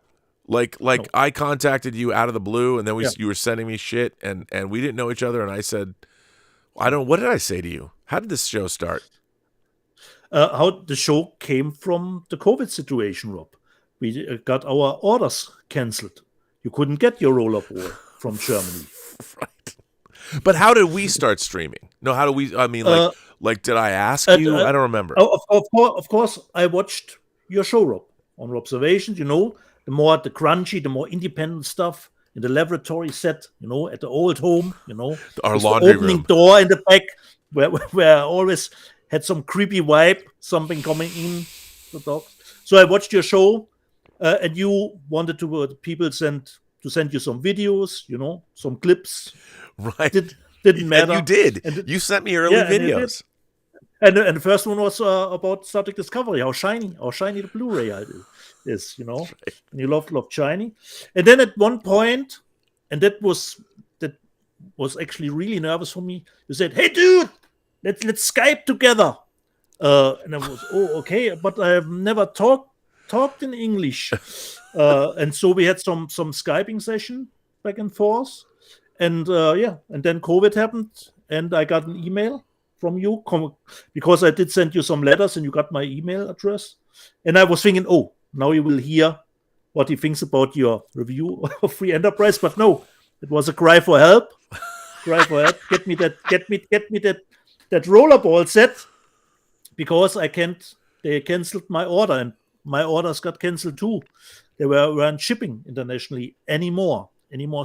Like I contacted you out of the blue, and then you were sending me shit, and we didn't know each other. And I said, what did I say to you? How did this show start? How the show came from the COVID situation, Rob. We got our orders canceled. You couldn't get your roll-up war from Germany. Right. But how did we start streaming? No, how do we? I mean, did I ask you? I don't remember. Of course, I watched your show, Rob, on Observations. You know, the more the crunchy, the more independent stuff in the laboratory set. You know, at the old home. You know, our laundry the opening room door in the back, where I always had some creepy vibe, something coming in the dog. So I watched your show, and you wanted people to send you some videos, you know, some clips. Right. Didn't matter. And you did. You sent me early videos. And the first one was about Star Trek Discovery, how shiny the Blu-ray is, you know. Right. And you love shiny. And then at one point, and that was actually really nervous for me, you said, "Hey, dude, let's Skype together. And I was, okay, but I have never talked in English. And so we had some Skyping session back and forth. And and then COVID happened, and I got an email from you because I did send you some letters, and you got my email address. And I was thinking, now you will hear what he thinks about your review of Free Enterprise. But no, it was a cry for help. Get me that rollerball set, because they canceled my order, and my orders got canceled too. They weren't shipping internationally anymore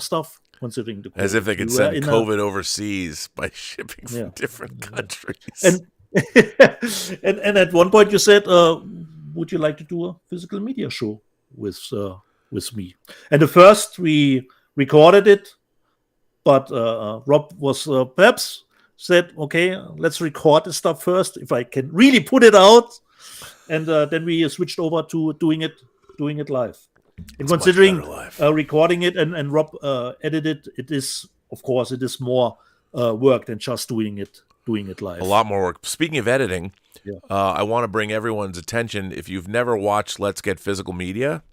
stuff, considering the COVID. As if they could send COVID overseas by shipping from different countries. And and at one point you said, would you like to do a physical media show with me? And the first we recorded it, but Rob was perhaps said, okay, let's record the stuff first if I can really put it out, and then we switched over to doing it live. And it's considering recording it and Rob edited it, is of course it is more work than just doing it live. A lot more work. Speaking of editing, I want to bring everyone's attention. If you've never watched Let's Get Physical Media,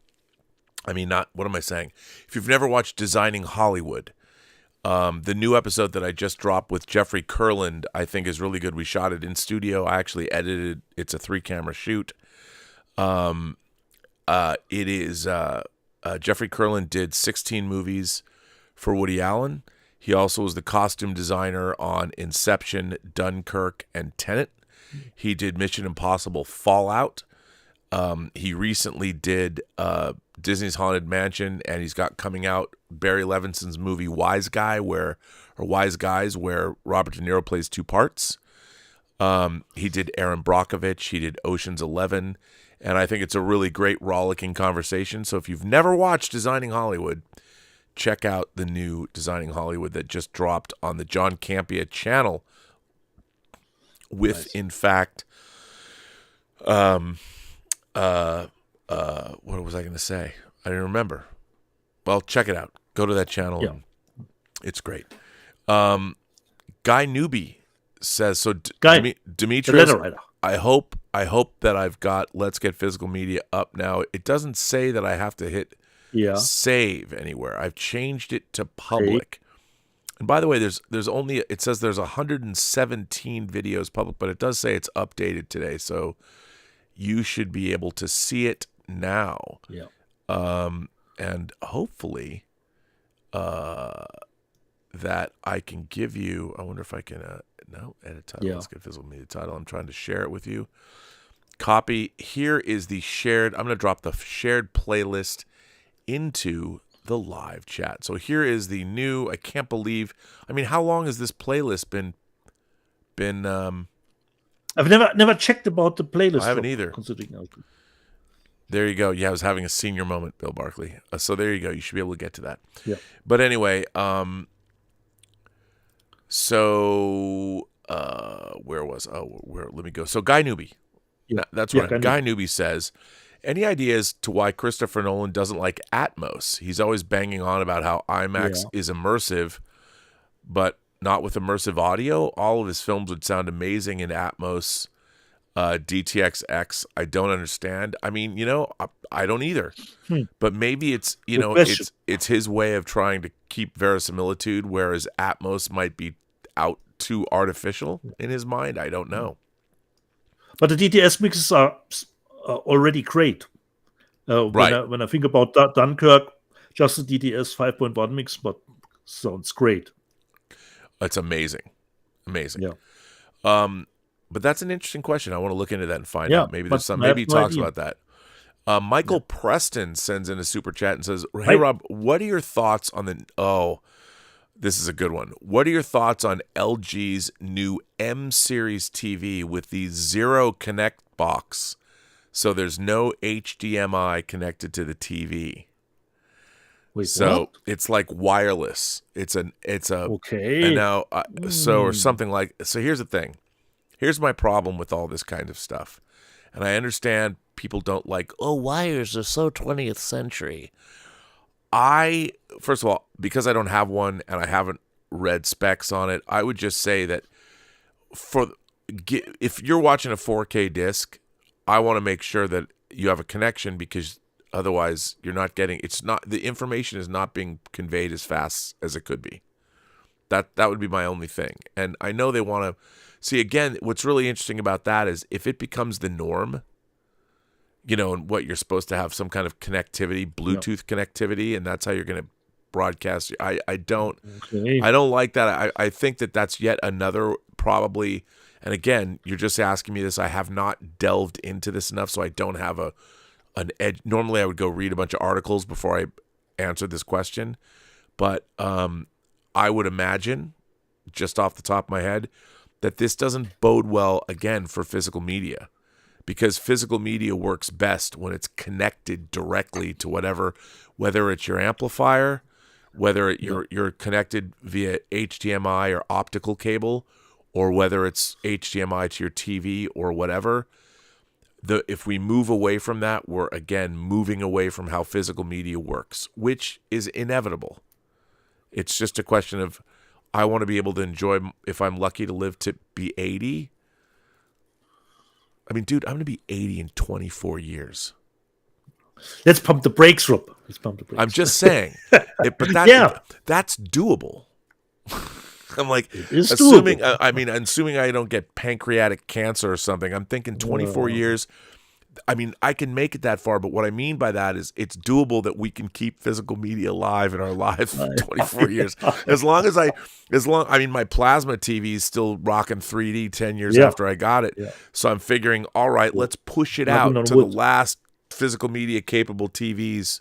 what am I saying? If you've never watched Designing Hollywood, the new episode that I just dropped with Jeffrey Kurland, I think is really good. We shot it in studio. I actually edited. It's a 3-camera shoot. It is Jeffrey Kurland did 16 movies for Woody Allen. He also was the costume designer on Inception, Dunkirk, and Tenet. He did Mission Impossible Fallout. He recently did Disney's Haunted Mansion, and he's got coming out Barry Levinson's movie Wise Guys, where Robert De Niro plays 2 parts. He did Aaron Brockovich. He did Ocean's 11. And I think it's a really great rollicking conversation. So if you've never watched Designing Hollywood, check out the new Designing Hollywood that just dropped on the John Campea channel with, in fact, what was I going to say? I didn't remember. Well, check it out. Go to that channel. Yeah. It's great. Guy Newby says, so Demetrius, I hope that I've got Let's Get Physical Media up now. It doesn't say that I have to hit save anywhere. I've changed it to public. And by the way, it says there's 117 videos public, but it does say it's updated today. So you should be able to see it now. Yeah. And hopefully that I can give you, I wonder if I can, edit title. Yeah. Let's Get Physical Media title. I'm trying to share it with you. Copy. Here is the shared, I'm going to drop the shared playlist into the live chat. So here is the new, I can't believe, how long has this playlist been I've never checked about the playlist. I haven't either. Considering there you go. Yeah, I was having a senior moment, Bill Barkley. So there you go. You should be able to get to that. Yeah. But anyway, let me go. So Guy Newby. Yeah. That's right. Guy Newby says, any ideas to why Christopher Nolan doesn't like Atmos? He's always banging on about how IMAX is immersive, but not with immersive audio. All of his films would sound amazing in Atmos. DTX-X, I don't understand. I don't either. But maybe it's, it's his way of trying to keep verisimilitude, whereas Atmos might be out too artificial in his mind. I don't know. But the DTS mixes are already great. Right. When I think about Dunkirk, just the DTS 5.1 mix, but sounds great. It's amazing. Yeah. But that's an interesting question. I want to look into that and find out. Maybe there's some. Maybe he talks about that. Michael Preston sends in a super chat and says, "Hey Rob, what are your thoughts on the?" Oh, this is a good one. What are your thoughts on LG's new M series TV with the Zero Connect box? So there's no HDMI connected to the TV. Wait, so what? It's like wireless. It's a okay. And now or something like. So here's the thing. Here's my problem with all this kind of stuff. And I understand people don't like, wires are so 20th century. First of all, because I don't have one and I haven't read specs on it, I would just say that if you're watching a 4K disc, I want to make sure that you have a connection, because otherwise you're not getting, the information is not being conveyed as fast as it could be. That would be my only thing. And I know they want to see, again, what's really interesting about that is if it becomes the norm, and what you're supposed to have some kind of connectivity, Bluetooth connectivity, and that's how you're going to broadcast. I don't like that. I think that that's yet another probably, and again, you're just asking me this. I have not delved into this enough, so I don't have an edge. Normally I would go read a bunch of articles before I answer this question, but I would imagine, just off the top of my head, that this doesn't bode well, again, for physical media, because physical media works best when it's connected directly to whether it's your amplifier, whether you're connected via HDMI or optical cable, or whether it's HDMI to your TV or whatever. If we move away from that, we're, again, moving away from how physical media works, which is inevitable. It's just a question of, I want to be able to enjoy, if I'm lucky to live to be 80. I mean, dude, I'm going to be 80 in 24 years. Let's pump the brakes, Rob. I'm just saying. But that's doable. I'm like, assuming I don't get pancreatic cancer or something, I'm thinking 24 years. I mean, I can make it that far, but what I mean by that is it's doable that we can keep physical media alive in our lives for 24 years. As long, my plasma TV is still rocking 3D 10 years after I got it. Yeah. So I'm figuring, all right, let's push it out to the last physical media capable TVs.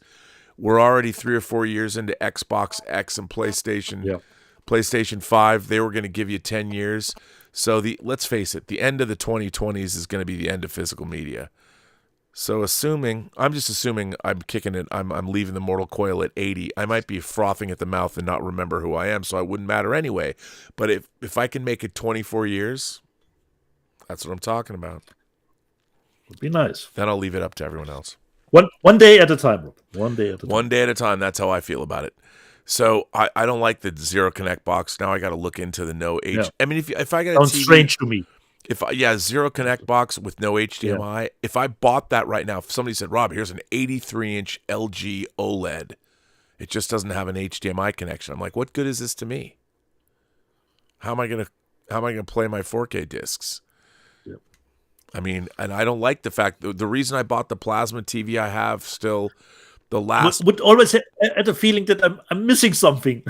We're already 3 or 4 years into Xbox X and PlayStation. Yeah. PlayStation 5, they were going to give you 10 years. So let's face it, the end of the 2020s is going to be the end of physical media. So I'm just assuming I'm kicking it, I'm leaving the mortal coil at 80. I might be frothing at the mouth and not remember who I am, so I wouldn't matter anyway. But if I can make it 24 years, that's what I'm talking about. Would be nice. Then I'll leave it up to everyone else. One day at a time, Rob. One day at a time. That's how I feel about it. So I don't like the Zero Connect box. Now I got to look into the no H. Yeah. I mean, if I got a sounds TV, strange to me. Zero Connect box with no HDMI. Yeah. If I bought that right now, if somebody said, Rob, here's an 83-inch LG OLED, it just doesn't have an HDMI connection. I'm like, what good is this to me? How am I gonna play my 4K discs? Yep. I mean, and I don't like the fact that the reason I bought the plasma TV I have still. The last would always had a feeling that I'm missing something.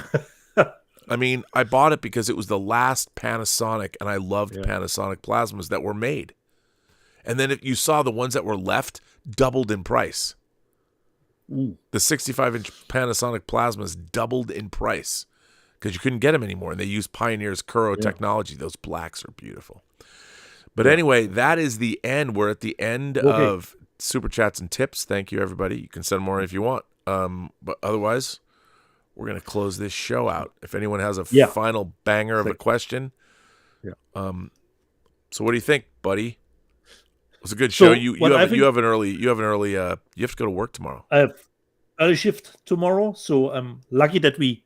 I mean, I bought it because it was the last Panasonic, and I loved Panasonic plasmas that were made. And then if you saw the ones that were left doubled in price. The 65-inch Panasonic plasmas doubled in price because you couldn't get them anymore, and they used Pioneer's Kuro technology. Those blacks are beautiful. But anyway, that is the end. We're at the end of Super Chats and Tips. Thank you, everybody. You can send more if you want. But otherwise, we're going to close this show out. If anyone has a final banger of a question. Yeah. So what do you think, buddy? It was a good show. You have an early you have to go to work tomorrow. I have early shift tomorrow, so I'm lucky that we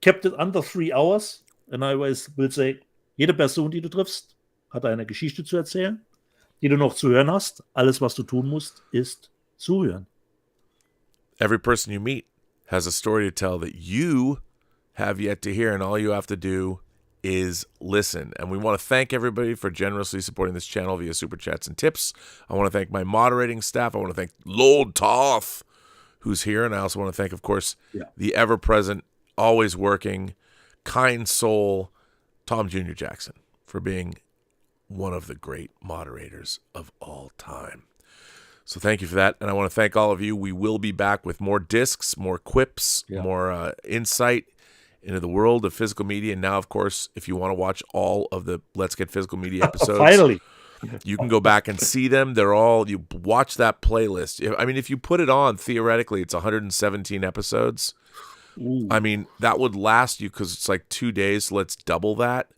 kept it under 3 hours. And I always will say, jede Person, die du triffst, hat eine Geschichte zu erzählen, die du noch zu hören hast. Alles, was du tun musst, ist zuhören. Every person you meet has a story to tell that you have yet to hear, and all you have to do is listen. And we want to thank everybody for generously supporting this channel via Super Chats and Tips. I want to thank my moderating staff. I want to thank Lord Toth, who's here. And I also want to thank, of course, the ever-present, always working, kind soul, Tom Jr. Jackson, for being one of the great moderators of all time. So thank you for that. And I want to thank all of you. We will be back with more discs, more quips, more insight into the world of physical media. And now, of course, if you want to watch all of the Let's Get Physical Media episodes, finally, you can go back and see them. They're all, you watch that playlist. I mean, if you put it on, theoretically, it's 117 episodes. Ooh. I mean, that would last you, because it's like 2 days. So let's double that.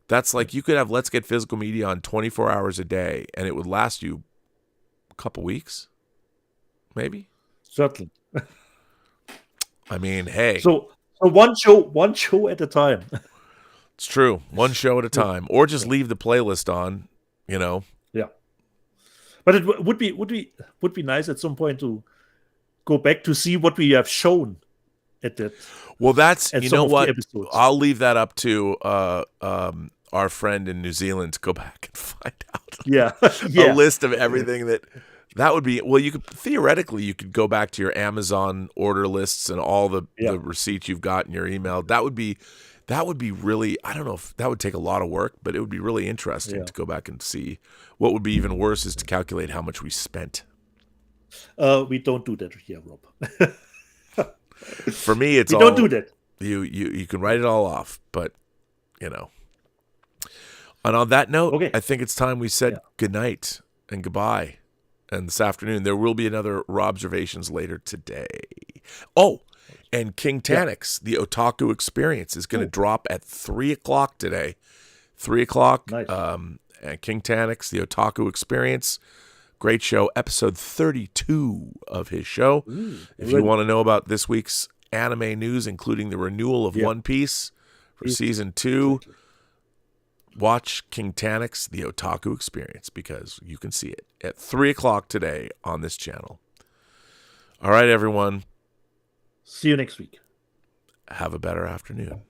That's like, you could have Let's Get Physical Media on 24 hours a day, and it would last you a couple weeks, maybe. Certainly. I mean, hey. So one show at a time. It's true. One show at a time, or just leave the playlist on. Yeah. But it would be nice at some point to go back to see what we have shown at that. Well, that's you know what. I'll leave that up to our friend in New Zealand to go back and find out. A list of everything that would be. Well, you could theoretically you could go back to your Amazon order lists and all the receipts you've got in your email. That would be really. I don't know if that would take a lot of work, but it would be really interesting to go back and see. What would be even worse is to calculate how much we spent. We don't do that here, Rob. For me, it's we don't do that. You can write it all off, but you know. And on that note, I think it's time we said goodnight and goodbye. And this afternoon, there will be another Robservations later today. Oh, and King Tanix, the Otaku Experience, is going to drop at 3 o'clock today. 3 o'clock. Nice. And King Tanix, the Otaku Experience. Great show. Episode 32 of his show. If you want to know about this week's anime news, including the renewal of One Piece for Season 2, watch King Tanix, the Otaku Experience, because you can see it at 3 o'clock today on this channel. All right, everyone. See you next week. Have a better afternoon.